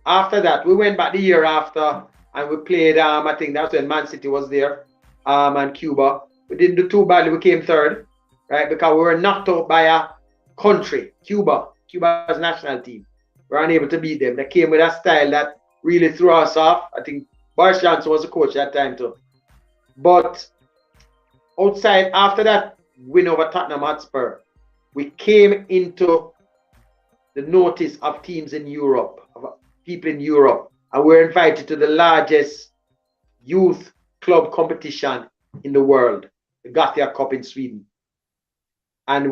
after that, we went back the year after and we played, I think that's when Man City was there, and Cuba. We didn't do too badly, we came third, right, because we were knocked out by a country, Cuba's national team. We were unable to beat them. They came with a style that really threw us off. I think Boris Johnson was the coach at that time too. But outside, after that win over Tottenham Hotspur, we came into the notice of teams in Europe, of people in Europe, and we were invited to the largest youth club competition in the world, the Gothia Cup in Sweden. And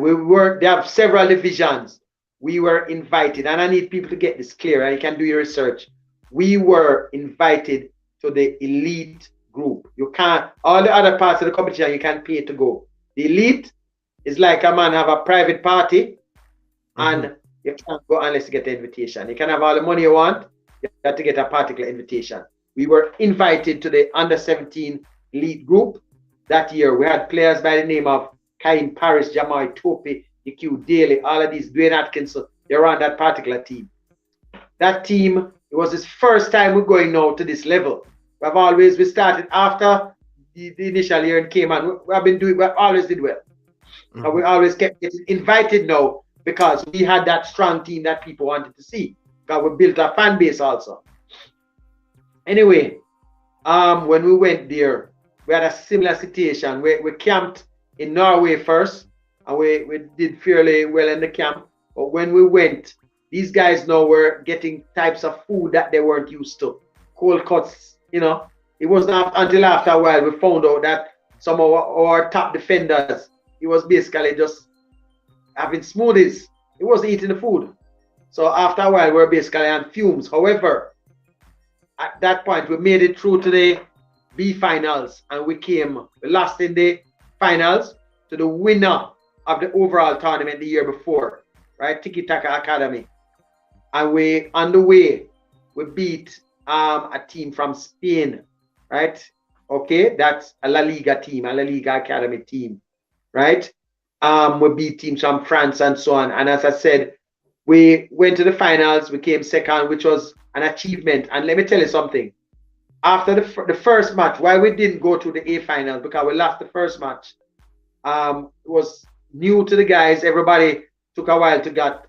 they have several divisions. We were invited, and I need people to get this clear, and you can do your research. We were invited to the elite group. You can't, all the other parts of the competition, you can't pay to go. The elite is like a man have a private party, and you can't go unless you get the invitation. You can have all the money you want, you have to get a particular invitation. We were invited to the under-17 elite group that year. We had players by the name of Cain Paris, Jamal Tope, EQ Daly, all of these, Dwayne Atkinson, they were on that particular team. That team, it was his first time we're going now to this level. We started after the initial year and came on. We always did well. And we always kept getting invited now because we had that strong team that people wanted to see. Because we built a fan base also. Anyway, when we went there, we had a similar situation. We camped in Norway first, and we did fairly well in the camp. But when we went, these guys now were getting types of food that they weren't used to. Cold cuts, you know. It wasn't until after a while we found out that some of our top defenders, he was basically just having smoothies. He wasn't eating the food. So after a while, we were basically on fumes. However, at that point, we made it through to the B finals, and we lost in the finals to the winner of the overall tournament the year before, right? Tiki Taka Academy. And on the way, we beat a team from Spain, right? Okay, that's a La Liga team, a La Liga Academy team, right? We beat teams from France and so on. And as I said, we went to the finals, we came second, which was an achievement. And let me tell you something. After the first match, why we didn't go to the A final, because we lost the first match. It was new to the guys. Everybody took a while to get,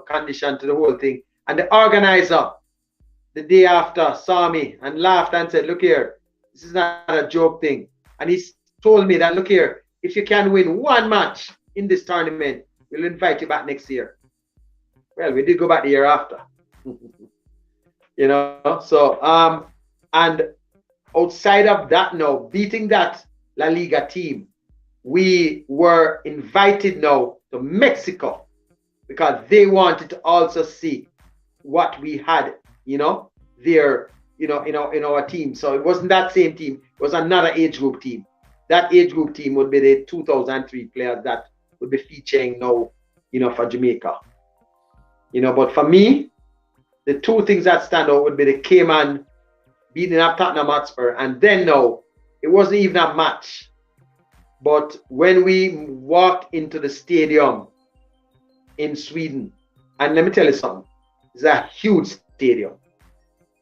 conditioned to the whole thing. And the organizer, the day after, saw me and laughed and said, look here, this is not a joke thing. And he told me that, look here, if you can win one match in this tournament, we'll invite you back next year. Well, we did go back the year after. So, and outside of that now, beating that La Liga team, we were invited now to Mexico because they wanted to also see what we had, there, in our team. So it wasn't that same team. It was another age group team. That age group team would be the 2003 players that would be featuring now, for Jamaica. But for me, the two things that stand out would be the Cayman beating up Tottenham Hotspur, and then now, it wasn't even a match. But when we walked into the stadium in Sweden, and let me tell you something, it's a huge stadium.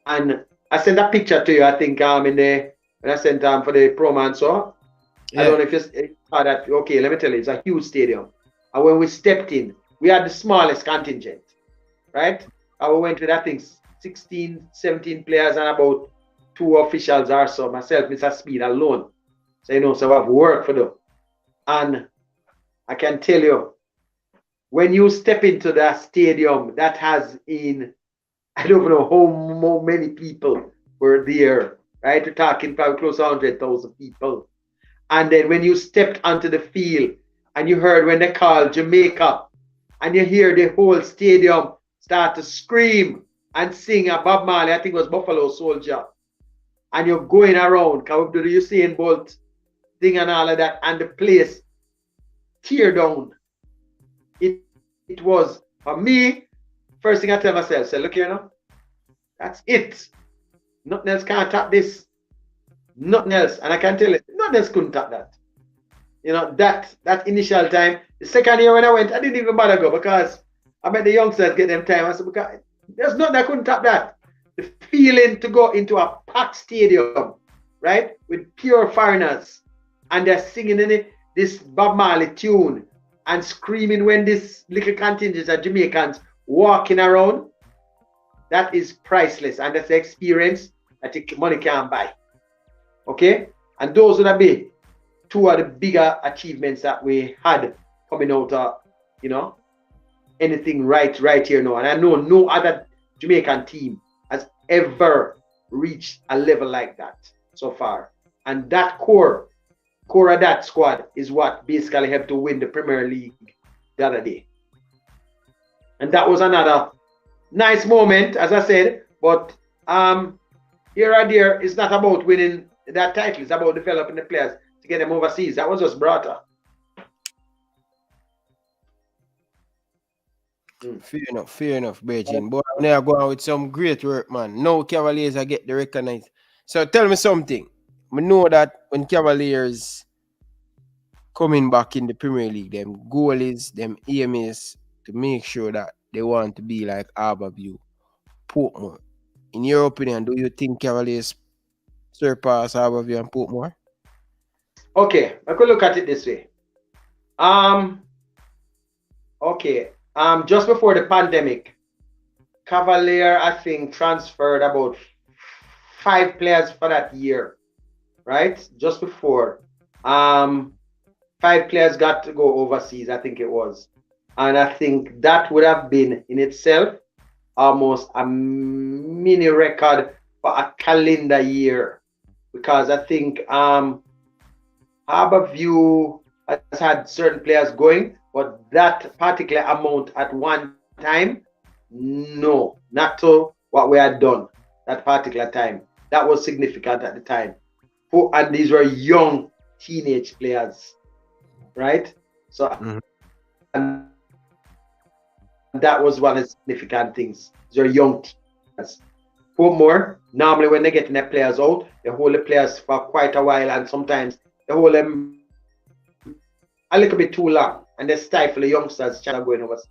And I sent a picture to you, I think, when I sent for the promo and so. Yeah. I don't know if you saw that. Okay, let me tell you, it's a huge stadium. And when we stepped in, we had the smallest contingent, right? And we went with, I think, 16, 17 players and about 2 officials or so, myself, Mr. Speed alone. So, so we have work for them. And I can tell you, when you step into that stadium that has I don't know how many people were there, right? We're talking probably close to 100,000 people. And then when you stepped onto the field and you heard when they called Jamaica and you hear the whole stadium start to scream and sing a Bob Marley, I think it was Buffalo Soldier. And you're going around, because we do the Usain Bolt thing and all of that, and the place tear down. It was, for me, first thing I tell myself, say, look here now, that's it. Nothing else can't top this. Nothing else. And I can tell you, nothing else couldn't top that. That initial time. The second year when I went, I didn't even bother go because I met the youngsters get them time. I said, because there's nothing that couldn't top that. The feeling to go into a packed stadium, right, with pure foreigners, and they're singing in this Bob Marley tune and screaming when this little contingent of Jamaicans walking around, that is priceless, and that's the experience that money can't buy. Okay, and those would be 2 of the bigger achievements that we had coming out of, anything right here now. And I know no other Jamaican team has ever reached a level like that so far. And that core of that squad is what basically helped to win the Premier League the other day. And that was another nice moment, as I said, but here and there, it's not about winning that title, it's about developing the players to get them overseas. That was just Brata. Fair enough, Beijing. But they are going with some great work, man. No Cavaliers are get the recognized. So tell me something. I know that when Cavaliers coming back in the Premier League, them goal is, them aim is to make sure that they want to be like Harborview, Portmore. In your opinion, do you think Cavaliers surpass Harborview and Portmore? Okay, I could look at it this way. Okay. Just before the pandemic, Cavalier, I think, transferred about 5 players for that year, right? Just before. 5 players got to go overseas, I think it was. And I think that would have been in itself almost a mini record for a calendar year. Because I think Harborview has had certain players going, but that particular amount at one time, no, not to what we had done that particular time. That was significant at the time. And these were young teenage players, right? So and that was one of the significant things. These are young players. Portmore, normally when they get their players out, they hold the players for quite a while, and sometimes they hold them a little bit too long, and they stifle the youngsters trying to go overseas,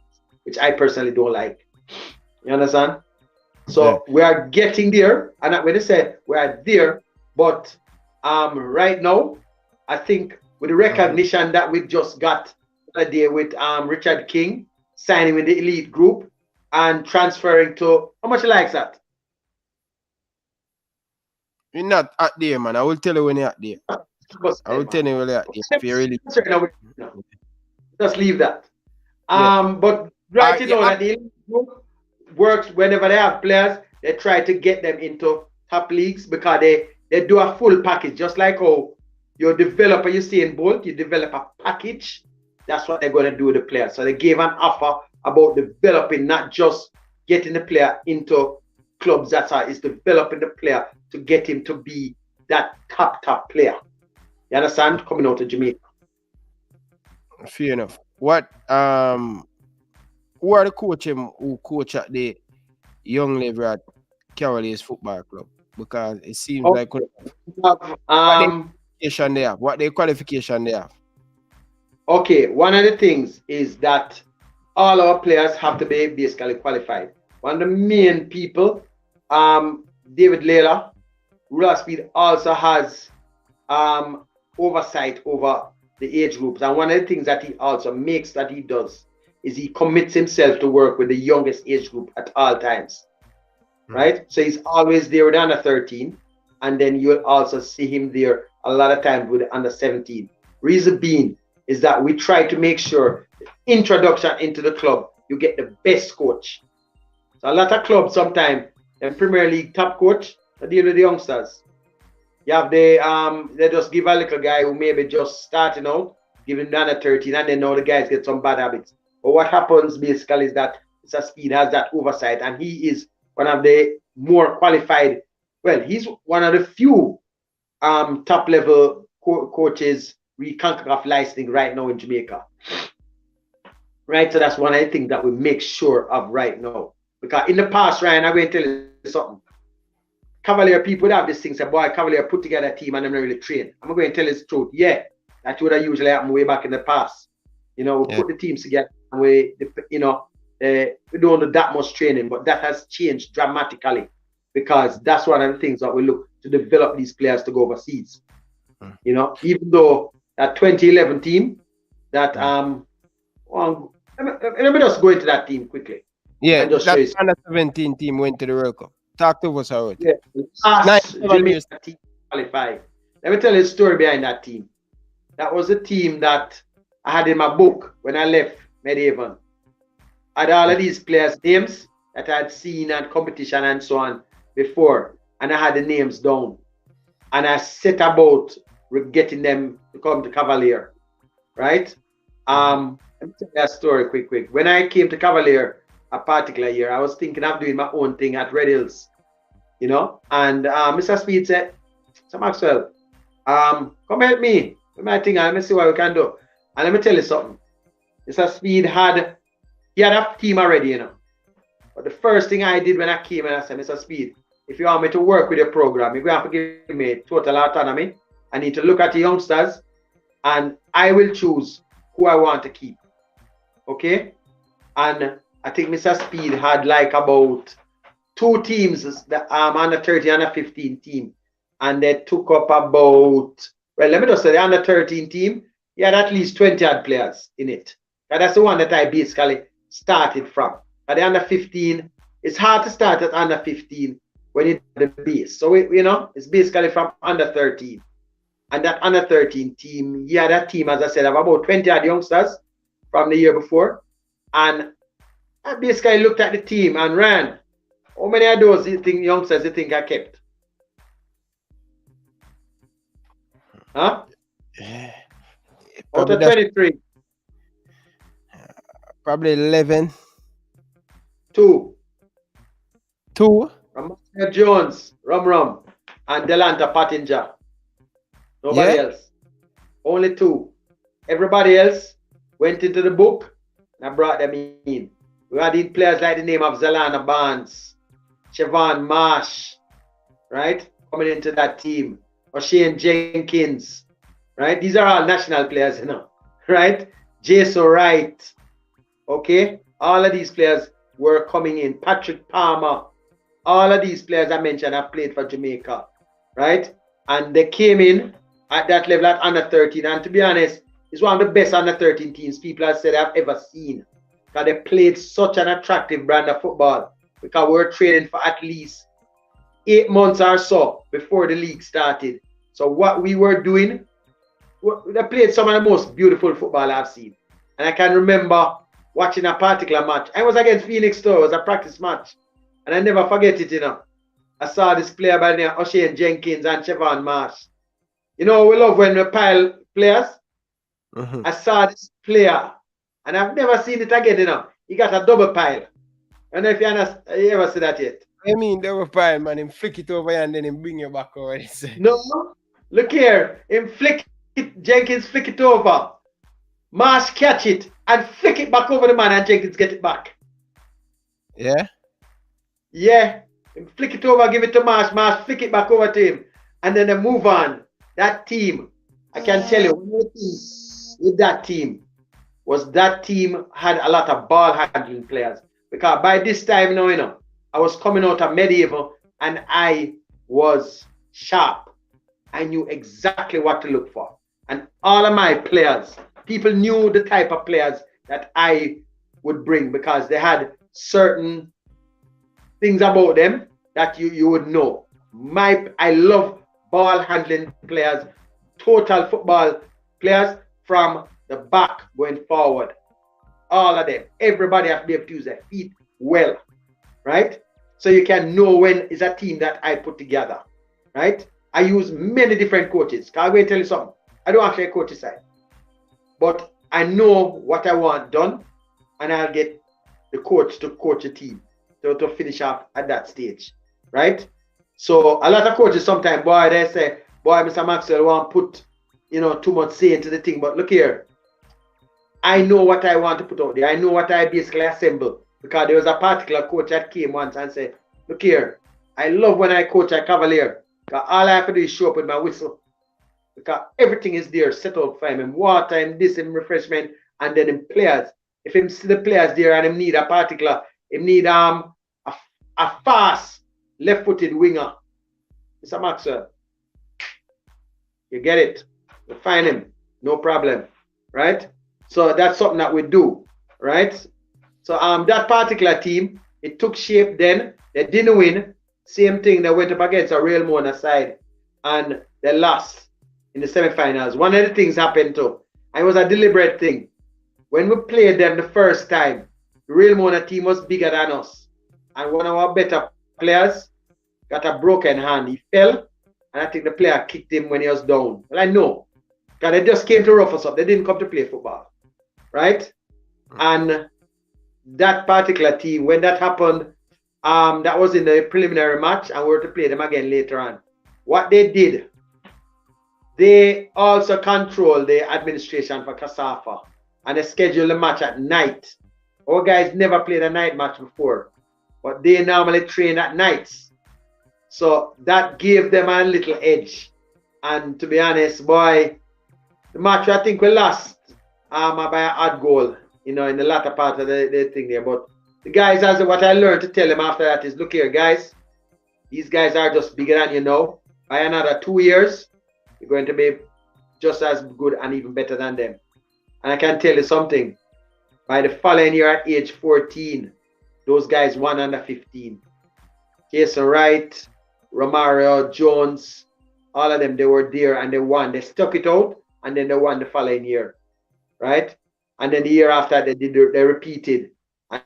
which I personally don't like. You understand? So we are getting there, and when they say we are there, but right now, I think with the recognition that we just got a day with Richard King signing with the elite group and transferring to, how much you like that? You're not at there, man. I will tell you when you're at there. I will tell you when you're at there. If you really just leave that. But right, you know that the elite group works whenever they have players, they try to get them into top leagues because they do a full package, just like how your developer, you see in Bolt, you develop a package. That's what they're going to do with the player. So they gave an offer about developing, not just getting the player into clubs. That's how it's developing the player to get him to be that top player. You understand? Coming out of Jamaica. Fair enough. What who are the coaches who coach at the young level at Cavaliers Football Club? Because it seems like what the qualification they have. Okay, one of the things is that all our players have to be basically qualified. One of the main people, David Layla, Ruler Speed, also has oversight over the age groups. And one of the things that he also makes that he does is he commits himself to work with the youngest age group at all times. Right? So he's always there with the under 13, and then you'll also see him there a lot of times with the under 17. Reason being is that we try to make sure the introduction into the club, you get the best coach. So a lot of clubs sometimes, the Premier League top coach, they deal with the youngsters. You have they just give a little guy who maybe just starting out, give him the under 13, and then now the guys get some bad habits. But what happens basically is that Mr. Speed has that oversight, and he is one of the more qualified. Well, he's one of the few top level coaches CONCACAF licensing right now in Jamaica. Right, so that's one of the things that we make sure of right now. Because in the past, Ryan, I'm going to tell you something. Cavalier people have this thing, say, boy, Cavalier put together a team and they're not really trained. I'm going to tell you the truth. Yeah, that would have usually happened way back in the past. You know, we put the teams together and we don't do that much training, but that has changed dramatically because that's one of the things that we look to develop these players to go overseas. You know, even though that 2011 team, that let me just go into that team quickly. Yeah, that under 17 team went to the World Cup. Talk to us about it. Yeah, team qualified. Let me tell you a story behind that team. That was a team that I had in my book when I left Medhaven. I had all of these players' names that I had seen at competition and so on before, and I had the names down. and I set about getting them to come to Cavalier, right? Let me tell you a story quick. When I came to Cavalier a particular year, I was thinking of doing my own thing at Red Hills, you know, and Mr. Speed said, "So Maxwell, come help me with my thing and let me see what we can do." And let me tell you something. Mr. Speed had a team already, you know. But the first thing I did when I came and I said, "Mr. Speed, if you want me to work with your program, you're going to have to give me total autonomy. I need to look at the youngsters and I will choose who I want to keep." Okay? And I think Mr. Speed had like about 2 teams, the under 13 and under 15 team. And they took up about, well, let me just say the under 13 team, he had at least 20 odd players in it. And that's the one that I basically started from. At the under 15, it's hard to start at under 15 when you have the base. So, you know, it's basically from under 13. And that under 13 team, that team, as I said, of about 20 odd youngsters from the year before. And I basically looked at the team and ran. How many of those youngsters you think I kept? Huh? Out of 23. Probably 11. 2. From Jones, Rum, and Delanta Pottinger. Nobody else. Only 2. Everybody else went into the book and I brought them in. We had in players like the name of Zalana Barnes, Siobhan Marsh, right? Coming into that team. Or Shane Jenkins, right? These are all national players, you know, right? Jason Wright, okay? All of these players were coming in. Patrick Palmer, all of these players I mentioned have played for Jamaica, right? And they came in at that level at under 13. And to be honest, it's one of the best under 13 teams people have said I've ever seen. Because they played such an attractive brand of football. Because we were training for at least 8 months or so before the league started. So what we were doing, they played some of the most beautiful football I've seen. And I can remember watching a particular match. I was against Phoenix too. It was a practice match. And I never forget it, you know. I saw this player by the name of Shane Jenkins and Siobhan Marsh. You know, we love when we pile players. I saw this player, and I've never seen it again, you know. He got a double pile. I don't know if you ever see that yet. I mean, double pile, man. Him flick it over and then him bring you back over. No, look here. Him flick it, Jenkins flick it over. Marsh catch it and flick it back over the man and Jenkins get it back. Yeah? Yeah. Him flick it over, give it to Marsh. Marsh flick it back over to him. And then they move on. That team, I can tell you, one of the things with that team was that team had a lot of ball handling players. Because by this time now, you know, I was coming out of medieval and I was sharp. I knew exactly what to look for. And all of my players, people knew the type of players that I would bring because they had certain things about them that you would know. I love ball handling players, total football players from the back going forward. All of them. Everybody has to be able to use their feet well, right? So you can know when is a team that I put together, right? I use many different coaches. I'm going to tell you something. I don't actually coach side, but I know what I want done, and I'll get the coach to coach a team to finish up at that stage, right? So a lot of coaches sometimes, boy, they say, boy, Mr. Maxwell won't put, you know, too much say into the thing. But look here, I know what I want to put out there. I know what I basically assemble. Because there was a particular coach that came once and said, look here, I love when I coach at Cavalier. Because all I have to do is show up with my whistle. Because everything is there, set up for him. And water, and this, and refreshment, and then in players. If him see the players there and him need a particular, him need a fast left-footed winger. Mr. Maxwell, you get it. You find him, no problem, right? So that's something that we do, right? So that particular team, it took shape then. They didn't win. Same thing, they went up against a Real Mona side and they lost in the semifinals. One of the things happened too, and it was a deliberate thing. When we played them the first time, the Real Mona team was bigger than us. And one of our better players got a broken hand. He fell and I think the player kicked him when he was down. Well, I know, because they just came to rough us up. They didn't come to play football, right? And that particular team, when that happened, that was in the preliminary match, and we were to play them again later on. What they did, they also control the administration for CASAFA, and they scheduled the match at night. Our guys never played a night match before, but they normally train at nights. So that gave them a little edge. And to be honest, boy, the match I think we lost by an odd goal, you know, in the latter part of the thing there. But the guys, as what I learned to tell them after that is, look here, guys, these guys are just bigger than you know. By another 2 years, you're going to be just as good and even better than them. And I can tell you something. By the following year at age 14, those guys won under 15. Jason Wright, Romario, Jones, all of them, they were there and they won. They stuck it out and then they won the following year, right? And then the year after they repeated.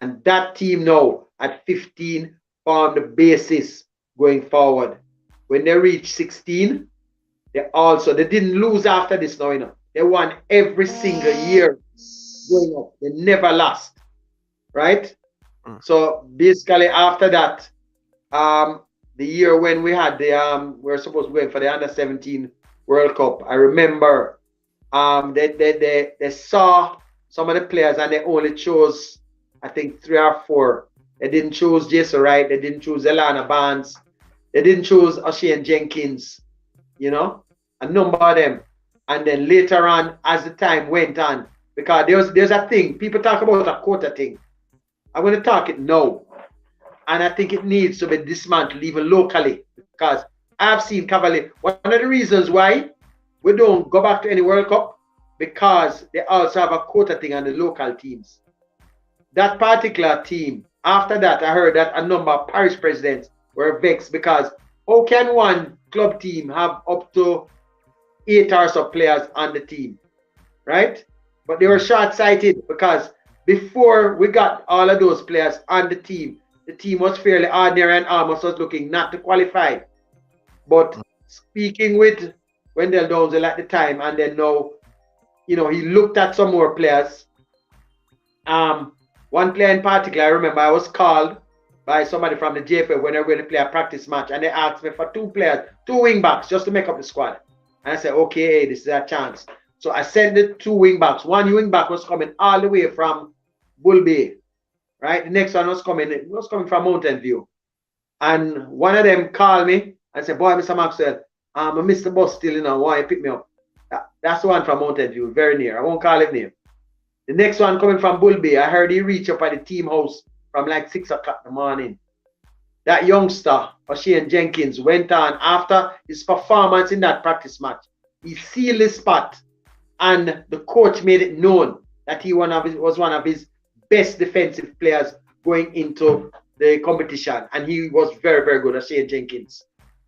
And that team now at 15 formed the basis going forward. When they reached 16, they didn't lose after this now, you know. They won every single year going up. They never lost, right? So basically after that, the year when we had the we were supposed to go in for the under-17 World Cup, I remember they saw some of the players and they only chose, I think, 3 or 4. They didn't choose Jason Wright, they didn't choose Elana Barnes, they didn't choose Ocean Jenkins, you know, a number of them. And then later on, as the time went on, because there's a thing, people talk about a quota thing. I'm going to talk it now. And I think it needs to be dismantled even locally, because I've seen Cavaliers. One of the reasons why we don't go back to any World Cup, because they also have a quota thing on the local teams. That particular team, after that, I heard that a number of parish presidents were vexed, because how can one club team have up to 8 or so players on the team, right? But they were short-sighted, because before we got all of those players on the team was fairly ordinary and almost was looking not to qualify. But speaking with Wendell Downsell at the time, and then now, you know, he looked at some more players. One player in particular, I remember I was called by somebody from the JFL when they were going to play a practice match, and they asked me for 2 players, 2 wing backs, just to make up the squad. And I said, okay, this is a chance. So I sent the 2 wing backs. One wing back was coming all the way from Bull Bay, right? The next one was coming from Mountain View. And one of them called me and said, boy, Mr. Maxwell, I missed the bus still, you know, why you pick me up? That's the one from Mountain View, very near. I won't call his name. The next one coming from Bull Bay, I heard he reach up at the team house from like 6 o'clock in the morning. That youngster, Ocean Jenkins, went on after his performance in that practice match. He sealed his spot, and the coach made it known that he was one of his best defensive players going into the competition, and he was very, very good, Ocean Jenkins.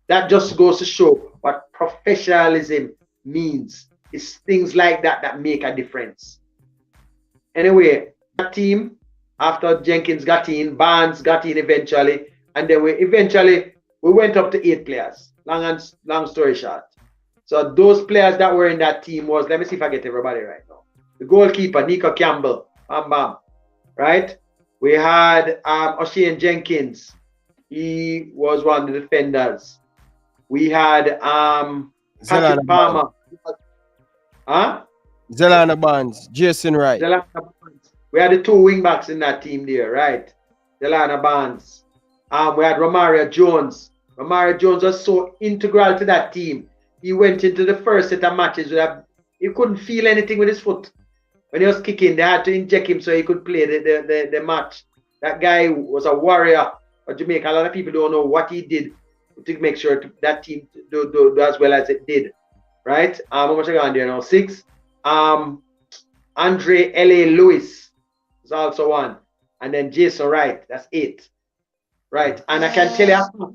That just goes to show what professionalism means. It's things like that that make a difference. Anyway, that team, after Jenkins got in, Barnes got in eventually, and then we went up to 8 players. Long story short. So those players that were in that team was, let me see if I get everybody right now. The goalkeeper, Nico Campbell, bam bam, right? We had Ocean Jenkins. He was one of the defenders. We had Patrick Palmer. Zelana Barnes, Jason Wright. We had the 2 wing backs in that team there, right? Zelana Barnes. We had Romario Jones. Romario Jones was so integral to that team. He went into the first set of matches he couldn't feel anything with his foot. When he was kicking, they had to inject him so he could play the match. That guy was a warrior for Jamaica. A lot of people don't know what he did to make sure that team do as well as it did. Right? How much I got on there now? 6. Andre L.A. Lewis is also 1. And then Jason Wright, that's 8. Right? And I can tell you,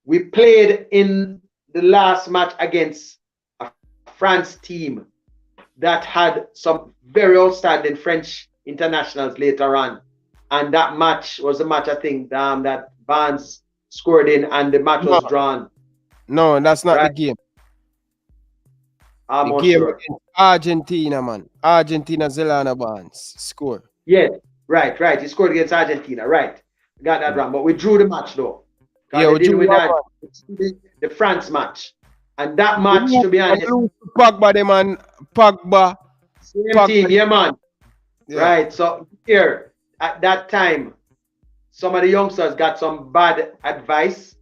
we played in the last match against a France team that had some very outstanding French internationals later on. And that match was the match, I think, that Barnes scored in, and the match was drawn. No, that's not the right? game. I'm The not game sure. against Argentina, man. Argentina Zelana Barnes score. Yes, right, right. He scored against Argentina, right? Got that Mm. wrong. But we drew the match though. Because Yeah, they we didn't drew win that 1-1. the France match. And that We match, lose, to be we honest, lose to Pogba, them and Pogba. same Pogba. team, yeah, man. Yeah. Right. So here, at that time, some of the youngsters got some bad advice.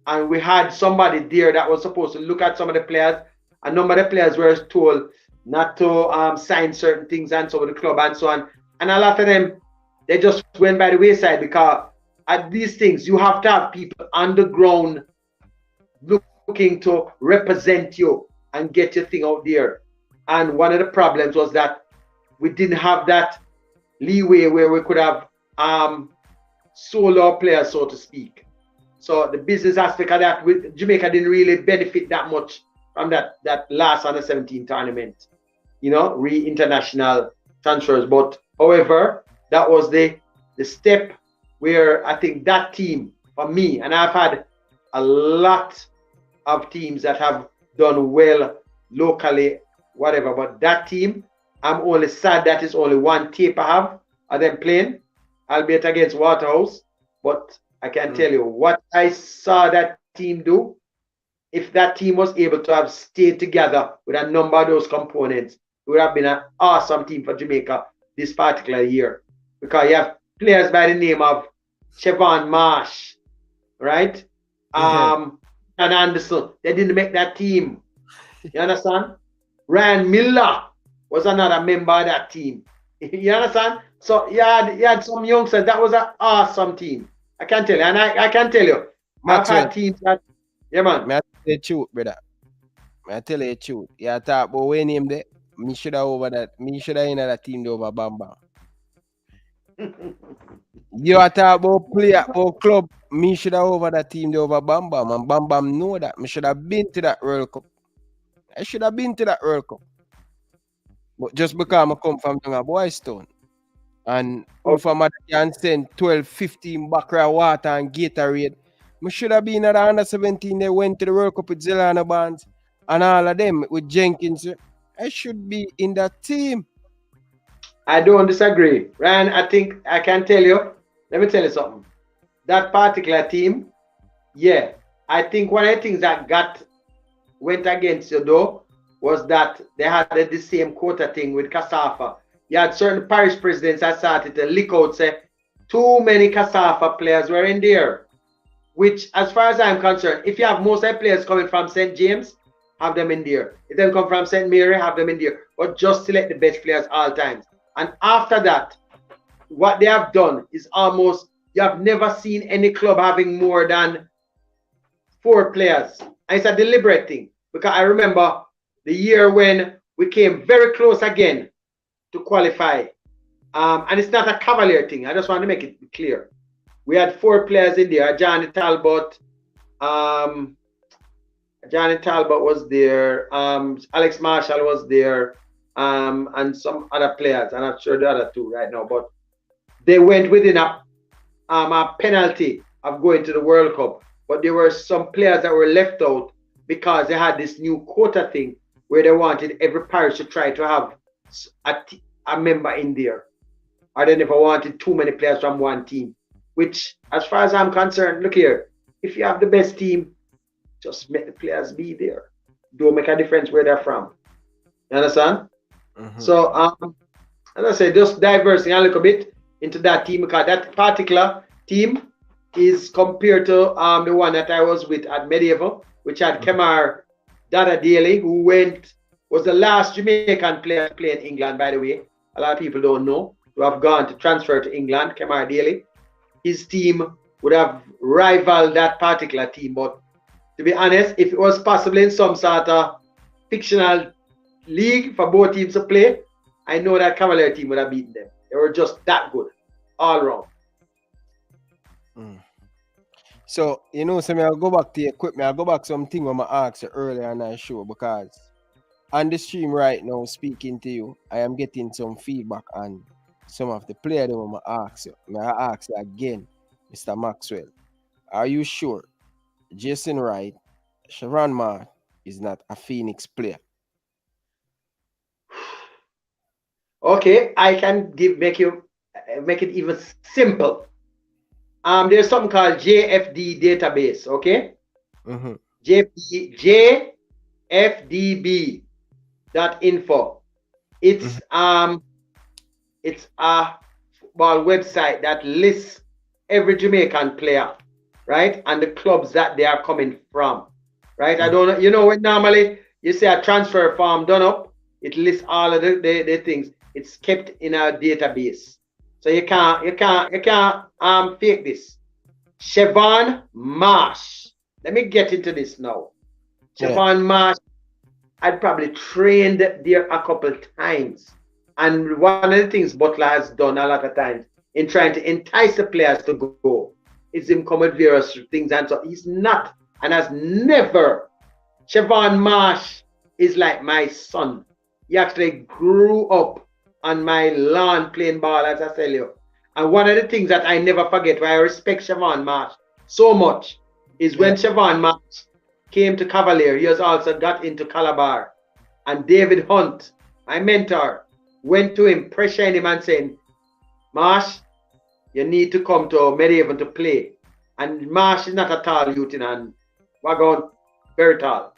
And we had somebody there that was supposed to look at some of the players. A number of the players were told not to sign certain things and so with the club and so on. And a lot of them, they just went by the wayside because at these things, you have to have people on the ground looking to represent you and get your thing out there. And one of the problems was that we didn't have that leeway where we could have solo players, so to speak. So the business aspect of that with Jamaica didn't really benefit that much from that last under 17 tournament, international transfers. But however, that was the step where I think that team for me, and I've had a lot of teams that have done well locally, whatever, but that team, I'm only sad that is only one tape I have of them playing, albeit against Waterhouse. But I can tell you what I saw that team do. If that team was able to have stayed together with a number of those components, it would have been an awesome team for Jamaica this particular year. Because you have players by the name of Chevon Marsh, right? And Anderson. They didn't make that team. You understand? Ryan Miller was another member of that team. You understand? So you had some youngsters. That was an awesome team. I can tell you. And I can tell you, Maxwell, I've had teams that, yeah, man. may I tell you the truth, brother? May I tell you the truth? Yeah, talk about when him there. Me should have over that. Me should have in that team there over Bamba. You are talk about player about club. Me should have over that team there over Bamba. Man, Bamba know that. Me should have been to that World Cup. I should have been to that World Cup. But just because I come from a boys town. And if I can send 12, 15 Bakra water and Gatorade, I should have been at the under 17. They went to the World Cup with Zelana Barnes and all of them with Jenkins. I should be in that team. I don't disagree. Ryan, I think I can tell you, let me tell you something. That particular team, yeah, I think one of the things that went against you though was that they had the same quota thing with Kasafa. You had certain parish presidents that started to leak out, say, too many Kasafa players were in there. Which, as far as I'm concerned, if you have most of the players coming from St. James, have them in there. If they come from St. Mary, have them in there. But just select the best players all times. And after that, what they have done is almost, you have never seen any club having more than 4 players. And it's a deliberate thing. Because I remember the year when we came very close again to qualify. And it's not a Cavalier thing. I just want to make it clear. We had 4 players in there. Johnny Talbot. Johnny Talbot was there. Alex Marshall was there. And some other players. I'm not sure the other 2 right now. But they went within a penalty of going to the World Cup. But there were some players that were left out because they had this new quota thing where they wanted every parish to try to have a member in there. Or they never wanted too many players from one team. Which, as far as I'm concerned, look here, if you have the best team, just make the players be there. Don't make a difference where they're from. You understand? So, as I say, just diversing a little bit into that team, because that particular team is compared to the one that I was with at Medieval, which had Kemar Dada Daly, who was the last Jamaican player to play in England, by the way. A lot of people don't know, who have gone to transfer to England, Kemar Daly. His team would have rivaled that particular team. But to be honest, if it was possible in some sort of fictional league for both teams to play, I know that Cavalier team would have beaten them. They were just that good, all around. So, so I'll go back to your equipment. I'll go back to something when I asked you earlier on that show, because on the stream right now, speaking to you, I am getting some feedback on some of the players that I ask you. May I ask you again, Mr. Maxwell, are you sure Jason Wright Sharon Marsh is not a Phoenix player. Okay, I can make it even simple. There's something called JFD database, okay? Mm-hmm. JFDB.info. It's it's a football website that lists every Jamaican player, right? And the clubs that they are coming from, right? I don't know, you know, when normally you see a transfer form done up, it lists all of the things. It's kept in a database. So you can't fake this. Siobhan Marsh. Let me get into this now. Siobhan Marsh, I'd probably trained there a couple times. And one of the things Butler has done a lot of times in trying to entice the players to go is him come with various things. And so he's not and has never. Siobhan Marsh is like my son. He actually grew up on my lawn playing ball, as I tell you. And one of the things that I never forget, why I respect Siobhan Marsh so much, is when Siobhan Marsh came to Cavaliers, he has also got into Calabar. And David Hunt, my mentor, went to him, pressuring him and saying, Marsh, you need to come to Medhaven to play. And Marsh is not a tall youth, and Wagon, very tall.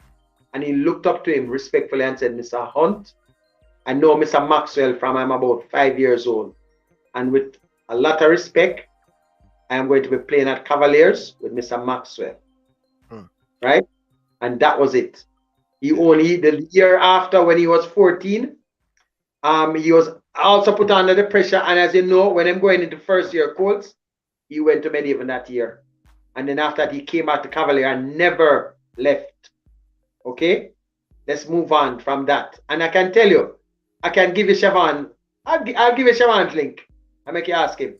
And he looked up to him respectfully and said, Mr. Hunt, I know Mr. Maxwell from I'm about 5 years old. And with a lot of respect, I am going to be playing at Cavaliers with Mr. Maxwell. Right? And that was it. He only, the year after when he was 14, he was also put under the pressure. And as you know, when I'm going into first year Colts, he went to Medhaven that year. And then after that, he came back to Cavaliers and never left. Okay? Let's move on from that. And I can tell you, I can give you Siobhan. I'll give you Siobhan's link. I make you ask him.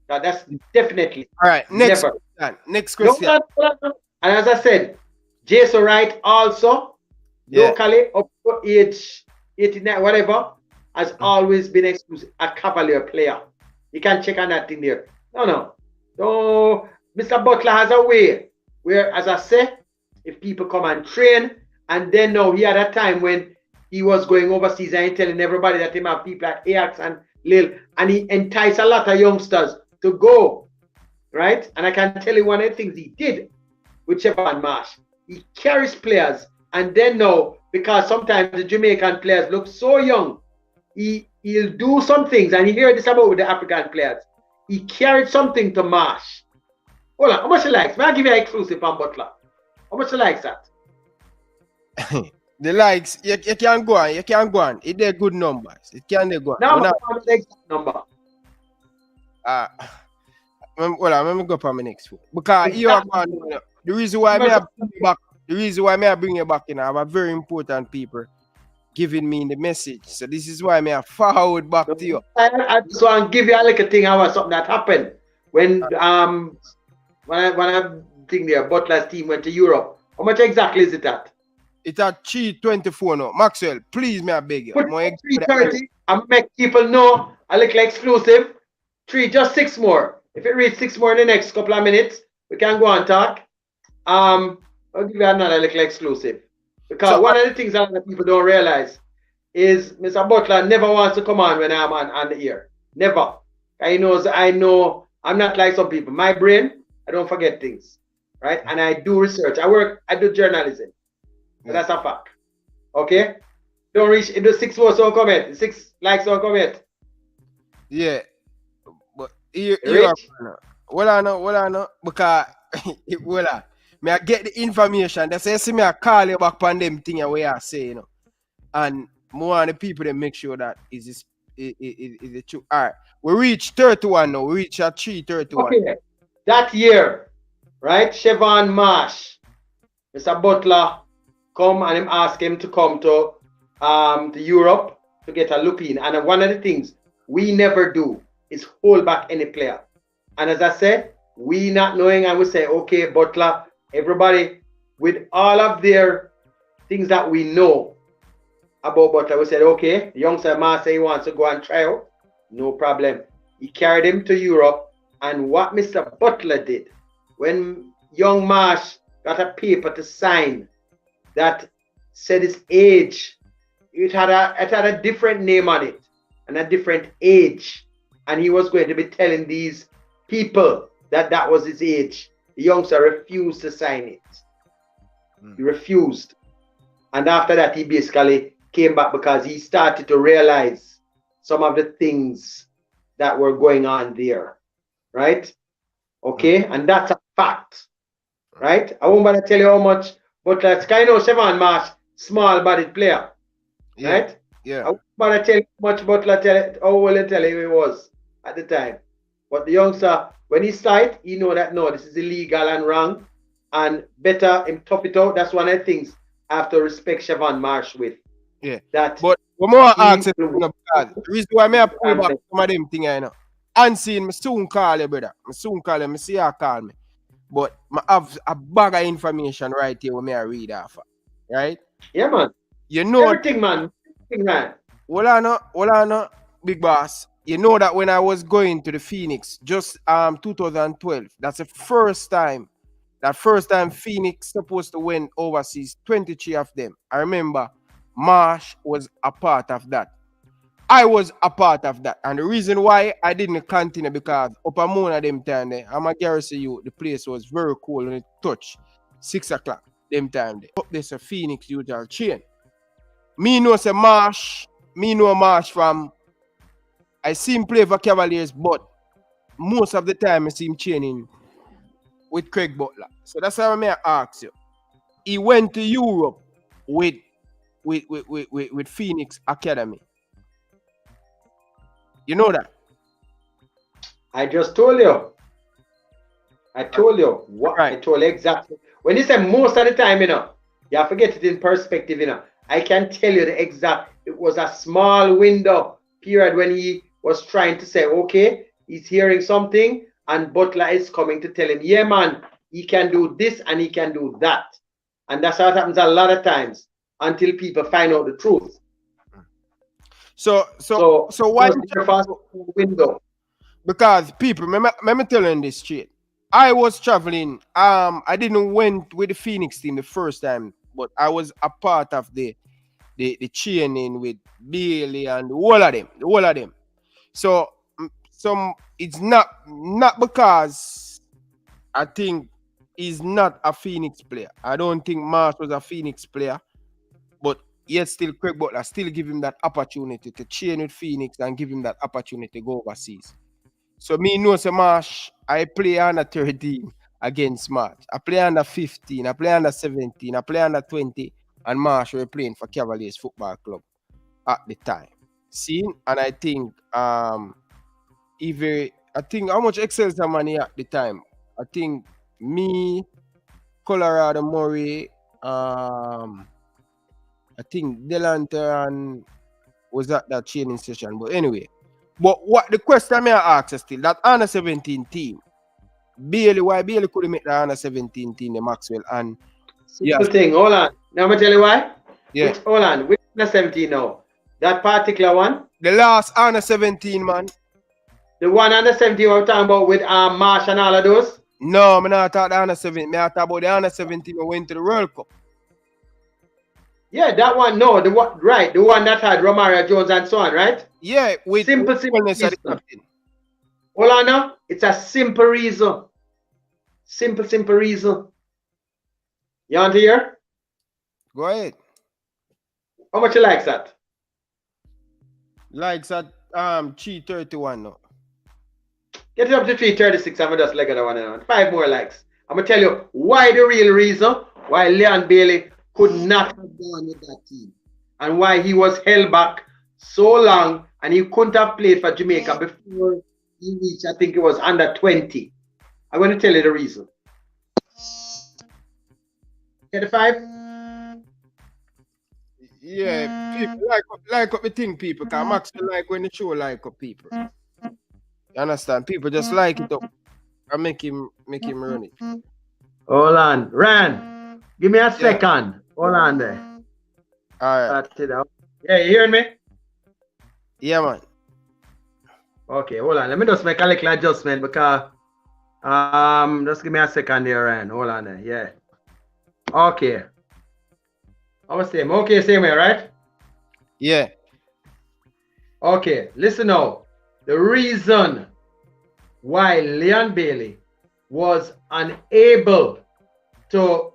Now that's definitely. All right. Next question. Next question. No, and as I said, Jason Wright also locally up to age 89, whatever, has always been exclusive, a Cavalier player. You can check on that thing there. No. Mr. Butler has a way where, as I said, if people come and train, and then now he had a time when he was going overseas and telling everybody that he have people like Ajax and Lille, and he enticed a lot of youngsters to go, right? And I can tell you one of the things he did with Siobhan Marsh. He carries players, and then now, because sometimes the Jamaican players look so young, he'll do some things, and you hear this about with the African players. He carried something to Marsh. Hold on, how much he likes? May I give you an exclusive on Butler? How much he likes that? The likes, you can go on. It are good numbers. It can go on. Now, the exact number. Well, let me go for my next one. Because the reason why I bring you back, I have a very important people giving me the message. So this is why I forward back to you. I just want to give you a little thing about something that happened when I think the Butler's team went to Europe. How much exactly is it at? It's at 324 now. Maxwell, please, may I beg you. Put 330 and make people know a little exclusive. Just 6 more. If it reads 6 more in the next couple of minutes, we can go and talk. I'll give you another little exclusive. Because one of the things that people don't realize is Mr. Butler never wants to come on when I'm on the air. Never. I know I'm not like some people. My brain, I don't forget things. Right? And I do research. I do journalism. So that's a fact. Okay? Don't reach into 6 votes or comment. 6 likes or comment. Yeah. But well, I know. Because may I get the information. That's why see me I call you back on them thing where I say, And more of the people that make sure that is the truth. Alright. We reach 31 now. We reach at 331. Okay. That year, right? Siobhan Marsh, Mr. Butler come and him ask him to come to Europe to get a look in. And one of the things we never do is hold back any player. And as I said, we not knowing, and we say, okay, Butler, everybody, with all of their things that we know about Butler, we said, okay, the youngster Marsh say he wants to go and try out. No problem. He carried him to Europe. And what Mr. Butler did, when young Marsh got a paper to sign that said his age. It had a different name on it and a different age. And he was going to be telling these people that that was his age. The youngster refused to sign it. He refused. And after that, he basically came back because he started to realize some of the things that were going on there. Right? Okay? And that's a fact. Right? I won't bother tell you how much, but that's kind of Siobhan Marsh, small-bodied player. Yeah. Right? Yeah. I won't bother tell you how much Butler how well tell you he was at the time. But the youngster, when he started, he know that no, this is illegal and wrong. And better him tough it out. That's one of the things I have to respect Siobhan Marsh with. Yeah. That but one more ask the reason why I pull back some of them things, I know. Unseen, I soon call you, brother. I soon call you, I see you call me. But I have a bag of information right here where I read off. Right? Yeah, man. You know everything, man. Everything, man. Well, I know, big boss. You know that when I was going to the Phoenix, just 2012, that's the first time Phoenix supposed to win overseas, 23 of them. I remember Marsh was a part of that. I was a part of that. And the reason why I didn't continue because up a moon at them time there, I'm a guarantee you the place was very cool when it touched 6 o'clock them time there. Up there's a Phoenix usual chain. Me know Marsh from I see him play for Cavaliers, but most of the time I see him training with Craig Butler. So that's how I ask you. He went to Europe with Phoenix Academy. You know that? I just told you. I told you what right. I told you exactly. When you say most of the time, you know, you have to get it in perspective, you know. I can tell you the exact, it was a small window period when he was trying to say, okay, he's hearing something and Butler is coming to tell him, yeah, man, he can do this and he can do that. And that's how it happens a lot of times until people find out the truth. So why window? Because people, let me tell you this straight. I was traveling. I didn't went with the Phoenix team the first time, but I was a part of the training with Bailey and the whole of them. So it's not because I think he's not a Phoenix player. I don't think Marsh was a Phoenix player, but yet still Craig Butler still give him that opportunity to train with Phoenix and give him that opportunity to go overseas. So me know Marsh, I play under 13 against Marsh. I play under 15, I play under 17, I play under 20, and Marsh were playing for Cavaliers Football Club at the time. See, and I think how much Excelsior money at the time? I think me, Colorado Murray, I think Delante and was at that training session. But anyway, what the question I ask is still that under 17 team, why Bailey couldn't make the under 17 team, the Maxwell and simple thing. Hold on. Now I'm gonna tell you why. Yeah. Hold on. Which under 17 now? That particular one? The last under 17 man. The one under 17 we're talking about with Marsh and all of those? No, I'm not talking the under 17. I talk about the under 17 who went to the World Cup. Yeah, that one, no, the one right, the one that had Romario Jones and so on, right? Yeah, with simple reason. Hold on now. It's a simple reason. Simple reason. You want to hear? Go ahead. How much you likes that? Likes at 331 now. Get it up to 336. I'm just like that one now. 5 more likes. I'm gonna tell you why the real reason why Leon Bailey could not have gone with that team and why he was held back so long and he couldn't have played for Jamaica before he reached, I think it was under 20. I'm going to tell you the reason. Get the 5? Yeah, people like up the thing, people, because Maxwell like when the show like up people. You understand? People just like it up and make him run it. Hold on. Ran, give me a second. Hold on there. All right. Yeah, you hearing me? Yeah, man. Okay, hold on. Let me just make a little adjustment because just give me a second there, Ryan. Hold on there. Yeah. Okay. I was same. Okay, same way, right? Yeah. Okay, listen now. The reason why Leon Bailey was unable to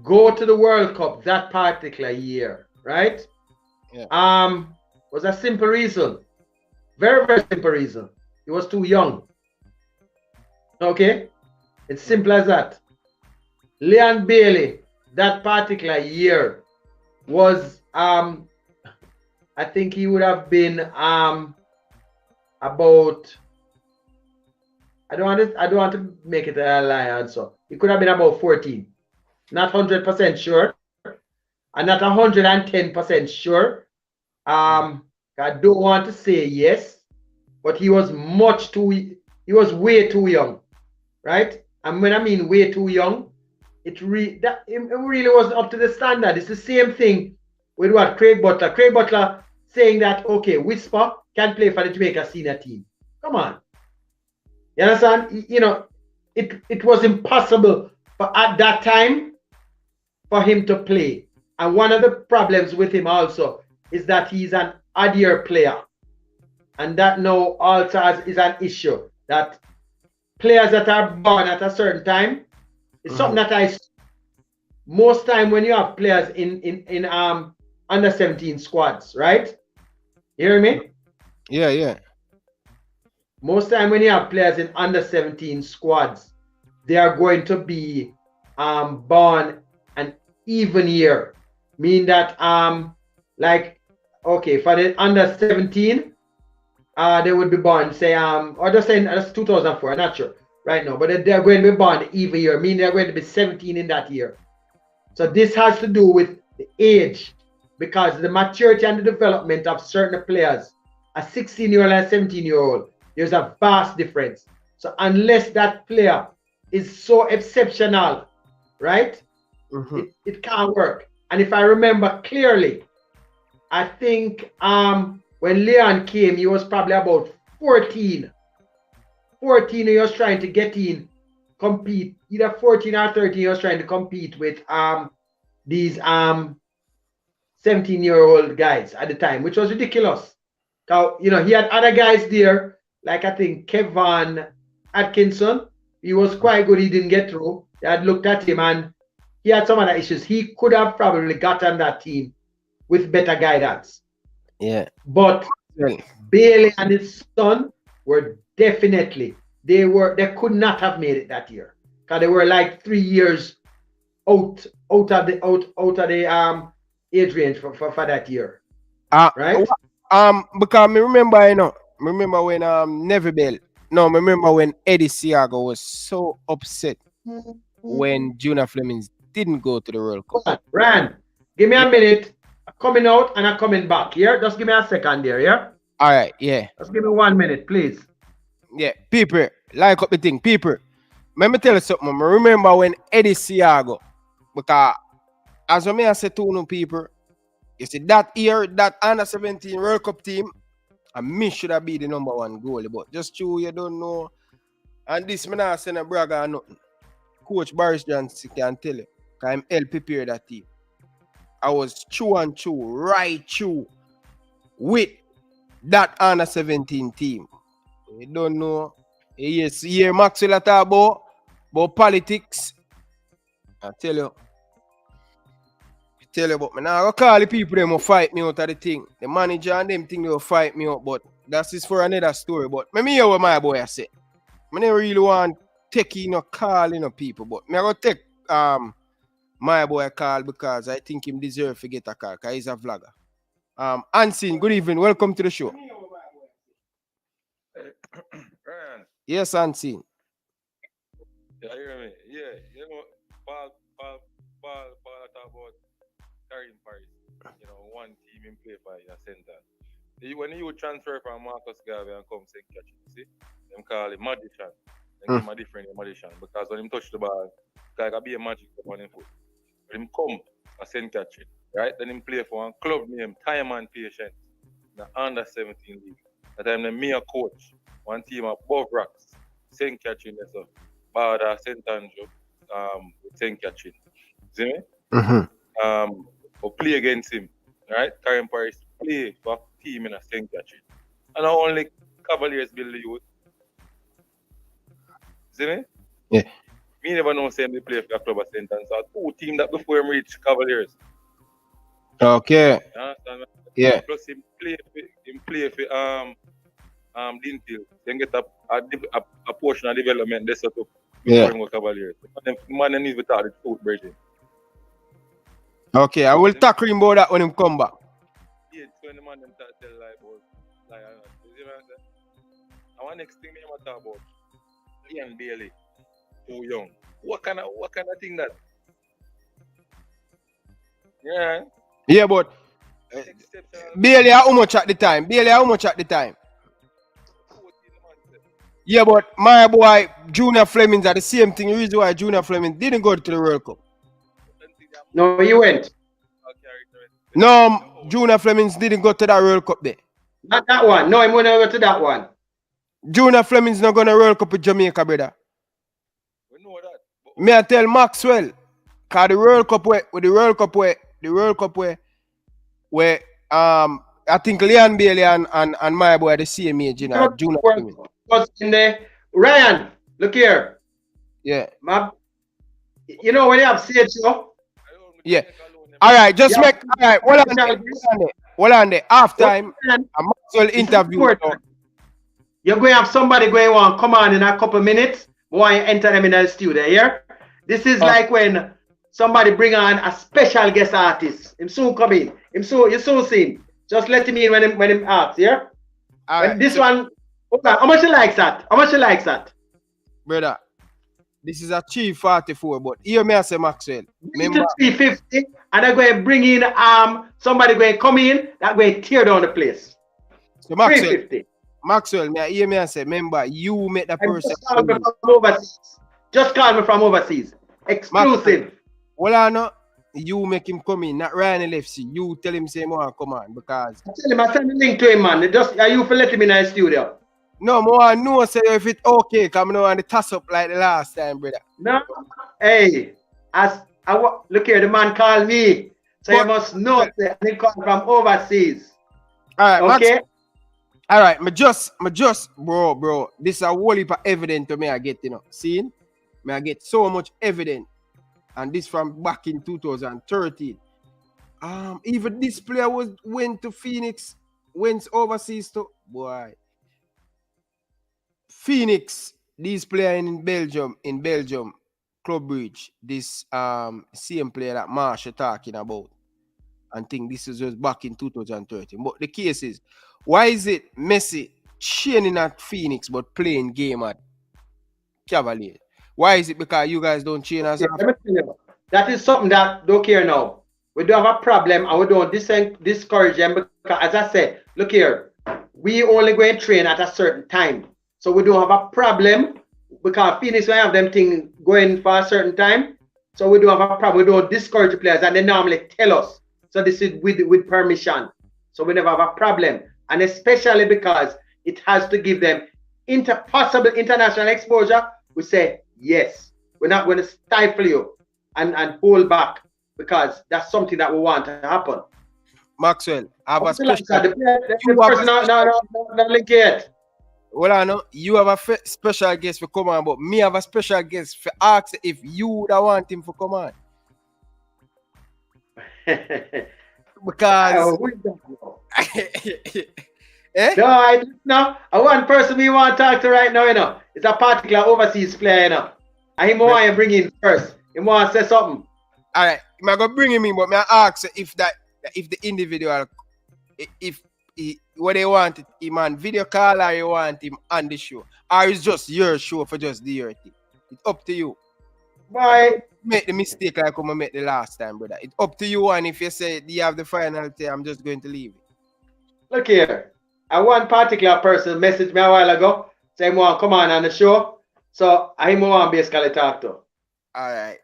go to the World Cup that particular year, right? Yeah. Was a simple reason. Very, very simple reason. He was too young. Okay? It's simple as that. Leon Bailey, that particular year, was I think he would have been about, I don't want to make it a lie answer. He could have been about 14. Not 100% sure. And not 110% sure. I don't want to say yes, but he was he was way too young, right? And when I mean way too young, it really wasn't up to the standard. It's the same thing with what Craig Butler. Craig Butler saying that, okay, Whisper can play for the Jamaica senior team. Come on. You understand? You know, it was impossible for at that time for him to play. And one of the problems with him also is that he's an odd year player. And that now also is an issue. That players that are born at a certain time is something that I most time when you have players in under 17 squads, right? You hear me? Yeah, yeah. Most time when you have players in under 17 squads, they are going to be born an even year. Mean that like, okay, for the under 17, they would be born, say, or just saying that's 2004, I'm not sure right now, but they're going to be born even year, meaning they're going to be 17 in that year. So this has to do with the age, because the maturity and the development of certain players, a 16-year-old and a 17-year-old, there's a vast difference. So unless that player is so exceptional, right, it can't work. And if I remember clearly, I think when Leon came, he was probably about 14. 14, he was trying to get in, compete. Either 14 or 13, he was trying to compete with these 17-year-old guys at the time, which was ridiculous. So, you know, he had other guys there, like I think Kevin Atkinson. He was quite good. He didn't get through. They had looked at him and he had some other issues. He could have probably gotten that team with better guidance. Yeah. But Bailey and his son were definitely, they could not have made it that year. Because they were like 3 years out of the age range for that year. Right? Because me remember, you know, remember when remember when Eddie Siago was so upset when Junior Flemings didn't go to the World Cup. Ryan, give me a minute. I'm coming out and I'm coming back. Yeah, just give me a second there. Yeah. All right. Yeah. Just give me 1 minute, please. Yeah, people, like up the thing. People, let me tell you something. I remember when Eddie Siago, because as I say to no people, you see that year, that under 17 World Cup team, and me should have been the #1 goalie, but just true, you don't know. And this me not saying a brag or nothing. Coach Boris Johnson can tell you, because I'm help prepare that team. I was true and true, right true, with that under 17 team. You don't know. Yes, hear Maxwell talk about politics. I tell you, but me now I call the people them will fight me out of the thing. The manager and them think they will fight me out, but that's is for another story. But me hear what my boy I say. I don't really want taking call people, but me I go take my boy a call because I think him deserve to get a call because he's a vlogger. Unseen, good evening, welcome to the show. Ryan. Yes, Unseen. Yeah, you hear me? Yeah, you know, Paul talk about Karim Paris. You know, one team in play for in a center. When you transfer from Marcus Garvey and come say catch it, see? Them call him magician. They give him a different magician because when him touch the ball, like I be a magic on him foot. When him come, I send catch it. Right? Then him play for one club named Time and Patience in the under 17 league. That time then me a coach. One team above rocks, send catching so Bada, St. Andrew, with send catching. See me? or play against him. Right? Karen Paris play for a team in a St. Catherine. And not only Cavaliers build the youth. See me? Yeah. Me never know say they play for a club of St. Anne's. So two teams that before him reach Cavaliers. Okay. You understand? Yeah. Plus him play for Dintil. Then get a portion of development they set up before him with Cavaliers. The man needs to talk the truth, Bridget. Okay, I will tackle him about that when him come back. Yeah, so when the man them tell lie about you see what I'm saying? And one next thing me want to talk about Ian Bailey, too young. What kind of thing that? Yeah. Yeah, but Bailey how much at the time? Yeah, but my boy Junior Flemings are the same thing. The reason why Junior Flemings didn't go to the World Cup. No, he went. No, Junior Flemings didn't go to that World Cup there. Not that one. No, I'm going to go to that one. Junior Flemings not going to World Cup with Jamaica, brother. We know that. Me I tell Maxwell, cause the World Cup where I think Leon Bailey and my boy are the same age, you know, Junior Flemings. Was in there. Ryan, look here. Yeah. You know when you have CHO? Yeah. All right, just make. All right, hold on there. Half time, a Maxwell interview. You're going to have somebody going on come on in a couple minutes. Why enter them in the studio here? This is like when somebody bring on a special guest artist. Him soon come in. You soon see him. Just let him in when him asks, yeah? All right. This one, how much you likes that? Brother, this is a Chief 44, but hear me I say Maxwell. Remember 350, and they're going to bring in somebody going to come in that going to tear down the place. So Maxwell, 350. Maxwell, hear me I say, remember you met the person. Just call me from overseas. Exclusive. Well, I know you make him come in, not Ryan LFC. You tell him say more come on because I send the link to him, man. Just are you for letting me in the studio? No, more no say if it's okay, come on and toss up like the last time, brother. No, hey, look here, the man called me, so you must know that he come from overseas. All right, okay. Max, all right, me just, bro. This is a whole heap of evidence to me. I get, seeing me I get so much evidence, and this from back in 2013. Even this player went to Phoenix, went overseas to boy. Phoenix, these player in Belgium, Club Bridge, this same player that Marsha talking about, and think this is just back in 2013. But the case is, why is it Messi training at Phoenix but playing game at Cavaliers? Why is it because you guys don't train as Let me tell you, that is something that don't care now. We don't have a problem and we don't discourage them because as I said, look here, we only go and train at a certain time. So we don't have a problem because Phoenix will have them things going for a certain time. So we don't have a problem. We don't discourage the players and they normally tell us. So this is with permission. So we never have a problem. And especially because it has to give them possible international exposure, we say yes. We're not going to stifle you and hold back because that's something that we want to happen. Maxwell, I have a special... Well, I know you have a special guest for come on, but me have a special guest for ask if you would want him for come on. Because no, one person we want to talk to right now, it's a particular overseas player, and he want to bring in first. He want to say something. All right, I'm gonna bring him in, but I ask if the individual, if what they want him on video call or you want him on the show, or it's just your show for just the year thing. It's up to you. Why make the mistake like I made the last time, brother? It's up to you, and if you say you have the final say, I'm just going to leave it. Look here, one particular person messaged me a while ago saying, "Want come on the show," so I want basically talk to. All right.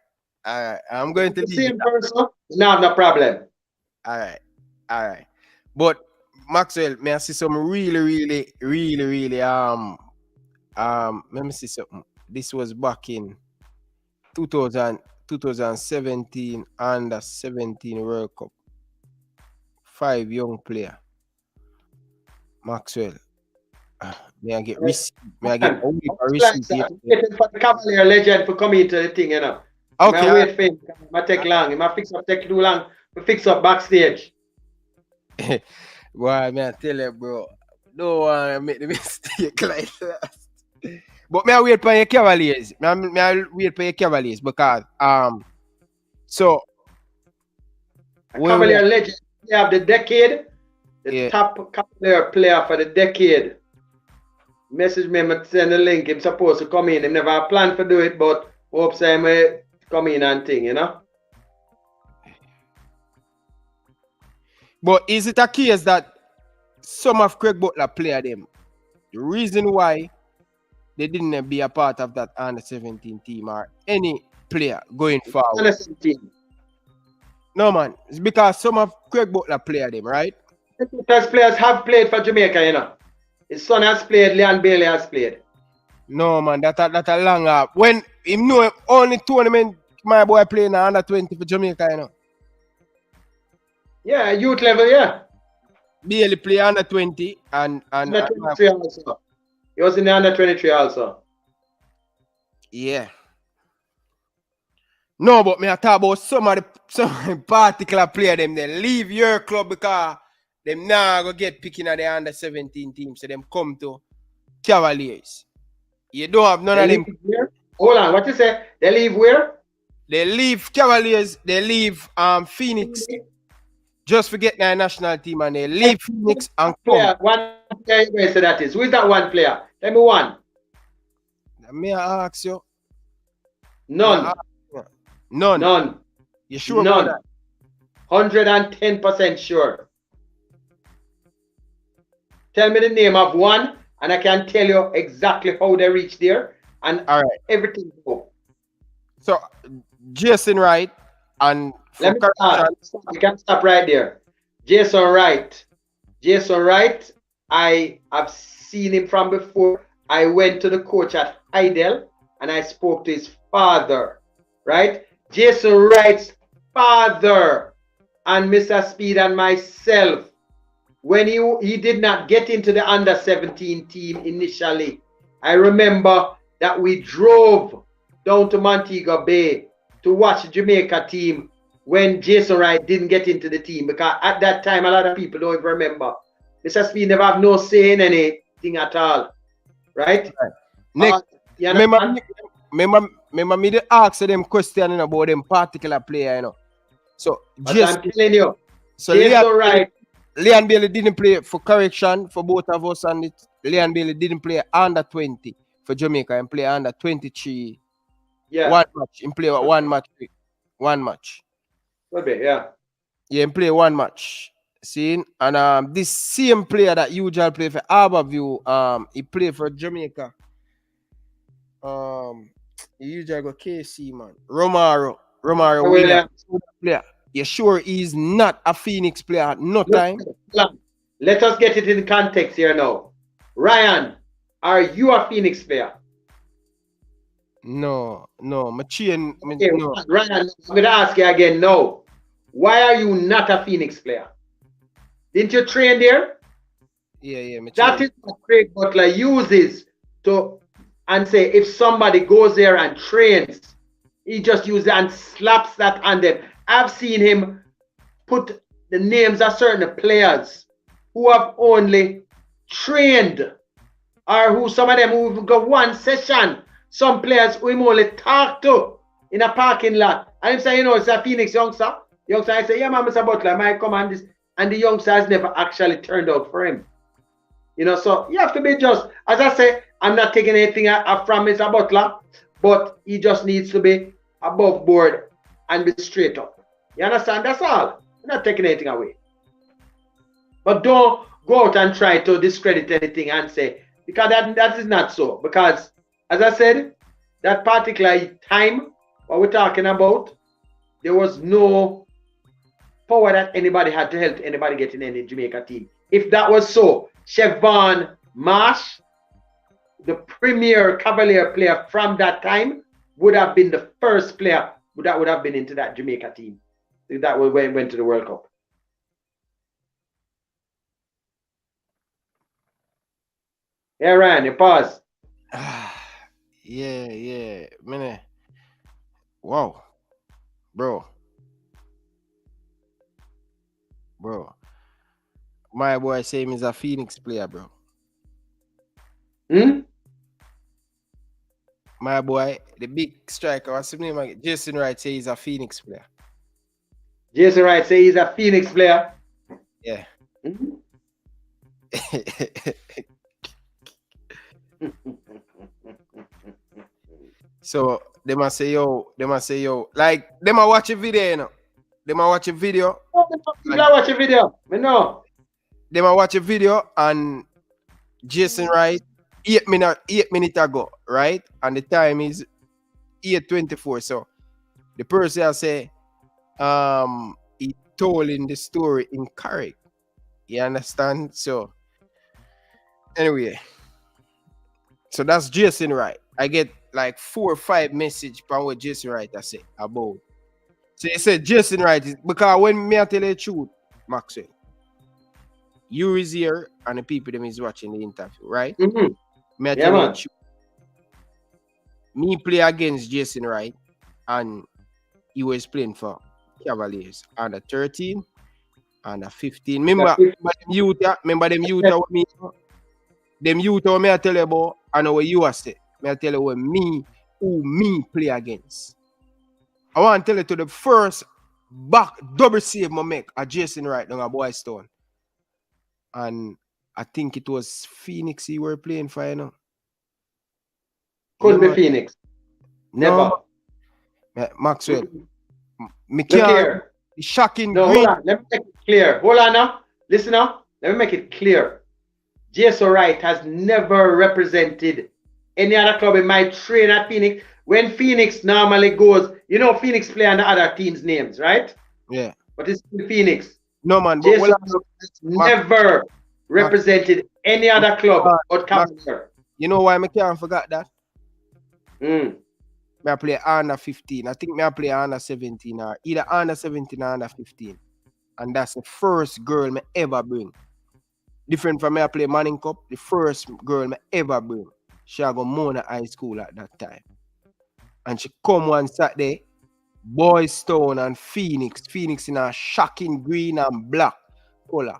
I'm going to the leave same it person. No problem. All right. But Maxwell, may I see some really let me see something. This was back in 2017 under 17 World Cup. 5 young player. Maxwell. May I get receipt? May I get a week or receipt? Waiting for the Cavalier legend to come into the thing, you know. Okay. I wait for him. It might take long. It might take too long to fix up backstage. Boy, man, I tell you, bro. Don't want to make the mistake like that. But may I wait for your Cavaliers? May I wait for your Cavaliers because so Cavalier legend, they have the decade, the top Cavalier player for the decade. Message me, send the link. He's supposed to come in. He never had planned to do it, but hopes I may come in and thing, you know. But is it a case that some of Craig Butler player them? The reason why they didn't be a part of that under 17 team or any player going forward? Under 17. No man, it's because some of Craig Butler player them, right? Because players have played for Jamaica, you know. His son has played, Leon Bailey has played. No man, that a long up. When him know only tournament my boy playing under 20 for Jamaica, you know. Yeah, youth level, yeah. Bailey play under 20 and under 23 also. He was in the under 23 also. Yeah. No, but me I talk about some particular player them they leave your club because them now go get picking at the under 17 team, so them come to Cavaliers. You don't have none of them. Where? Hold on, what you say? They leave where? They leave Cavaliers, they leave Phoenix. Just forget their national team and they leave Phoenix and come. One player you say that is. Who is that one player? Tell me one. May I ask you? None. None. None. You sure None. about that? 110% sure. Tell me the name of one and I can tell you exactly how they reached there and everything. So, Jason Wright and let me start. You can stop right there. Jason Wright. Jason Wright, I have seen him from before. I went to the coach at Heidel and I spoke to his father, right? Jason Wright's father and Mr. Speed and myself, when he did not get into the under 17 team initially, I remember that we drove down to Montego Bay to watch the Jamaica team when Jason Wright didn't get into the team, because at that time a lot of people don't even remember. Mr. Speed never have no say in anything at all, right? Next, remember me to ask them question about them particular player, you know. So I'm telling you, so Leon Bailey didn't play for correction for both of us, and Leon Bailey didn't play under 20 for Jamaica and play under 23. Yeah. One match. In play one match. One match. Okay, yeah. Yeah, in play one match. See? And this same player that usually play for Harborview, he played for Jamaica. He usually go KC, man. Romaro Williams. Player. You sure he's not a Phoenix player at no time? Let us get it in context here now. Ryan, are you a Phoenix player? No. No. Ryan, I'm going to ask you again, no. Why are you not a Phoenix player? Didn't you train there? Yeah. That is what Craig Butler uses to, and say if somebody goes there and trains, he just uses it and slaps that on them. I've seen him put the names of certain players who have only trained, or who some of them who got one session. Some players who him only talk to in a parking lot. And him say, you know, it's a Phoenix youngster. Youngster, I say, yeah, man, Mr. Butler, I might come and this. And the youngster has never actually turned out for him. You know, so you have to be just, as I say, I'm not taking anything from Mr. Butler, but he just needs to be above board and be straight up. You understand? That's all. I'm not taking anything away. But don't go out and try to discredit anything and say, because that is not so. Because, as I said, that particular time, what we're talking about, there was no power that anybody had to help anybody get in any Jamaica team. If that was so, Chevon Marsh, the premier Cavalier player from that time, would have been the first player that would have been into that Jamaica team that went to the World Cup. Yeah, Ryan, you pause. Yeah. Man, wow, bro. My boy say him is a Phoenix player, bro. My boy, the big striker, what's his name? Jason Wright say he's a Phoenix player. Jason Wright say he's a Phoenix player. Yeah. So they must say yo, like they might watch a video, you know. They might watch a video. You gotta watch a video. Me know. They might watch a video and Jason Wright 8 minutes ago, right? And the time is 8:24. So the person I say he told in the story incorrect. You understand? So anyway. So that's Jason Wright. I get like 4 or 5 messages from what Jason Wright I say about. So he said Jason Wright is because when me I tell you the truth, Maxwell, you is here and the people them is watching the interview, right? Me I tell you the truth. Me play against Jason Wright and he was playing for Cavaliers under 13, under 15. Remember them youth with me. Them youth me I tell you about, I know what you are saying. Me I tell you what me play against. I want to tell you to the first back double save I make a Jason Wright on a Boy Stone. And I think it was Phoenix he were playing for, you know. Could be Phoenix. Never. Maxwell. Me can't. Shocking. No, hold on. Let me make it clear. Hold on now. Listen now. Let me make it clear. Jason Wright has never represented any other club in my train at Phoenix. When Phoenix normally goes, you know, Phoenix play under other teams' names, right? Yeah. But it's Phoenix. No, man. Jason has never represented any other club but Cavaliers. You know why I can't forget that? Me I play under 15. I think I play under 17 or either under 17 or under 15. And that's the first girl me ever bring. Different from me I play Manning Cup, the first girl me ever bring. She go Mona High School at that time. And she come one Saturday, Boys Stone and Phoenix. Phoenix in a shocking green and black color.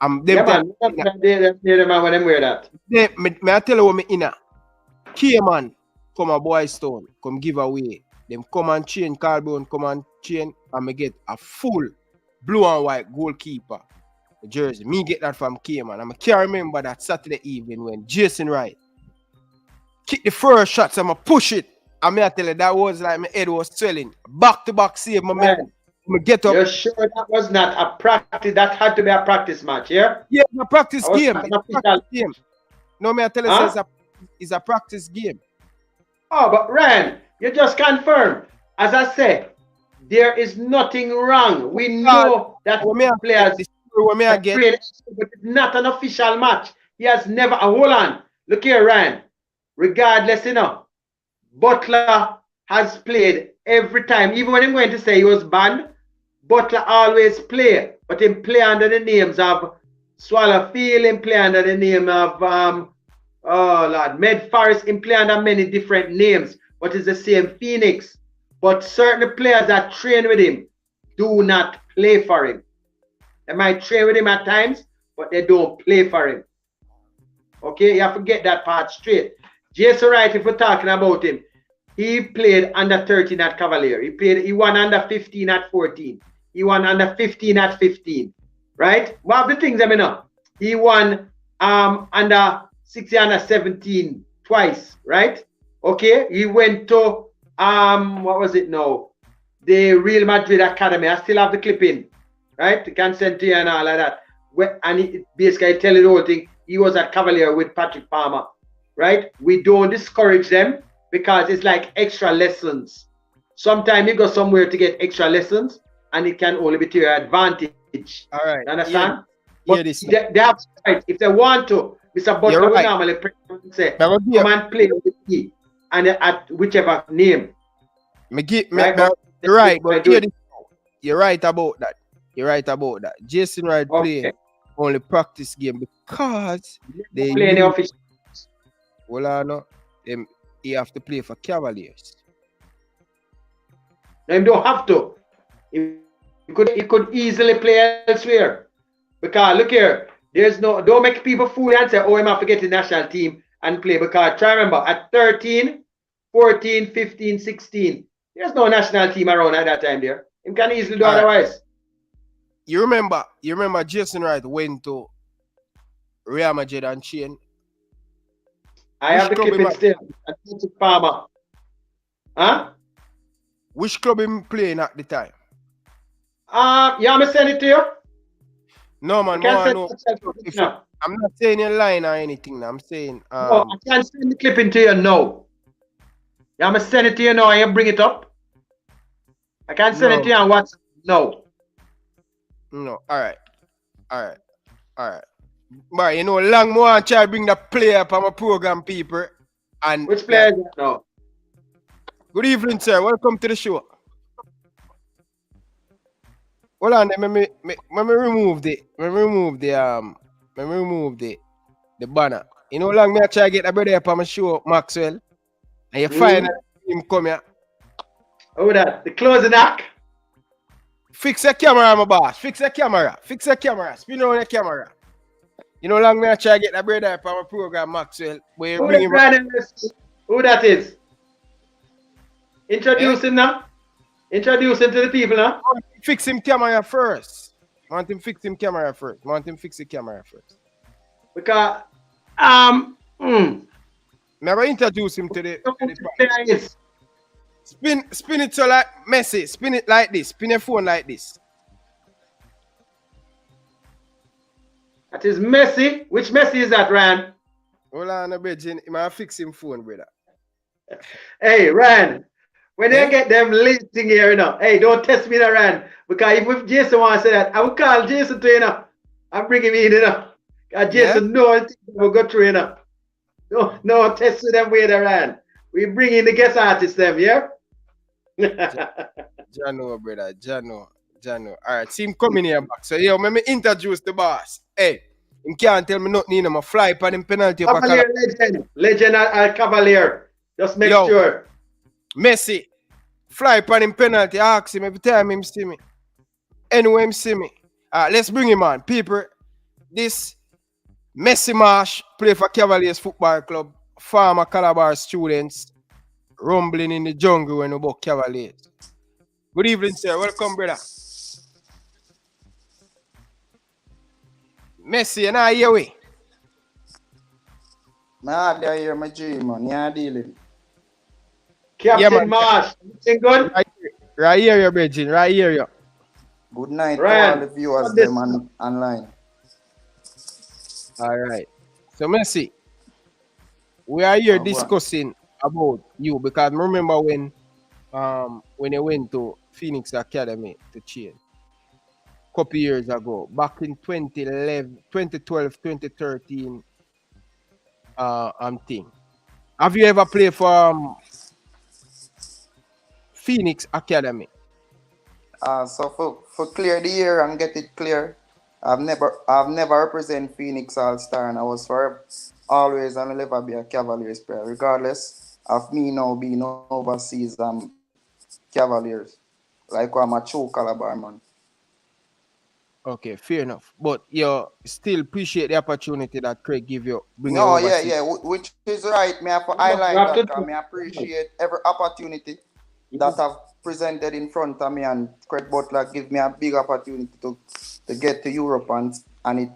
Man, them man when them wear that. Me I tell you what me inna. K-man come a Boys Stone, come give away. Them come and chain, Carbon come and chain, and me get a full blue and white goalkeeper jersey. Me get that from K-man. And I can't remember that Saturday evening when Jason Wright kick the first shots and I push it. And I tell you that was like my head was swelling. Back to back save, my man. Me get up. You're sure that was not a practice? That had to be a practice match, yeah? Yeah, a practice game. No, me I tell you it's a practice game. Oh, but Ryan, you just confirmed. As I said, there is nothing wrong. We know that players played, but it's not an official match. He has never. Hold on. Look here, Ryan. Regardless, you know, Butler has played every time. Even when I'm going to say he was banned, Butler always play. But he play under the names of Swallowfield, he play under the name of Med Forest, he play under many different names. But it's the same Phoenix. But certain players that train with him do not play for him. They might train with him at times, but they don't play for him. Okay, you have to get that part straight. Jason Wright, if we're talking about him, he played under 13 at Cavalier. He won under 15 at 14. He won under 15 at 15. Right? One of the things I know, he won under 16 under 17 twice, right? Okay. He went to what was it now? The Real Madrid Academy. I still have the clipping, right? You can send to you and all of that. And he basically tell you the whole thing. He was at Cavalier with Patrick Palmer, right? We don't discourage them because it's like extra lessons. Sometimes you go somewhere to get extra lessons and it can only be to your advantage. All right. You understand? Yeah. They have right. If they want to, Mr. Butler will normally say, come and play with me and at whichever name. You're right, but you're right about that. You're right about that. Jason Wright play only practice game because they Well, I know he have to play for Cavaliers. They don't have to. He could easily play elsewhere. Because look here, don't make people fool and say, oh, I'm have to get the national team and play. Because try remember, at 13, 14, 15, 16, there's no national team around at that time there. He can easily do otherwise. You remember Jason Wright went to Real Madrid and chain. I have the clipping still. Farmer. Huh? Which club him playing at the time? Yeah, I'm send it to you. No, man. No. I'm not saying you're lying or anything. I'm saying. No, I can't send the clipping to you now. Yeah, I'm send it to you now. I bring it up. I can't send it to you on WhatsApp. No. No. All right. But you know, long more I try to bring the player up on my program, people. And which player is that now? Good evening, sir. Welcome to the show. Hold on, let me remove the banner. You know, long me I try to get a brother up on my show, Maxwell, and you find him come here. Oh, that the closing act. Fix the camera, my boss. Fix the camera. Spin around the camera. You know, long me I try to get a brother up on my program, Maxwell. Who that is? Introduce him now. Introduce him to the people now. Fix him camera first. Want him fix the camera first. Because never introduce him to the spin it so like Messi. Spin it like this. Spin your phone like this. That is Messi. Which Messi is that, Ryan? Hold on a bit, I might fix him phone, brother. Hey, Ryan. When they get them late thing here, you know, hey, don't test me, Ryan. Because if Jason wants to say that, I will call Jason to, you know, and bring him in, you know. Because Jason knows we'll go through, you know. No test with them way, Ryan. We bring in the guest artists, them, yeah? Jano, brother, Jano. All right, see him coming here back. So, yo, let me introduce the boss. Hey, him can't tell me nothing, I'm a fly upon him penalty. Cavalier legend Cavalier. Just make sure. Messi, fly upon him penalty, ask him every time him see me. Anyway him see me. Let's bring him on. People, this Messi Marsh play for Cavaliers Football Club, former Calabar students, rumbling in the jungle when about Cavaliers. Good evening, sir. Welcome, brother. Messi, and I hear we. Nah, I hear my dream, man. Yeah, dealing. Captain Marsh, everything good? Right here, you, Bridget. Right here, you. Good night Ryan, to all the viewers them online. All right. So, Messi, we are here discussing about you because remember when you went to Phoenix Academy to train a couple years ago, back in 2011, 2012, 2013, thing. Have you ever played for Phoenix Academy? So for clear the year and get it clear, I've never represented Phoenix All-Star, and I was always and will ever be a Cavaliers player, regardless of me now being overseas. Cavaliers, like I'm a true Calabar man. Okay, fair enough. But you still appreciate the opportunity that Craig give you. Which is right. Me have to highlight that because I appreciate every opportunity that I've presented in front of me, and Craig Butler give me a big opportunity to get to Europe, and it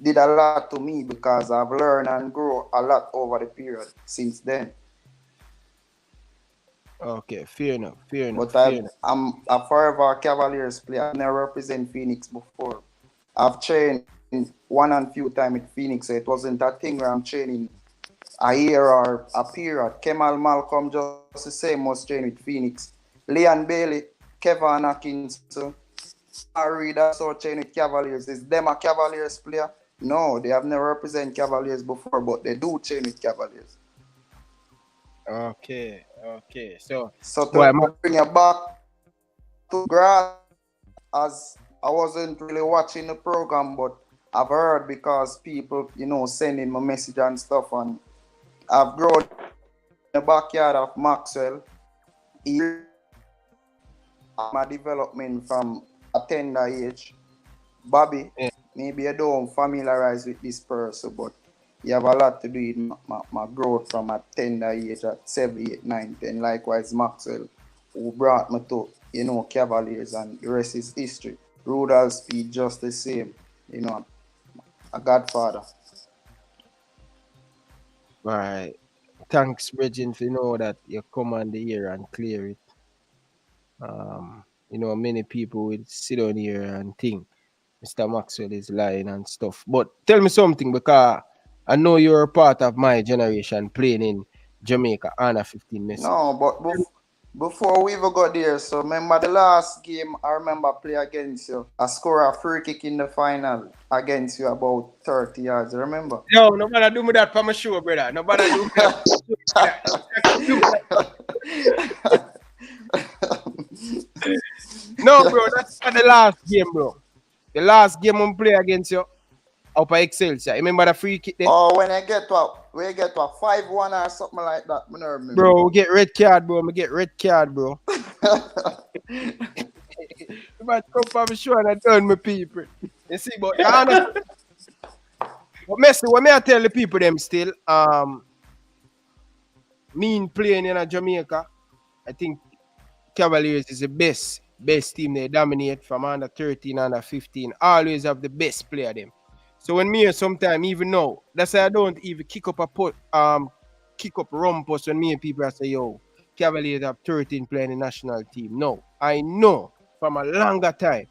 did a lot to me because I've learned and grown a lot over the period since then. Okay, fair enough. But I'm a forever Cavaliers player. I've never represented Phoenix before. I've trained one and few times with Phoenix, so it wasn't that thing where I'm training a year or a period. Kemal Malcolm just the same was training with Phoenix. Leon Bailey, Kevin Atkinson, Harry, that's all training with Cavaliers. Is them a Cavaliers player? No, they have never represented Cavaliers before, but they do train with Cavaliers. Okay. So to bring you back to grass, as I wasn't really watching the program, but I've heard because people, sending my message and stuff, and I've grown in the backyard of Maxwell. He my development from a tender age. Bobby, Yeah. maybe you don't familiarize with this person, but you have a lot to do with my growth from a tender age at 7, 8, 9, 10. Likewise, Maxwell, who brought me to, Cavaliers, and the rest is history. Rudolph Speed, just the same, a godfather. All right. Thanks, Bridget, for know that you come on the air and clear it. Many people will sit on here and think Mr. Maxwell is lying and stuff. But tell me something, because I know you're a part of my generation playing in Jamaica under 15 Messi. No, but before we even got there, so remember the last game I remember play against you. I score a free kick in the final against you about 30 yards, remember? No, nobody do me that for my show, brother. Nobody do me that. No, bro, that's not the last game, bro. The last game I'm play against you up at Excelsior. Remember the free kick there? Oh, when I get to a 5-1 or something like that, I don't remember. Bro, we get red card, bro. We get red card, bro. You might come for me show and I done my people. You see, but Messi, what may I tell the people them still? Me playing in Jamaica, I think Cavaliers is the best team. They dominate from under 13, under 15. Always have the best player them. So when me sometimes even now, that's why I don't even kick up rumpus when me and people say, yo, Cavaliers have 13 playing in the national team. No, I know from a longer time,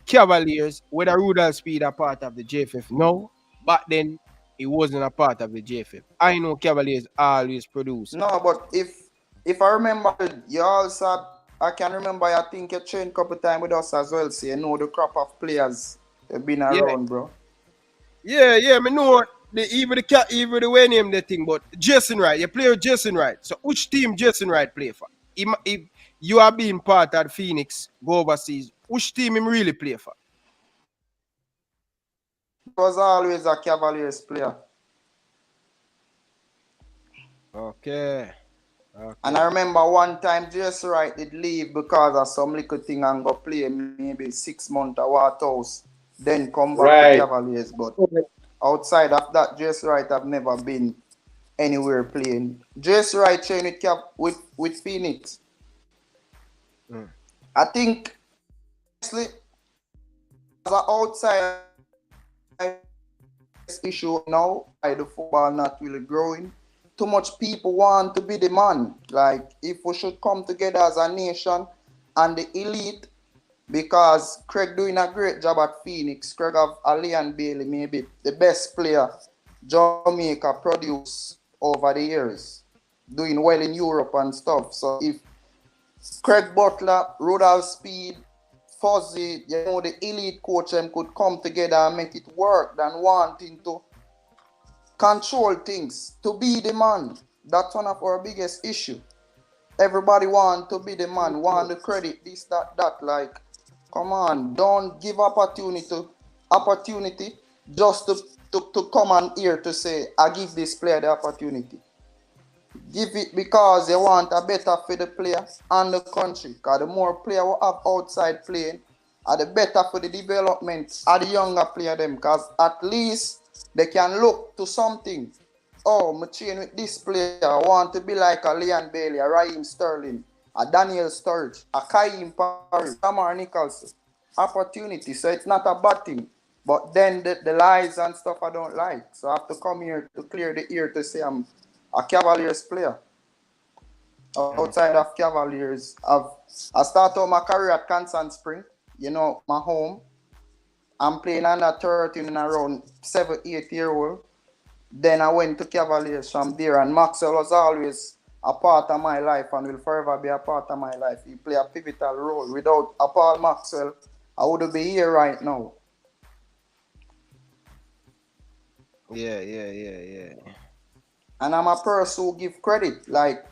Cavaliers, whether Rudolph Speed are part of the JFF, no, but then it wasn't a part of the JFF. I know Cavaliers always produce. No, but if I remember, you also, I can remember, I think you trained a couple times with us as well, so you know the crop of players have been around, bro. Yeah, I know even the way name the thing, but Jason Wright, you play with Jason Wright. So which team Jason Wright play for? If you are being part of Phoenix, go overseas, which team him really play for? He was always a Cavaliers player. Okay. And I remember one time Jason Wright did leave because of some little thing and go play maybe 6 months at Waterhouse. Then come back to Cavaliers, but outside of that, Jason Wright have never been anywhere playing. Jason Wright trained with Phoenix. I think, honestly, as an outside issue now, the football not really growing. Too much people want to be the man. Like, if we should come together as a nation and the elite, because Craig doing a great job at Phoenix. Craig have Leon Bailey, maybe the best player Jamaica produced over the years, doing well in Europe and stuff. So if Craig Butler, Rudolph Speed, Fuzzy, the elite coach them could come together and make it work than wanting to control things, to be the man. That's one of our biggest issue. Everybody want to be the man, want the credit, this, that, like, come on, don't give opportunity just to come on here to say, I give this player the opportunity. Give it because you want a better for the player and the country. Because the more player we have outside playing, the better for the development of the younger player them. Because at least they can look to something. Oh, I'm train with this player. I want to be like a Leon Bailey, a Raheem Sterling, a Daniel Sturridge, a Kaim Parry, Tamar Nicholson. Opportunity. So it's not a bad thing. But then the lies and stuff I don't like. So I have to come here to clear the ear to say I'm a Cavaliers player. Outside of Cavaliers, I started my career at Constant Spring, my home. I'm playing under 13 and around 7, 8 year old. Then I went to Cavaliers from there, and Maxwell was always a part of my life and will forever be a part of my life. He played a pivotal role. Without Paul Maxwell, I wouldn't be here right now. Yeah. And I'm a person who give credit. Like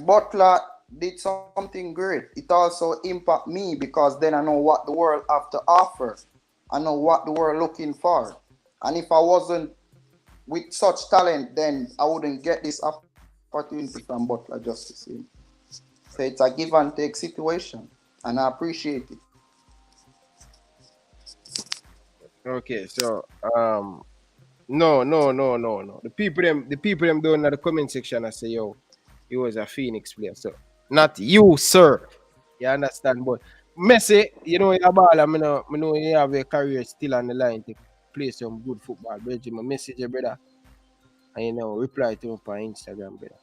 Butler did something great. It also impact me because then I know what the world have to offer. I know what the world looking for. And if I wasn't with such talent, then I wouldn't get this opportunity from Butler just to see. So it's a give and take situation, and I appreciate it. Okay, so no. The people them doing in the comment section I say, yo, he was a Phoenix player. So not you, sir. You understand? But Messi, you know your ball, I know you have a career still on the line to play some good football. Bridget, my message, your brother. And you know, reply to him on Instagram, brother.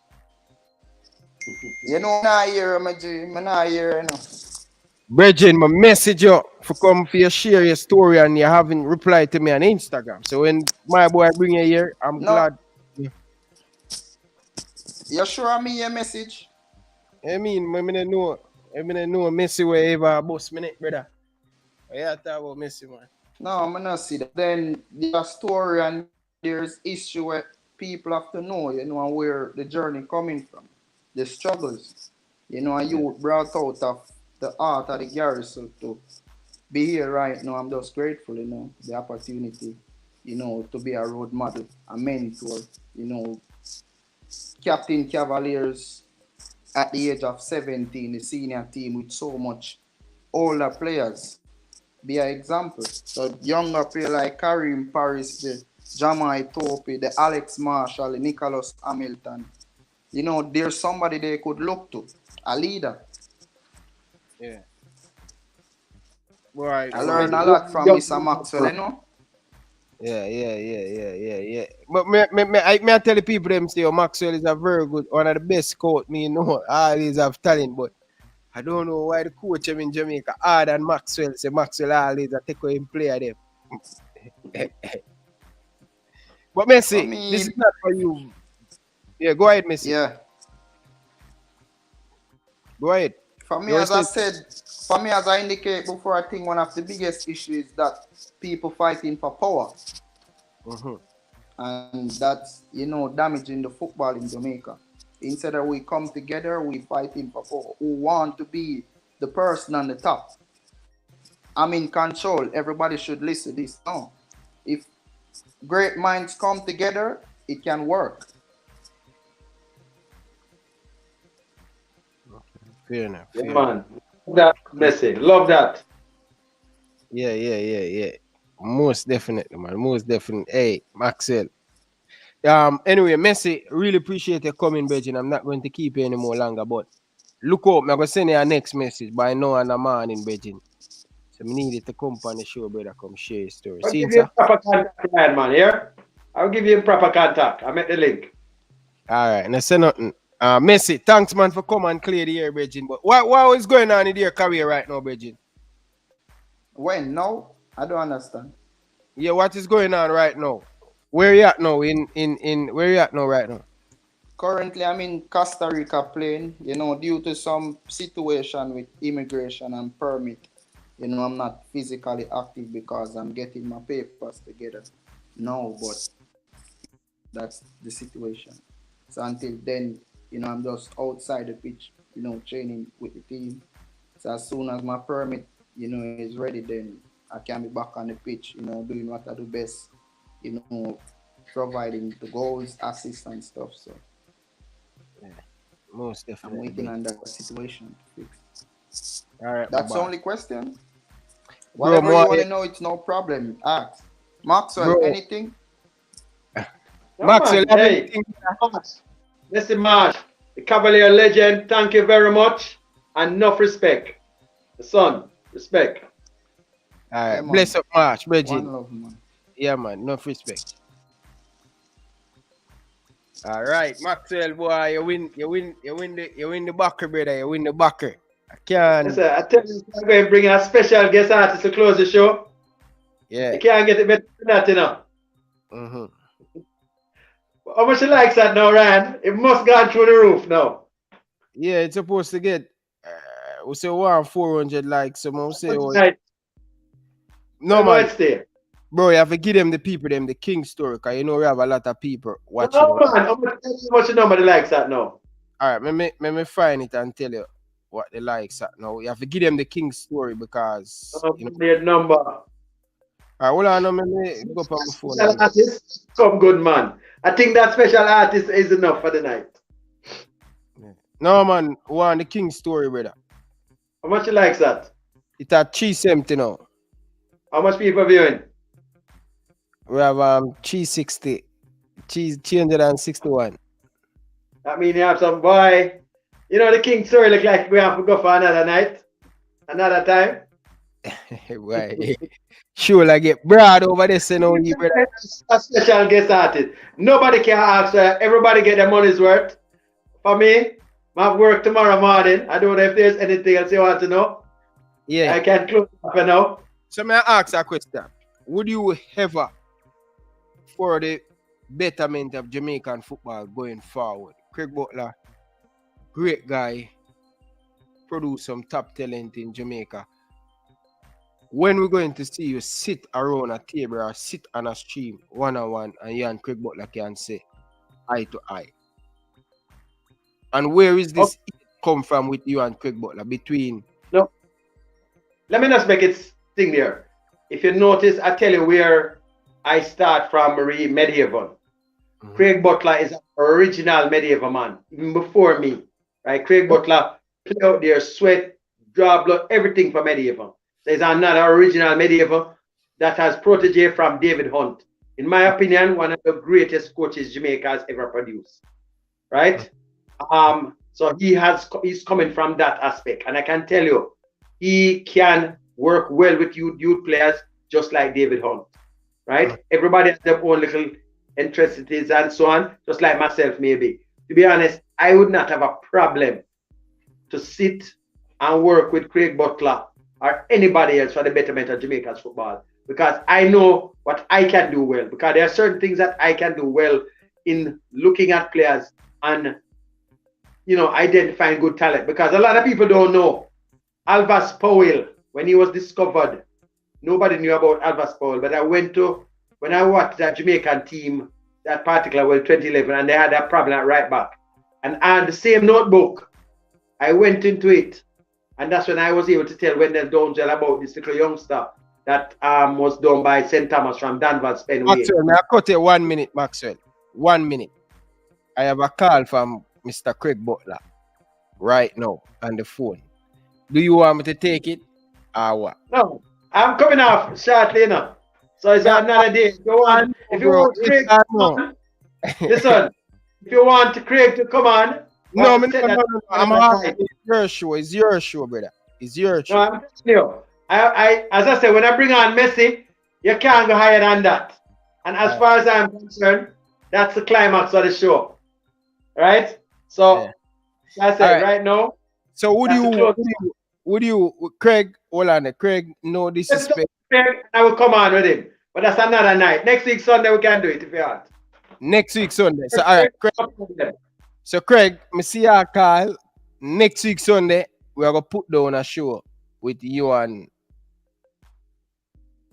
You know, I hear my G, I hear, you know. Bridget, my message you for come for your share your story and you haven't replied to me on Instagram. So when my boy bring you here, I'm glad. You sure I mean your message? I mean, I know Messi wherever boss minute, brother. Yeah, talk about Messi, man. No, I'm not see that. Then there's story and there's issue where people have to know, you know, where the journey coming from, the struggles. You know, and you brought out of the art of the garrison to be here right now. I'm just grateful, you know, the opportunity, you know, to be a role model, a mentor, you know, captain Cavaliers at the age of 17, the senior team with so much older players. Be an example. So younger player like Karim Paris, the Jamai Tope, the Alex Marshall, the Nicholas Hamilton. You know, there's somebody they could look to, a leader. Yeah. Right. I learned a lot from Mr. Maxwell, you know. Yeah. But I tell the people them say, Maxwell is a very good, one of the best coach. Me know always have talent, but I don't know why the coach in Jamaica hard than Maxwell. Say Maxwell always a take away player them. But Messi, this is not for you. Yeah, go ahead, Messi. Yeah. Go ahead. For me, as I indicate before, I think one of the biggest issues is that people fighting for power. Mm-hmm. And that's, you know, damaging the football in Jamaica. Instead of we come together, we fighting for power. Who want to be the person on the top? I'm in control. Everybody should listen to this. No. If great minds come together, it can work. Fair enough. Yeah, man. Love that message. Love that. Yeah. Most definitely, man. Most definitely. Hey, Maxwell. Anyway, Messi, really appreciate you coming, Virgin. I'm not going to keep you any more longer, but look up. I'm going to send you a next message by now in the morning, Virgin. So I needed to come on the show, brother. Come share your story. I'll give you a proper contact, man. Here, I'll give you a proper contact. I met the link. All right, and I say nothing. Messi, thanks, man, for coming and clear the air, Virgin. But what is going on in your career right now, Virgin? When? No, I don't understand. Yeah, what is going on right now? Where you at now? In where you at now right now? Currently, I'm in Costa Rica playing. You know, due to some situation with immigration and permit. You know, I'm not physically active because I'm getting my papers together. No, but that's the situation. So until then, you know, I'm just outside the pitch, you know, training with the team. So as soon as my permit, you know, is ready, then I can be back on the pitch, you know, doing what I do best, you know, providing the goals, assists and stuff. So yeah, most definitely. I'm waiting on that situation to fix. All right. That's the only question. Whatever you want to know, it's no problem. Ask. Maxwell, anything? Maxwell, hey, Mr. Marsh, the Cavalier legend, thank you very much. And enough respect. The son, respect. All right, bless up, Marsh, Bridget. One love, man. Yeah, man, enough respect. All right, Maxwell, boy, you win the backer, brother. You win the backer. I can't. Yes, sir. I tell you, I'm going to bring a special guest artist to close the show. Yeah. You can't get it better than that, you know. Mm-hmm. How much you like that now, Ryan? It must go through the roof now. Yeah, it's supposed to get, we say 400 likes. Someone say, no, man. It's there. Bro, you have to give them the people, them the king story, because you know we have a lot of people watching. No, man. How much number likes that now? All right, let me find it and tell you what the likes at now. You have to give them the king story because you know, number. All right, hold on, let me go up on my phone. Special artist, come good man. I think that special artist is enough for the night. No man, one the King story, brother. How much you likes that? It's at 370 now. How much people viewing? We have 360. 361. That means you have some boy. You know the King story look like we have to go for another night, another time. Right. Sure, like get broad over this, you know, you brother. A special guest artist. Nobody can ask. Everybody get their money's worth. For me, I have work tomorrow morning. I don't know if there's anything else you want to know. Yeah. I can close up for now. So may I ask a question? Would you ever, for the betterment of Jamaican football going forward, Craig Butler, great guy, produce some top talent in Jamaica. When we're going to see you sit around a table or sit on a stream one-on-one and you and Craig Butler can say eye to eye. And where is this come from with you and Craig Butler between? No. Let me just make it thing there. If you notice, I tell you where I start from medieval. Craig Butler is an original medieval man, even before me. Right? Craig Butler play out there, sweat, draw blood, everything for medieval. There's another original medieval that has protege from David Hunt. In my opinion, one of the greatest coaches Jamaica has ever produced. Right? So he's coming from that aspect. And I can tell you, he can work well with youth players just like David Hunt. Right? Everybody has their own little interests and so on, just like myself maybe. To be honest, I would not have a problem to sit and work with Craig Butler or anybody else for the betterment of Jamaica's football, because I know what I can do well, because there are certain things that I can do well in looking at players and, you know, identifying good talent, because a lot of people don't know Alvas Powell, when he was discovered, nobody knew about Alvas Powell, but when I watched that Jamaican team, that particular World 2011, and they had that problem at right back, and I had the same notebook, I went into it, and that's when I was able to tell Wendell Donzel about this little youngster that was done by St. Thomas from Danvers, Penway. Maxwell, I cut it 1 minute, Maxwell. 1 minute. I have a call from Mr. Craig Butler right now on the phone. Do you want me to take it or what? No, I'm coming off shortly, you know. So it's another day. If you want Craig to come on, listen, if you want Craig to come on, no, I'm asking. It's your show. It's your show, brother. It's your show. No, I'm telling you. As I said, when I bring on Messi, you can't go higher than that. And as far as I'm concerned, that's the climax of the show. Right? So, that's it right now. So would you, Craig, hold on, Craig, no disrespect. Craig, I will come on with him. But that's another night. Next week Sunday we can do it if you want. Next week Sunday. So all right, Craig. So Craig, me see your call. Next week Sunday, we're gonna put down a show with you and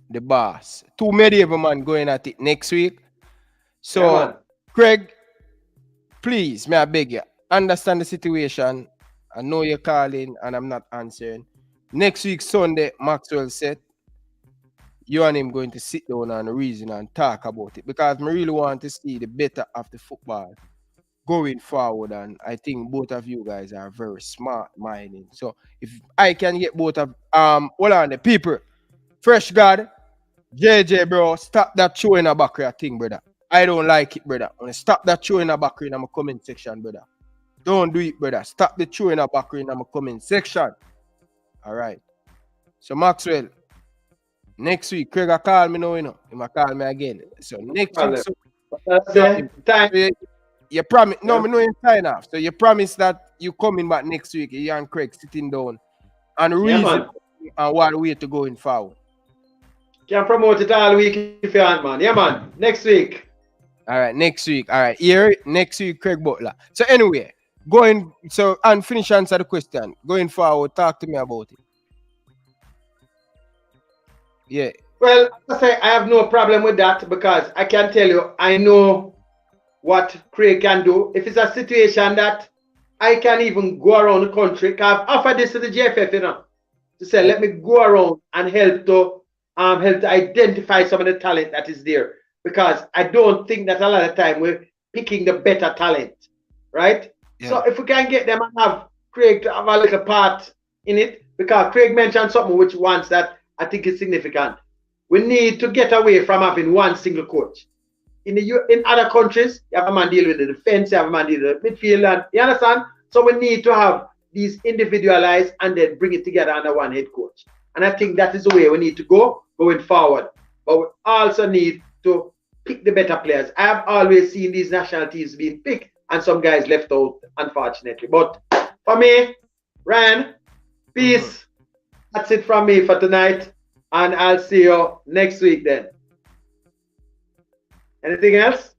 the boss. Two medieval man going at it next week. So Craig, please, may I beg you, understand the situation. I know you're calling and I'm not answering. Next week Sunday, Maxwell said you and him going to sit down and reason and talk about it, because I really want to see the better of the football going forward, and I think both of you guys are very smart minded. So if I can get both of hold on the people, Fresh God, JJ bro, stop that show in a background thing, brother. I don't like it, brother. Stop that show in a background in my comment section, brother. Don't do it, brother. Stop the show in a background in my comment section. All right. So Maxwell, next week, Craig call me now, you know. He might call me again. So next week, you promise, no, me know you sign off. So you promise that you coming back next week, you and Craig sitting down and reason and what way to going forward. Can promote it all week if you want, man. Yeah, man. Next week. All right, next week. All right, here next week, Craig Butler. So anyway, and finish answer the question. Going forward, talk to me about it. Yeah. Well, I say I have no problem with that, because I can tell you, I know what Craig can do. If it's a situation that I can even go around the country, because I've offered this to the JFF, you know, to say, let me go around and help to help to identify some of the talent that is there. Because I don't think that a lot of time we're picking the better talent, right? Yeah. So if we can get them and have Craig to have a little part in it, because Craig mentioned something which once that I think is significant. We need to get away from having one single coach. In other countries, you have a man deal with the defense, you have a man deal with the midfield, and you understand? So we need to have these individualized and then bring it together under one head coach. And I think that is the way we need to go going forward. But we also need to pick the better players. I have always seen these national teams being picked and some guys left out, unfortunately. But for me, Ryan, peace. That's it from me for tonight. And I'll see you next week then. Anything else?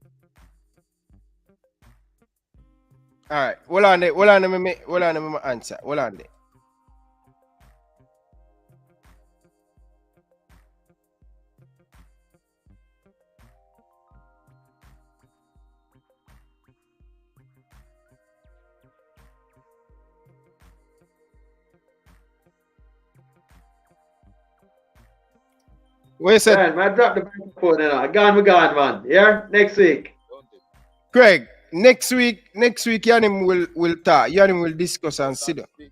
All right. Hold on there. Hold on, let me answer. Hold on there. Where is it? Man, I dropped the microphone now. I gone, man. Yeah, next week. Craig, next week, Yanim will talk. Yanim will discuss and sit down. I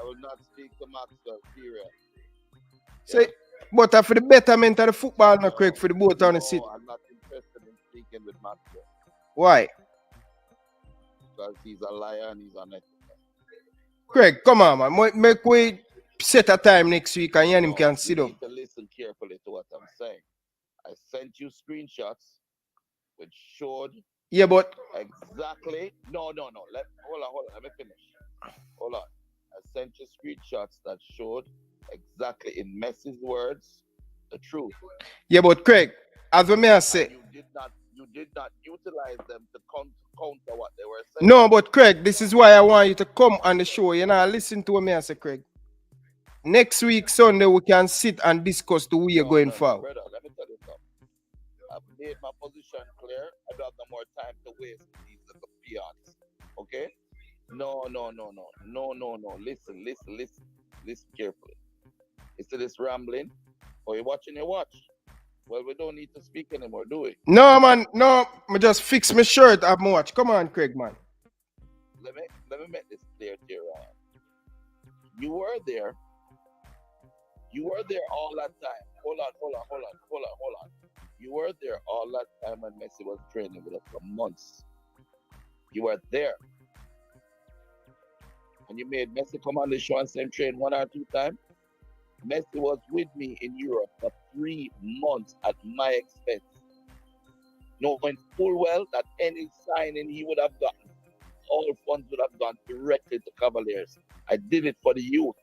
will not speak to Maxwell, period. Say, but for the betterment of the football, no, Craig, for the both on the city. I'm not interested in speaking with Maxwell. Why? Because he's a liar and he's unethical. Craig, come on, man. Make we set a time next week and Yanim can sit down. You need to listen carefully to what I'm saying. I sent you screenshots which showed. Yeah, but Exactly. No. Hold on. Let me finish. Hold on. I sent you screenshots that showed exactly in Messi's words the truth. Yeah, but Craig, as we may have said. You did not utilize them to counter what they were saying. No, but Craig, this is why I want you to come on the show. You know, listen to what me I say, Craig. Next week, Sunday, we can sit and discuss the way you're going forward. Brother, let me tell you something. I've made my position clear. I don't have no more time to waste with these little peons. Okay? No. Listen carefully. Instead of this rambling, or you're watching your watch. Well, we don't need to speak anymore, do we? No, man. No, I just fix my shirt. Have my watch. Come on, Craig, man. Let me make this clear to you, Ryan. You were there. You were there all that time. Hold on. You were there all that time when Messi was training with us for months. You were there. And you made Messi come on the show and say him train 1 or 2 times. Messi was with me in Europe for 3 months at my expense, knowing full well that any signing he would have gotten, all funds would have gone directly to Cavaliers. I did it for the youth.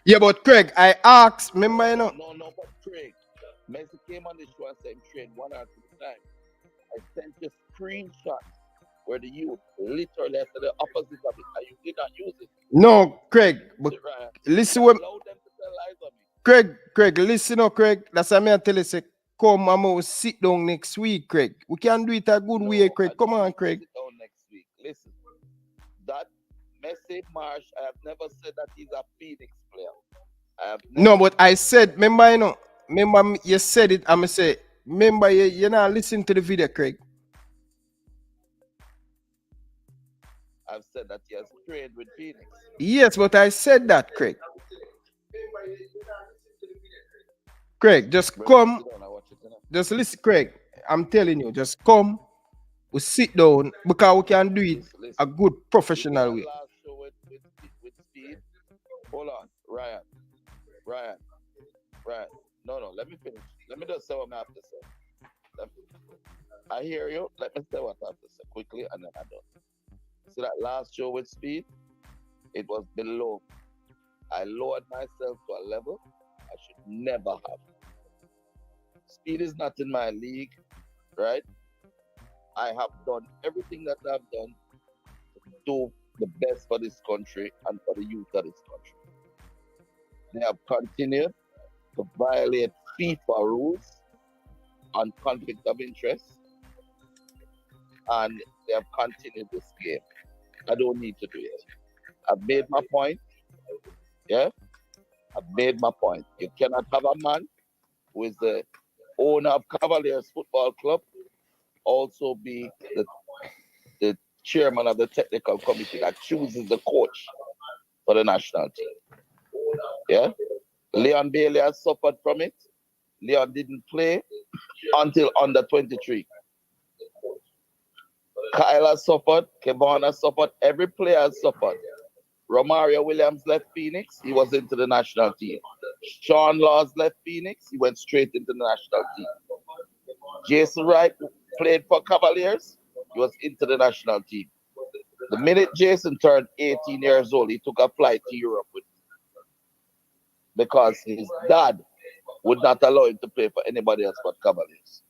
Yeah, but Craig, I asked, remember, you know? No, but Craig, Messi came on the show and said him train 1 or 2 times. I sent you screenshots where the youth literally said the opposite of it, and you did not use it. No, Craig, but listen what Craig, listen up, Craig. That's what I tell you, say, come and we'll sit down next week, Craig. We can do it a good way, Craig. Come on, Craig. Sit down next week. Listen, that Messi Marsh, I have never said that he's a Phoenix player. No, but I said, remember, you said it, I'm say, remember, you're not listening to the video, Craig. I've said that he has trained with Phoenix. Yes, but I said that, Craig. Craig, just come. Just listen, Craig. I'm telling you, just come. We sit down because we can do it a good professional way. With speed. Hold on, Ryan. No, let me finish. Let me just say what I have to say. I hear you. Let me say what I have to say quickly and then I'm done. So that last show with speed, it was below. I lowered myself to a level I should never have. Speed is not in my league, right? I have done everything that I've done to do the best for this country and for the youth of this country. They have continued to violate FIFA rules on conflict of interest, and they have continued this game. I don't need to do it. I've made my point. Yeah. I've made my point. You cannot have a man who is the owner of Cavaliers Football Club also be the chairman of the technical committee that chooses the coach for the national team. Yeah? Leon Bailey has suffered from it. Leon didn't play until under 23. Kyle has suffered. Kevon has suffered. Every player has suffered. Romario Williams left Phoenix. He was into the national team. Sean Laws left Phoenix. He went straight into the national team. Jason Wright played for Cavaliers. He was into the national team. The minute Jason turned 18 years old, he took a flight to Europe because his dad would not allow him to play for anybody else but Cavaliers.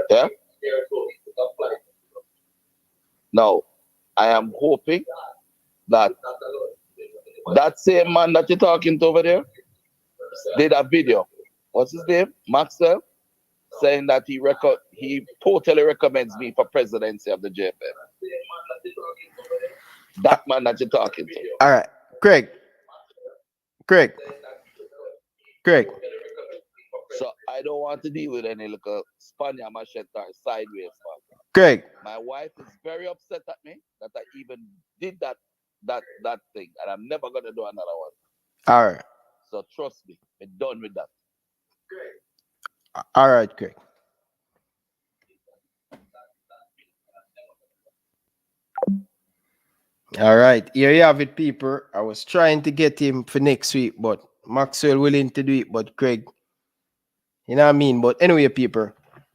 Yeah? Now, I am hoping that that same man that you're talking to over there did a video. What's his name? Maxwell, saying that he totally recommends me for presidency of the JFF. That man that you're talking to. All right, Craig. So I don't want to deal with any little Spaniard machete or sideways man. Craig. My wife is very upset at me that I even did that thing, and I'm never gonna do another one. All right. So trust me, we're done with that. All right, Craig. All right, here you have it, people. I was trying to get him for next week, but Maxwell willing to do it, but Craig, you know what I mean? But anyway, people,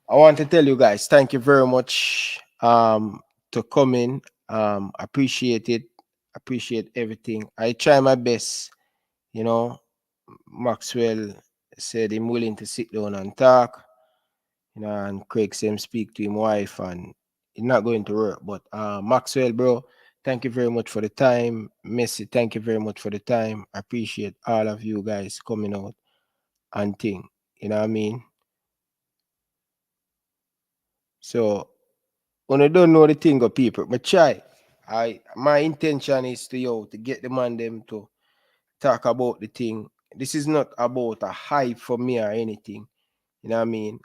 I want to tell you guys, thank you very much to come in. Appreciate it. Appreciate everything. I try my best, you know. Maxwell said he's willing to sit down and talk, you know, and Craig said him speak to his wife, and it's not going to work. But Maxwell, bro, thank you very much for the time. Messi, thank you very much for the time. I appreciate all of you guys coming out and thing. You know what I mean? So when I don't know the thing of people, but try. My intention is to get the man them to talk about the thing. This is not about a hype for me or anything. You know what I mean?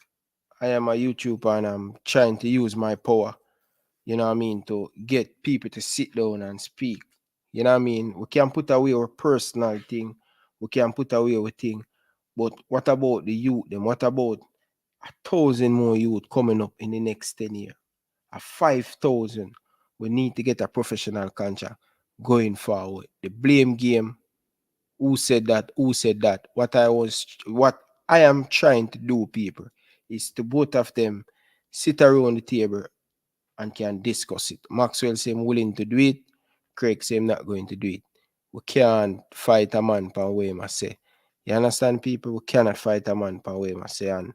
I am a YouTuber and I'm trying to use my power, you know what I mean, to get people to sit down and speak. You know what I mean? We can put away our personal thing. We can put away our thing. But what about the youth? Then what about 1,000 more youth coming up in the next 10 years? 5,000. We need to get a professional contract going forward. The blame game. Who said that? Who said that? What I am trying to do, people, is to both of them sit around the table and can discuss it. Maxwell say I'm willing to do it. Craig say I'm not going to do it. We can't fight a man per way, I say. You understand, people? We cannot fight a man per way, I say. And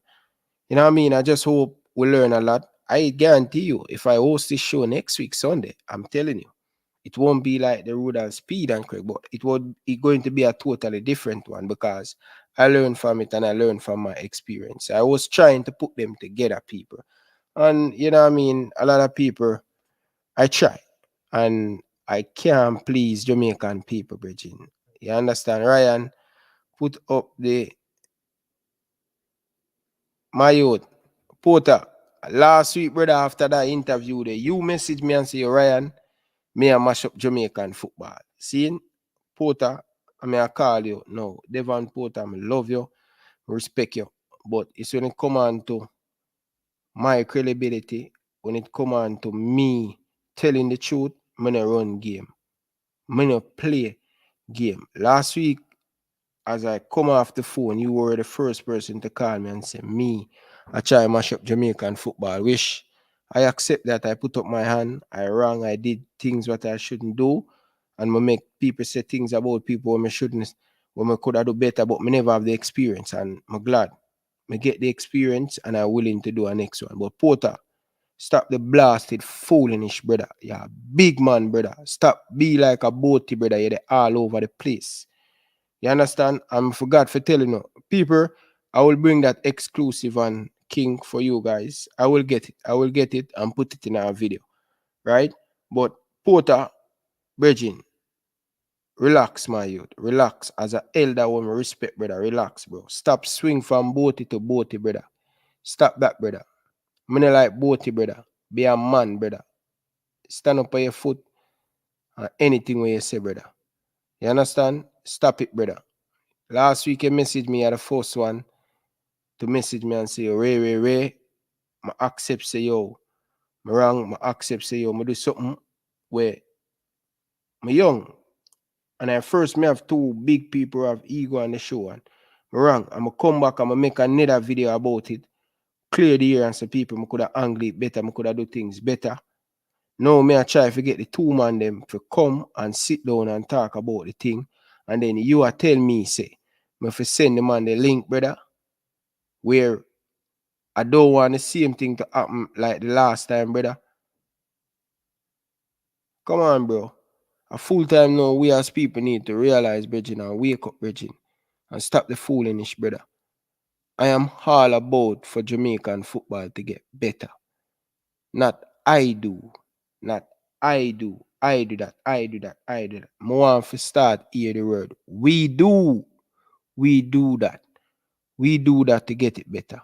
you know what I mean? I just hope we learn a lot. I guarantee you, if I host this show next week, Sunday, I'm telling you, it won't be like the Road and Speed and Craig, but it's going to be a totally different one because I learned from it and I learned from my experience. I was trying to put them together, people. And you know what I mean? A lot of people, I try. And I can't please Jamaican people, Bridget. You understand? Ryan, put up my youth, Porter. Last week, brother, after that interview, you message me and say, Ryan, me I mash up Jamaican football. See, Porter, I call you. No, Devon Porter, I love you, respect you. But it's when it come on to my credibility, when it come on to me telling the truth, I'm gonna run game. I'm gonna play game. Last week, as I come off the phone, you were the first person to call me and say, me, I try mash up Jamaican football. Wish I accept that I put up my hand, I wrong, I did things what I shouldn't do, and I make people say things about people when I shouldn't, when I could have do better, but I never have the experience, and I'm glad I get the experience and I'm willing to do a next one. But Porter, stop the blasted foolish, brother. Yeah, big man, brother. Stop be like a boaty, brother. You're all over the place. You understand? I'm forgot for telling you. People, I will bring that exclusive on King for you guys. I will get it. I will get it and put it in our video. Right? But Porter, Virgin, Relax, my youth. Relax. As a elder woman, respect, brother. Relax, bro. Stop swing from boaty to boaty, brother. Stop that, brother. Me no like boaty, brother. Be a man, brother. Stand up on your foot and anything when you say, brother. You understand? Stop it, brother. Last week you messaged me at the first one to message me and say, Ray. I accept say yo. Me wrong, I accept say yo. Me do something where me young. And at first me have two big people who have ego on the show. And me wrong. I'm gonna come back and I'm make another video about it. Clear the air and say people me could have angle it better, me could have do things better. Now me I try to get the two man them to come and sit down and talk about the thing. And then you are tell me, say, me for send the man the link, brother, where I don't want the same thing to happen like the last time, brother. Come on, bro. A full time now, we as people need to realize, bridging, and wake up, bridging, and stop the foolishness, brother. I am all about for Jamaican football to get better. Not I do. Not I do. I do that. I do that. I do that. I want to start hear the word. We do. We do that. We do that to get it better.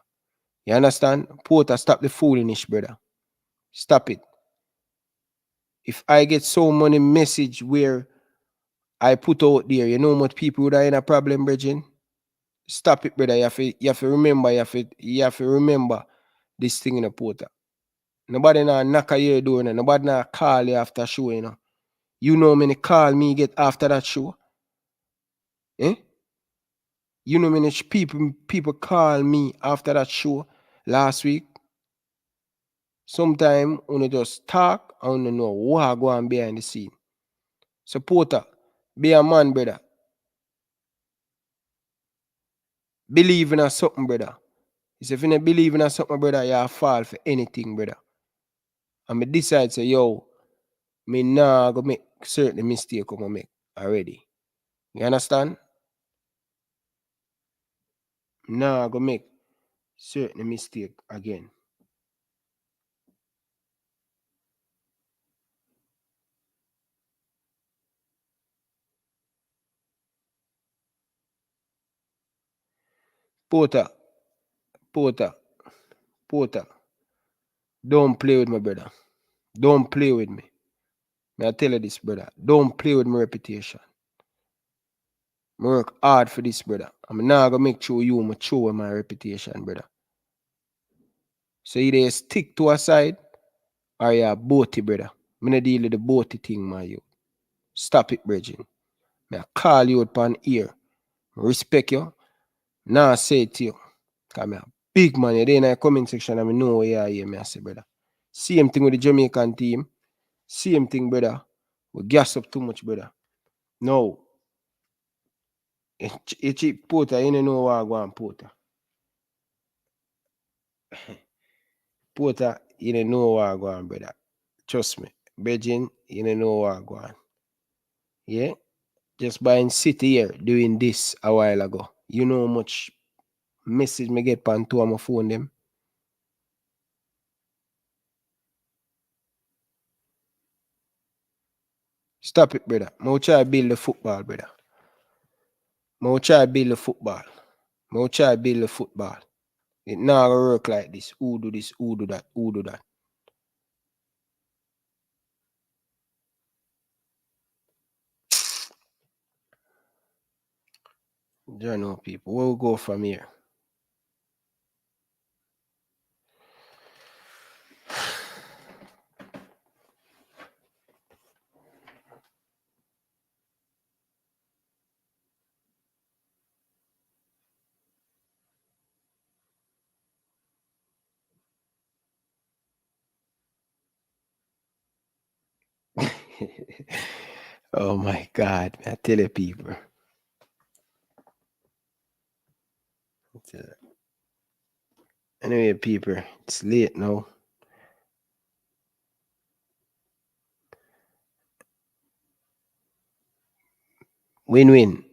You understand? Porter, stop the foolishness, brother. Stop it. If I get so many message where I put out there, you know how much people would are in a problem, bridging? Stop it, brother. You have to remember, you have to remember this thing in a Porter. Nobody now knock on your door, nobody now call you after show, you know. You know how many call me get after that show? Eh? You know how many people call me after that show last week? Sometimes you just talk and you know what go on behind the scene. Supporter, be a man, brother. Believe in a something, brother. If you don't believe in a something, brother, you fall for anything, brother. And me decide say, yo, me nah go make certain mistake I'm gonna make already. You understand? Nah go make certain mistake again. Porter, don't play with my brother. Don't play with me. I tell you this, brother. Don't play with my reputation. I work hard for this, brother. I'm not gonna make sure you mature with my reputation, brother. So either you stick to a side or you're a boaty, brother. I'm not deal with the boaty thing, my you. Stop it, bridging. I call you upon ear. Respect you. Now say it to you. Because I'm a big man. You're in the comment section and I know where you are here, I say, brother. Same thing with the Jamaican team. Same thing, brother. We gas up too much, brother. No. You cheap Porter, you don't know what I want, Porter. Porter, you don't know what I want, brother. Trust me. Bridging, you don't know what I want. Yeah? Just by sitting here doing this a while ago. You know how much message me get on two of my phone them? Stop it, brother. I'll try to build the football, brother. I'll try to build the football. I'll try to build the football. It not gonna work like this. Who do this? Who do that? Who do that? You know, people. Where we go from here? Oh my God. I tell you, people. Anyway, people, it's late now. Win-win.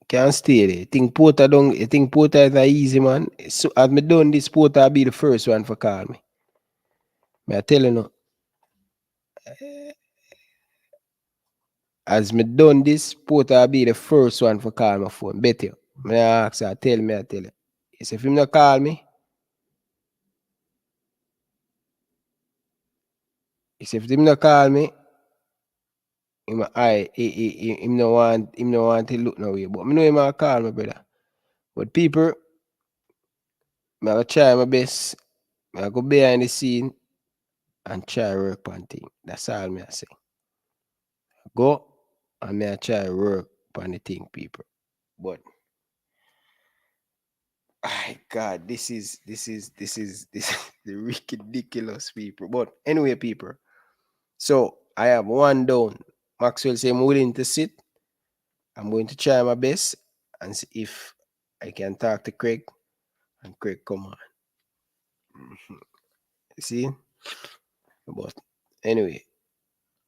Can't stay there. You think Porter is a easy man? So as me done this, Porter be the first one for call me. I tell you no. as me done this, Porter be the first one for call my phone. Bet you. Me ask her, tell me, I tell you. He say, if him not call me, he say, if him not call me, him no want to look no way. But me know him a call me, brother. But people, me I go try my best. I go behind the scene and try work on thing. That's all me I say. Go and me I try work on the thing, people. But my God, this is the ridiculous, people. But anyway, people. So I have one down. Maxwell say I'm willing to sit. I'm going to try my best and see if I can talk to Craig. And Craig, come on. See? But anyway,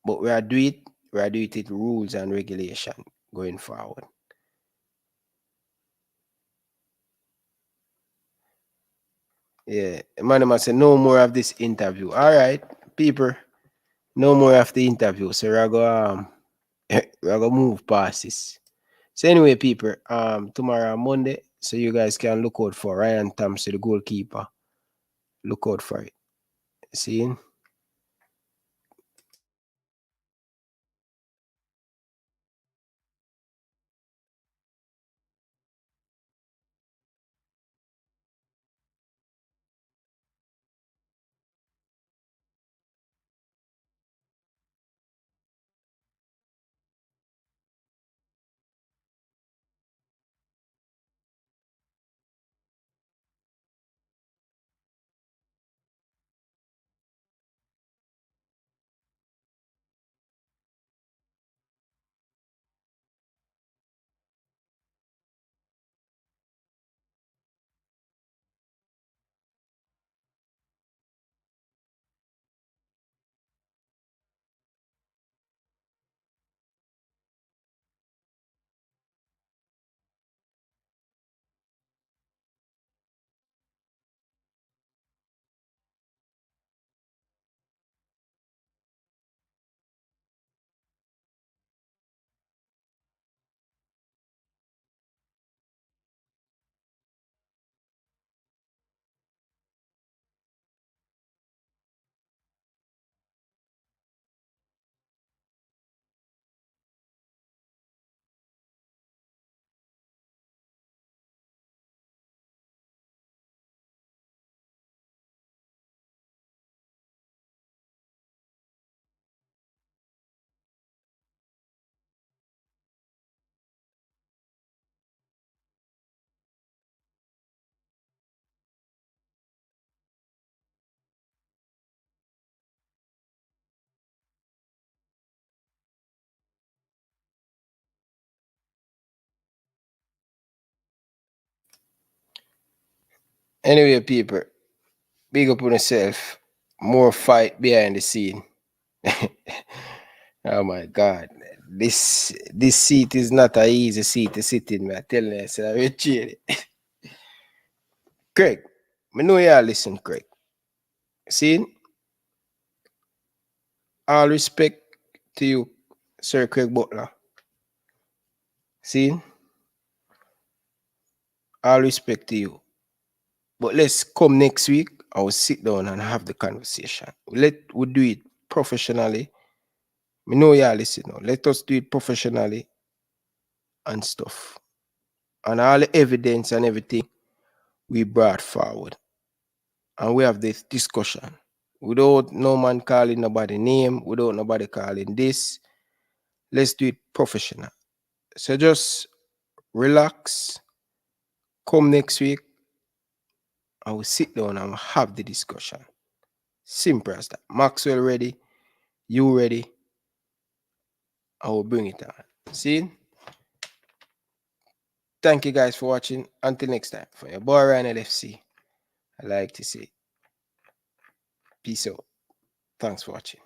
but we are doing it rules and regulation going forward. Yeah, man must say no more of this interview. All right, people, no more of the interview. So we're gonna move past this. So anyway, people, tomorrow Monday, so you guys can look out for Ryan Thompson, the goalkeeper. Look out for it. See? Anyway, people, big up on yourself. More fight behind the scene. Oh my God. This seat is not an easy seat to sit in, man. I tell you, I said, I cheer it. Craig, I know you listen, Craig. See, all respect to you, Sir Craig Butler. See, all respect to you. But let's come next week. I will sit down and have the conversation. We do it professionally. I know you listen now. Let us do it professionally and stuff. And all the evidence and everything we brought forward. And we have this discussion. Without no man calling nobody name, without nobody calling this. Let's do it professional. So just relax. Come next week. I will sit down and have the discussion. Simple as that. Maxwell ready. You ready. I will bring it on. See? Thank you guys for watching. Until next time. For your boy Ryan LFC, I like to say peace out. Thanks for watching.